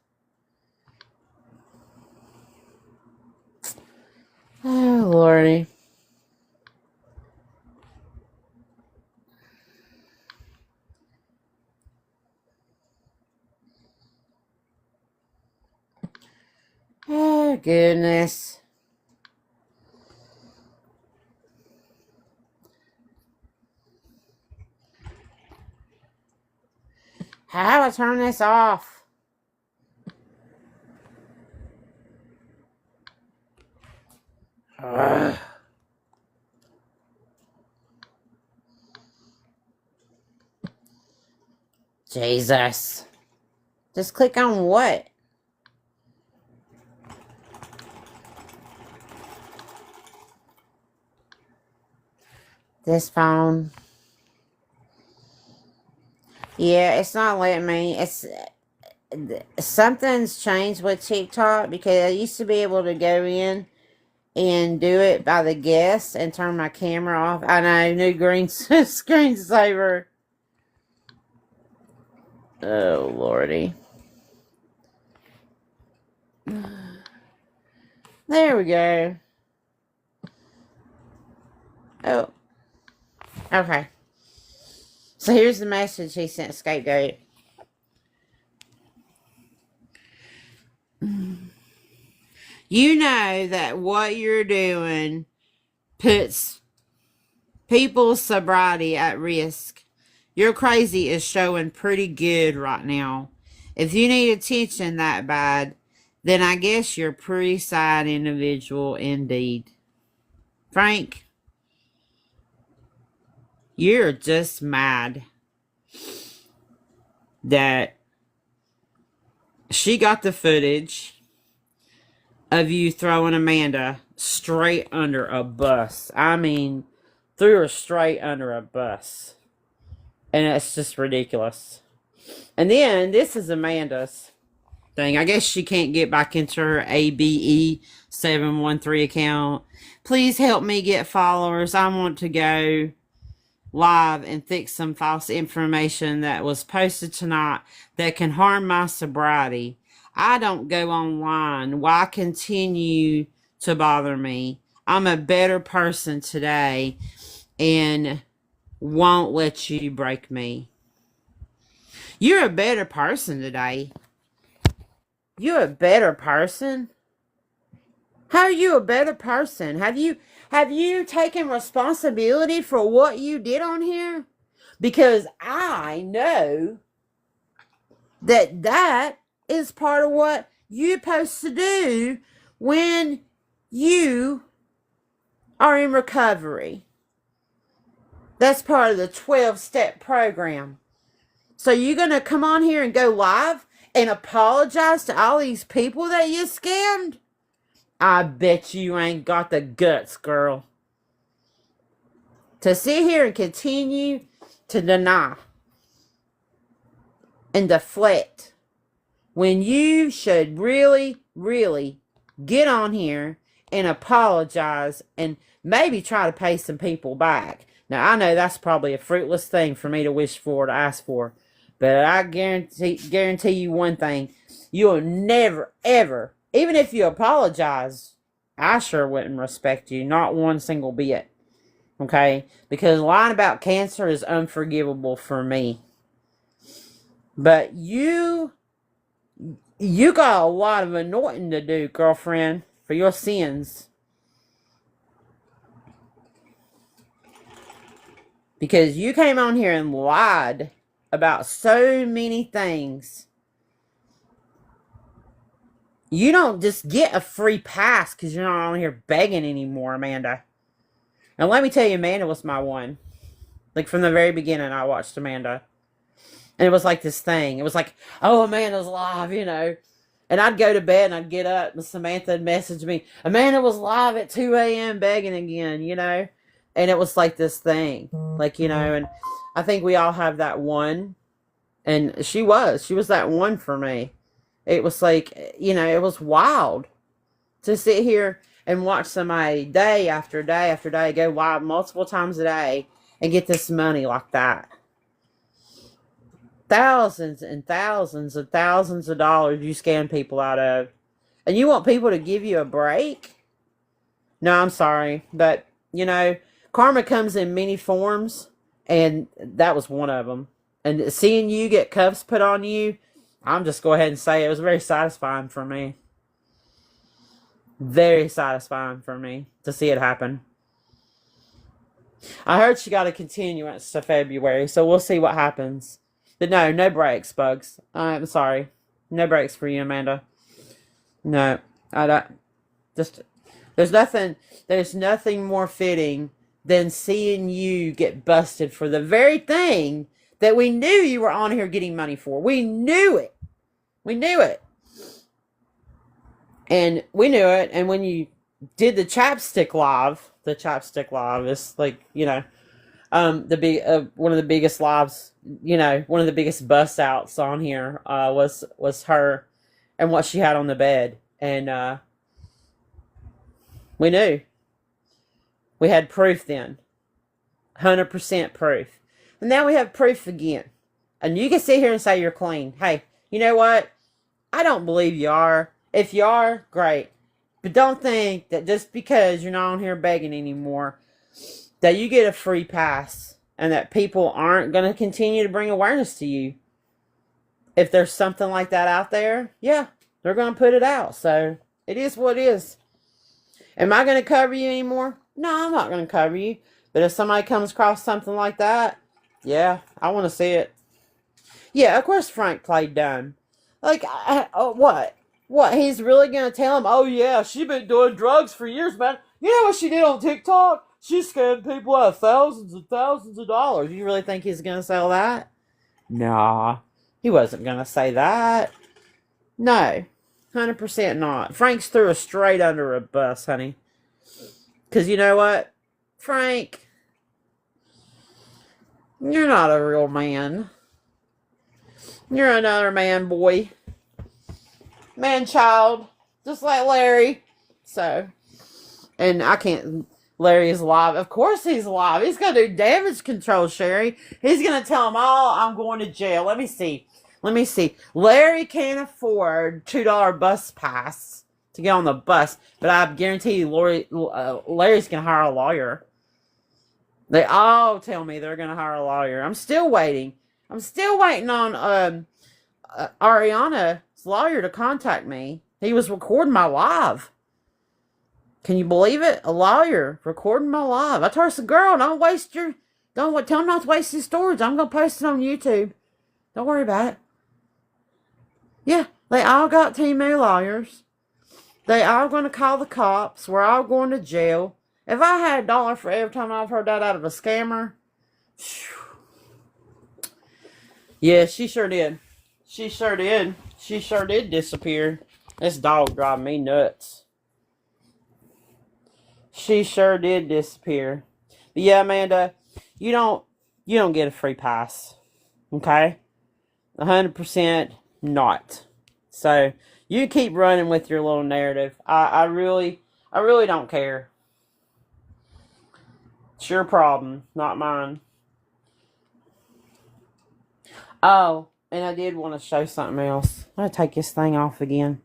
Oh, Lordy. Oh, goodness. How do I turn this off? Ugh. Jesus. Just click on what? This phone. Yeah, it's not letting me. Something's changed with TikTok because I used to be able to go in and do it by the guest and turn my camera off. I know, new green screensaver. Oh, Lordy. There we go. Oh. Okay. So here's the message he sent Scapegoat. You know that what you're doing puts people's sobriety at risk. Your crazy is showing pretty good right now. If you need attention that bad, then I guess you're a pretty sad individual indeed. Frank, you're just mad that she got the footage of you throwing Amanda straight under a bus. I mean, threw her straight under a bus. And it's just ridiculous. And then, this is Amanda's thing. I guess she can't get back into her ABE713 account. Please help me get followers. I want to go live and fix some false information that was posted tonight that can harm my sobriety. I don't go online. Why continue to bother me? I'm a better person today and won't let you break me. You're a better person today. You're a better person? How are you a better person? Have you taken responsibility for what you did on here? Because I know that is part of what you're supposed to do when you are in recovery. That's part of the 12-step program. So you're going to come on here and go live and apologize to all these people that you scammed? I bet you ain't got the guts, girl. To sit here and continue to deny and deflect when you should really, really get on here and apologize and maybe try to pay some people back. Now, I know that's probably a fruitless thing for me to wish for, to ask for. But I guarantee you one thing. You'll never, ever, even if you apologize, I sure wouldn't respect you. Not one single bit. Okay? Because lying about cancer is unforgivable for me. But you got a lot of anointing to do, girlfriend, for your sins. Because you came on here and lied about so many things. You don't just get a free pass because you're not on here begging anymore, Amanda. And let me tell you, Amanda was my one. Like, from the very beginning, I watched Amanda. And it was like this thing. It was like, oh, Amanda's live, you know. And I'd go to bed and I'd get up and Samantha would message me, Amanda was live at 2 a.m. begging again, you know. And it was like this thing. Like, you know, and I think we all have that one. And she was that one for me. It was like, you know, it was wild to sit here and watch somebody day after day after day go wild multiple times a day and get this money like that. Thousands and thousands and thousands of dollars you scam people out of. And you want people to give you a break? No, I'm sorry. But, you know, karma comes in many forms, and that was one of them. And seeing you get cuffs put on you, I'm just go ahead and say it was very satisfying for me. Very satisfying for me to see it happen. I heard she got a continuance to February, so we'll see what happens. But no breaks, Bugs. I'm sorry. No breaks for you, Amanda. No, I don't. Just, there's nothing more fitting than seeing you get busted for the very thing that we knew you were on here getting money for. We knew it. We knew it. And we knew it. And when you did the chapstick live is like, you know, the big one of the biggest lives, you know, one of the biggest bust outs on here was her and what she had on the bed. And we knew. We had proof then. 100% proof. And now we have proof again. And you can sit here and say you're clean. Hey, you know what? I don't believe you are. If you are, great. But don't think that just because you're not on here begging anymore, that you get a free pass and that people aren't going to continue to bring awareness to you. If there's something like that out there, yeah, they're going to put it out. So it is what it is. Am I going to cover you anymore? No, I'm not going to cover you. But if somebody comes across something like that, yeah, I want to see it. Yeah, of course Frank played dumb. Like, what? What, he's really going to tell him, oh yeah, she been doing drugs for years, man. You know what she did on TikTok? She scammed people out of thousands and thousands of dollars. You really think he's going to sell that? Nah, he wasn't going to say that. No, 100% not. Frank's threw us straight under a bus, honey. Because you know what? Frank, you're not a real man. You're another man boy. Man child. Just like Larry. So, and I can't... Larry is alive. Of course he's alive. He's going to do damage control, Sherry. He's going to tell them all I'm going to jail. Let me see. Larry can't afford $2 bus pass to get on the bus. But I guarantee you Larry's going to hire a lawyer. They all tell me they're going to hire a lawyer. I'm still waiting. I'm still waiting on Ariana's lawyer to contact me. He was recording my live. Can you believe it? A lawyer recording my live. I told her, girl, tell him not to waste his storage. I'm going to post it on YouTube. Don't worry about it. Yeah, they all got team A lawyers. They all going to call the cops. We're all going to jail. If I had $1 for every time I've heard that out of a scammer. Yeah, she sure did. She sure did disappear. This dog drives me nuts. She sure did disappear. But yeah, Amanda, you don't get a free pass. Okay? 100% not. So you keep running with your little narrative. I really don't care. It's your problem, not mine. Oh, and I did want to show something else. I'm going to take this thing off again.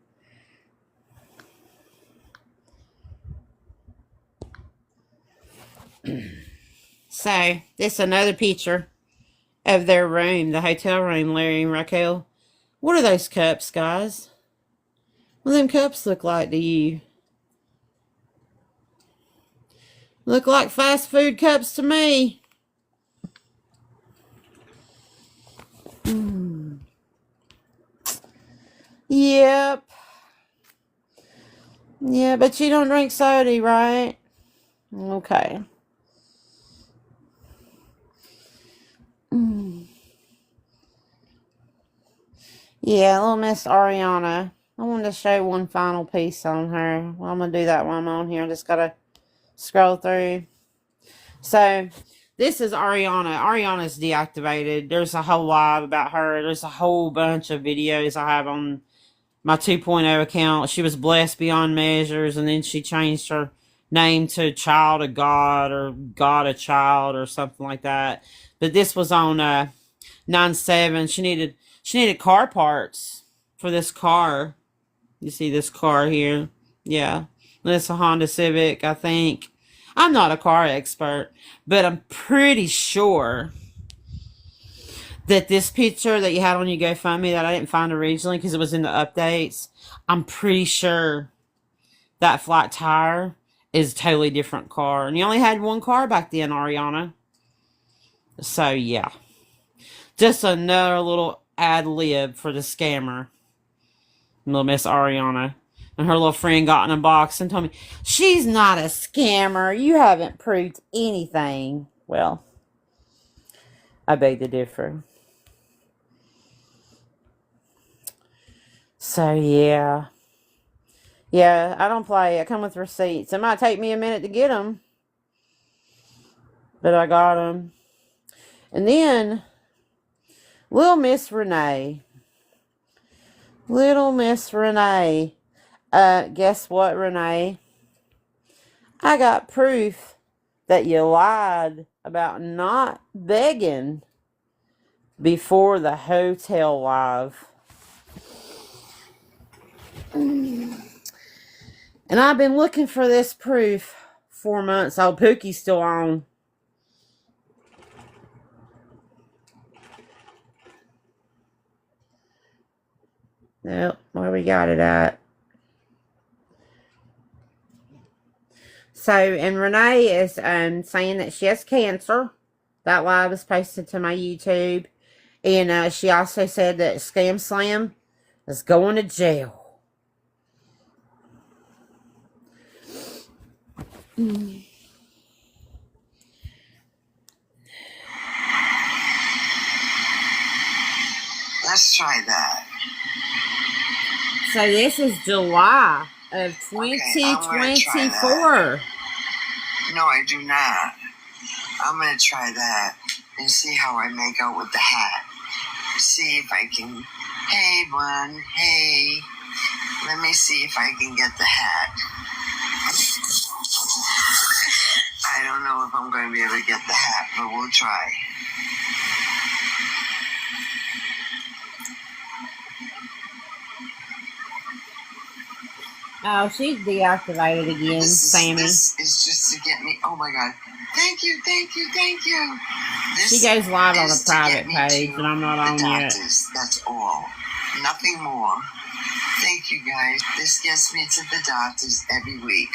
So, this is another picture of their room, the hotel room, Larry and Raquel. What are those cups, guys? What do them cups look like to you? Look like fast food cups to me. Yep. Yeah, but you don't drink soda, right? Okay. Yeah, little Miss Ariana. I wanted to show one final piece on her. Well, I'm going to do that while I'm on here. I just got to scroll through. So, this is Ariana. Ariana's deactivated. There's a whole live about her. There's a whole bunch of videos I have on my 2.0 account. She was blessed beyond measures, and then she changed her name to Child of God or God a Child or something like that. But this was on 9/7. She needed car parts for this car. You see this car here? Yeah. It's a Honda Civic, I think. I'm not a car expert, but I'm pretty sure that this picture that you had on your GoFundMe that I didn't find originally because it was in the updates, I'm pretty sure that flat tire is a totally different car. And you only had one car back then, Ariana. So, yeah. Just another little ad lib for the scammer. Little Miss Ariana. And her little friend got in a box and told me, she's not a scammer. You haven't proved anything. Well, I beg to differ. So, yeah. Yeah, I don't play. I come with receipts. It might take me a minute to get them. But I got them. And then, little Miss Renee. Little Miss Renee. Guess what, Renee? I got proof that you lied about not begging before the hotel live. And I've been looking for this proof 4 months. Oh, Pookie's still on. Nope, where we got it at. So, and Renee is saying that she has cancer. That live was posted to my YouTube. And she also said that Scam Slam is going to jail. Let's try that. So this is July of 2024. No, I do not. I'm going to try that and see how I make out with the hat. See if I can. Hey, one. Hey. Let me see if I can get the hat. I don't know if I'm going to be able to get the hat, but we'll try. Oh, she's deactivated again, Sammy. This is just to get me. Oh my God. Thank you, thank you, thank you. She goes live on a private page, and I'm not on yet. That's all. Nothing more. Thank you, guys. This gets me to the doctors every week.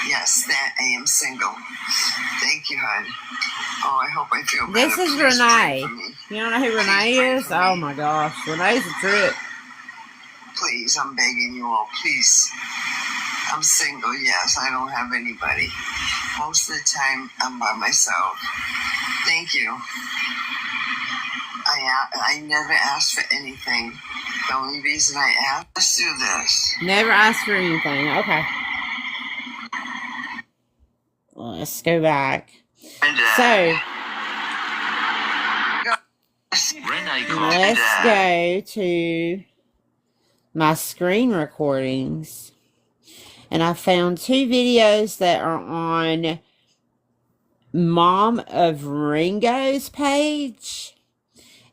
Yes, that I am single. Thank you, hon. Oh, I hope I feel better. This is Renee. You don't know who Renee is? Oh my gosh, Renee's a trip. Please, I'm begging you all, please. I'm single, yes. I don't have anybody. Most of the time, I'm by myself. Thank you. I never asked for anything. The only reason I asked, let's do this. Never asked for anything. Okay. Let's go back. So, let's go to my screen recordings. And I found 2 videos that are on Mom of Ringo's page.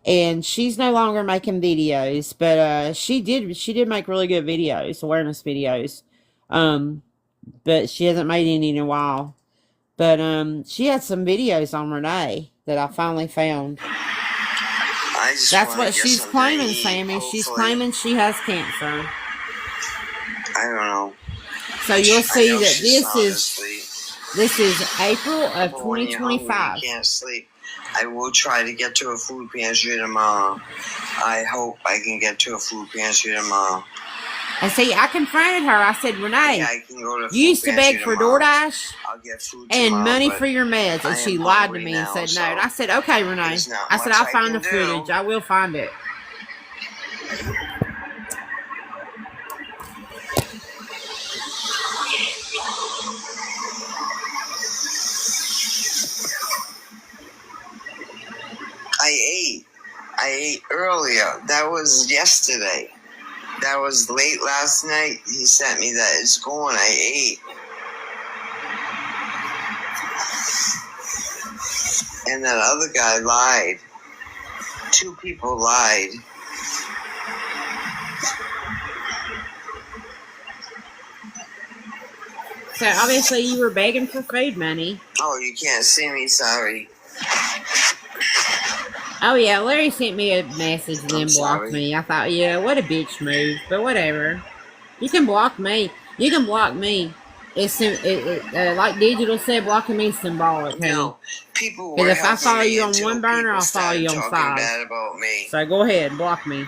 And she's no longer making videos, but she did make really good videos, awareness videos. But she hasn't made any in a while. But she had some videos on Renee that I finally found. That's what she's claiming, Sammy. She's claiming she has cancer. I don't know. So you'll see that this is April of 2025. You can't sleep. I will try to get to a food pantry tomorrow. I hope I can get to a food pantry tomorrow. And see, I confronted her. I said, Renee, I can go to you used to beg for DoorDash I'll get food and tomorrow, money for your meds. And she lied to me and said no. And I said, okay, Renee. I said, I'll find the footage. I will find it. I ate earlier. That was yesterday. That was late last night. He sent me that at school and I ate. And that other guy lied. 2 people lied. So obviously you were begging for food money. Oh, you can't see me, sorry. Oh yeah, Larry sent me a message and then blocked me. I thought, yeah, what a bitch move, but whatever. You can block me. You can block me. It's like Digital said, blocking me is symbolic, honey. No, people were Because if I helping follow me you on until one burner, people I'll follow started you on talking 5. bad about me. So go ahead, block me.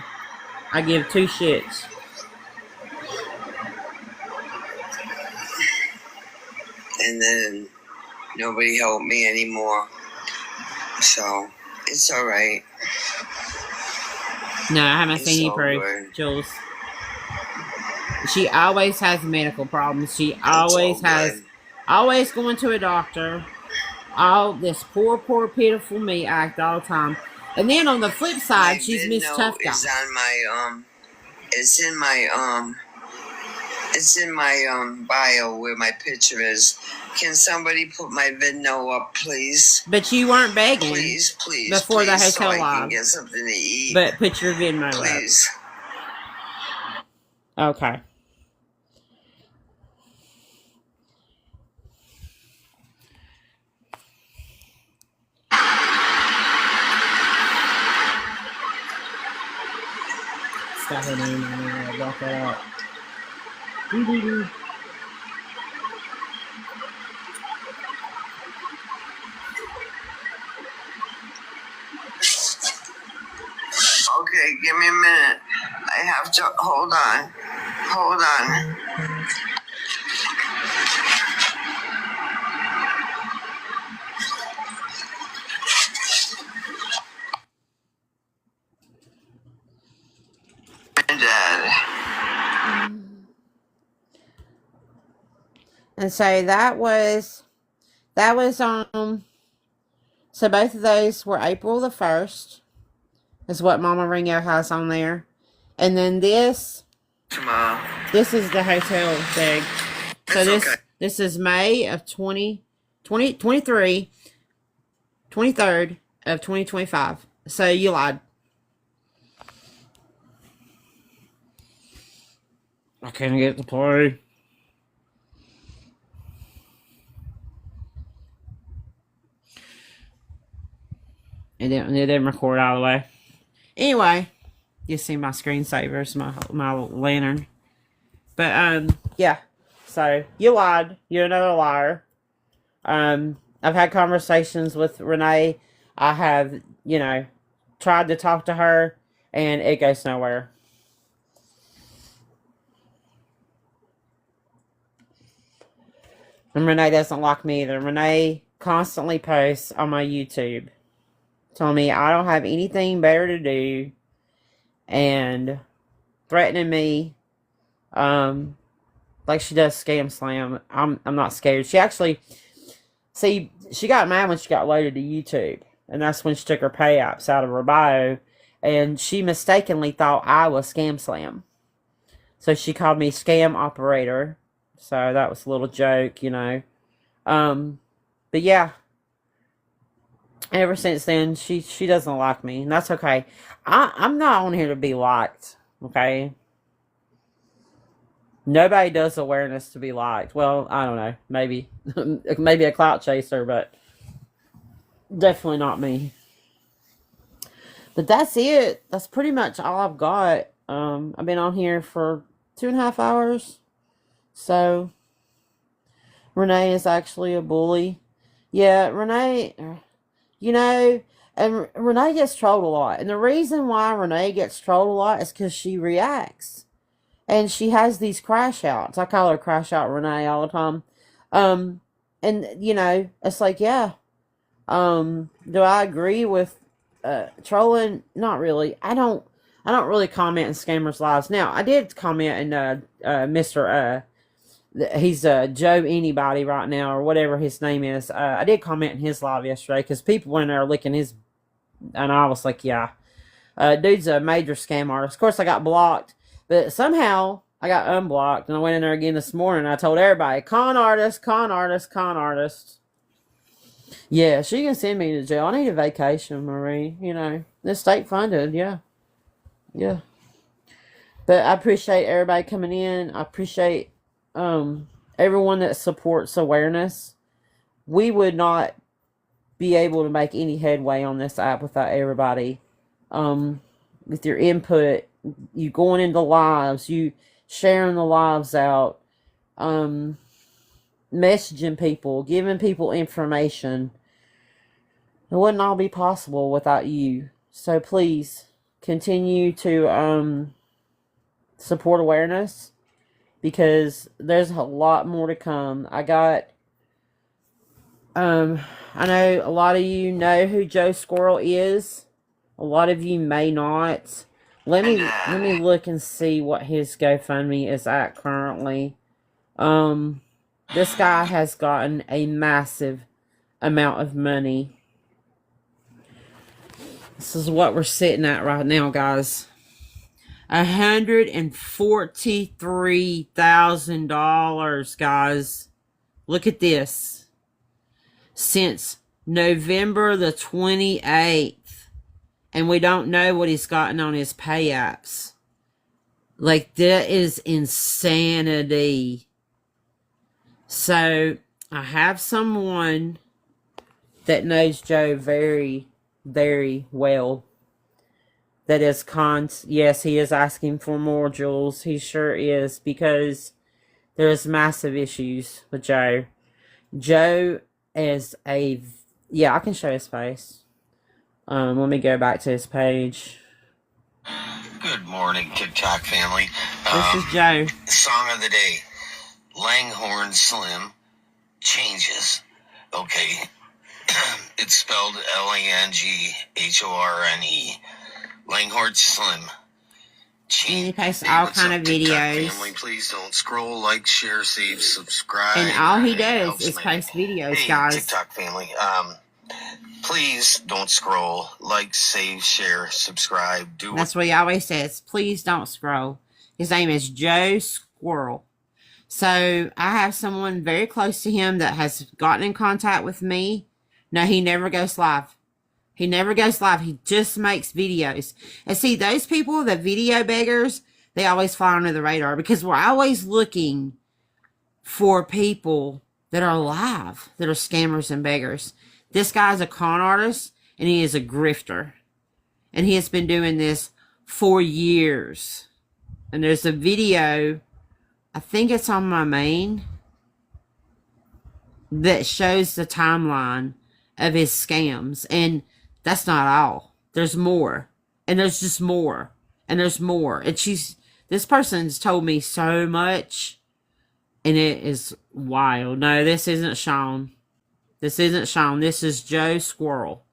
I give 2 shits. And then nobody helped me anymore. So it's all right. No, I haven't It's seen you all proof, good. Jules. She always has medical problems. She always always going to a doctor. All this poor, pitiful me act all the time. And then on the flip side, she's Miss Tough Guy. It's on my it's in my bio where my picture is. Can somebody put my video up, please? But you weren't begging. Please, before the so hotel I live. can get something to eat. But put your Venmo please. up. Okay. Stop her name on there. Block that out. Okay, give me a minute. I have to hold on. Hold on. My dad. And so that was so both of those were April the 1st, is what Mama Ringo has on there. And then this is the hotel thing. So this is May of 23rd of 2025. So you lied. I can't get to play. It didn't record all the way. Anyway, you see my screensavers, my lantern. But yeah. So you lied. You're another liar. I've had conversations with Renee. I have, tried to talk to her, and it goes nowhere. And Renee doesn't like me either. Renee constantly posts on my YouTube telling me I don't have anything better to do and threatening me like she does Scam Slam. I'm not scared. She actually, she got mad when she got loaded to YouTube, and that's when she took her pay apps out of her bio, and she mistakenly thought I was Scam Slam. So she called me Scam Operator. So that was a little joke, But yeah. Ever since then, she doesn't like me, and that's okay. I'm not on here to be liked, okay? Nobody does awareness to be liked. Well, I don't know. Maybe maybe a clout chaser, but definitely not me. But that's it. That's pretty much all I've got. I've been on here for 2.5 hours. So Renee is actually a bully. Yeah, Renee, and Renee gets trolled a lot. And the reason why Renee gets trolled a lot is because she reacts. And she has these crash outs. I call her Crash Out Renee all the time. And, it's like, yeah. Do I agree with trolling? Not really. I don't really comment in scammers' lives. Now, I did comment in Mr. He's Joe Anybody right now, or whatever his name is. I did comment in his live yesterday because people went in there licking his, and I was like, yeah, dude's a major scam artist. Of course, I got blocked, But somehow I got unblocked, and I went in there again this morning, and I told everybody, con artist, con artist, con artist. Yeah, she can send me to jail. I need a vacation, Marie. You know, it's state funded. Yeah. Yeah. But I appreciate everybody coming in. I appreciate everyone that supports awareness. We would not be able to make any headway on this app without everybody. With your input, you going into lives, you sharing the lives out, messaging people, giving people information. It wouldn't all be possible without you. So please continue to support awareness, because there's a lot more to come. I know a lot of you know who Joe Squirrel is. A lot of you may not. Let me look and see what his GoFundMe is at currently. This guy has gotten a massive amount of money. This is what we're sitting at right now, guys. $143,000, guys. Look at this. Since November the 28th. And we don't know what he's gotten on his pay apps. Like, that is insanity. So, I have someone that knows Joe very, very well. That is yes, he is asking for more, Jules. He sure is, because there's massive issues with Joe. Joe is yeah, I can show his face. Let me go back to his page. Good morning, TikTok family. This is Joe. Song of the day. Langhorne Slim changes. Okay. It's spelled Langhorne. Langhorne Slim. And he posts all kind of videos. Family, please don't scroll, like, share, save, subscribe. And all he does is post videos, guys. TikTok family. Please don't scroll, like, save, share, subscribe. That's what he always says. Please don't scroll. His name is Joe Squirrel. So I have someone very close to him that has gotten in contact with me. No, he never goes live. He never goes live. He just makes videos. And see, those people, the video beggars, they always fly under the radar, because we're always looking for people that are live, that are scammers and beggars. This guy's a con artist, and he is a grifter. And he has been doing this for years. And there's a video, I think it's on my main, that shows the timeline of his scams. And that's not all. There's more. And there's just more. And there's more. And this person's told me so much. And it is wild. No, this isn't Sean. This isn't Sean. This is Joe Squirrel.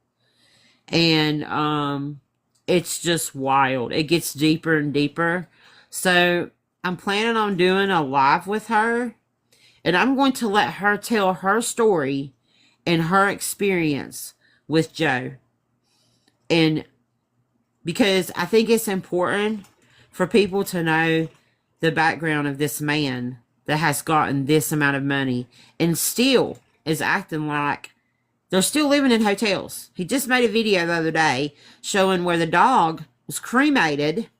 And it's just wild. It gets deeper and deeper. So I'm planning on doing a live with her. And I'm going to let her tell her story and her experience with Joe. And because I think it's important for people to know the background of this man that has gotten this amount of money and still is acting like they're still living in hotels. He just made a video the other day showing where the dog was cremated,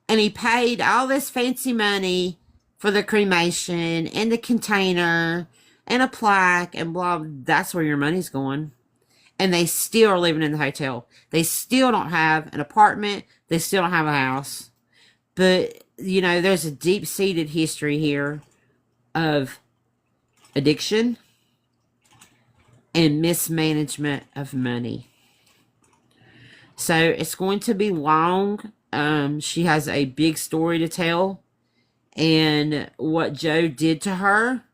and he paid all this fancy money for the cremation and the container and a plaque and blah. That's where your money's going. And they still are living in the hotel. They still don't have an apartment. They still don't have a house. But, you know, there's a deep-seated history here of addiction and mismanagement of money. So it's going to be long. She has a big story to tell. And what Joe did to her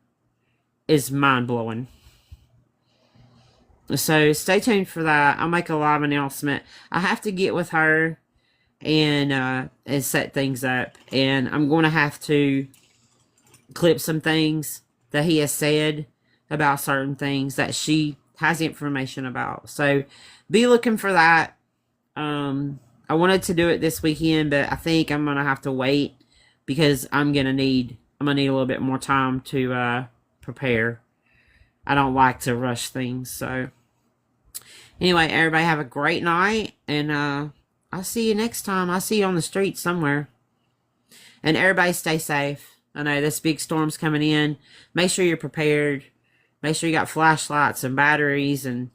is mind-blowing. So stay tuned for that. I'll make a live announcement. I have to get with her and set things up. And I'm going to have to clip some things that he has said about certain things that she has information about. So be looking for that. I wanted to do it this weekend, but I think I'm going to have to wait because I'm gonna need a little bit more time to prepare. I don't like to rush things. So anyway, everybody have a great night, and I'll see you next time. I'll see you on the street somewhere. And everybody stay safe. I know this big storm's coming in. Make sure you're prepared. Make sure you got flashlights and batteries and,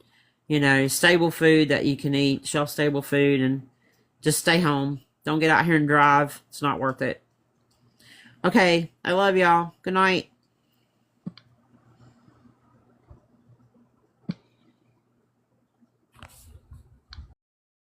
you know, stable food that you can eat, shelf-stable food, and just stay home. Don't get out here and drive. It's not worth it. Okay, I love y'all. Good night.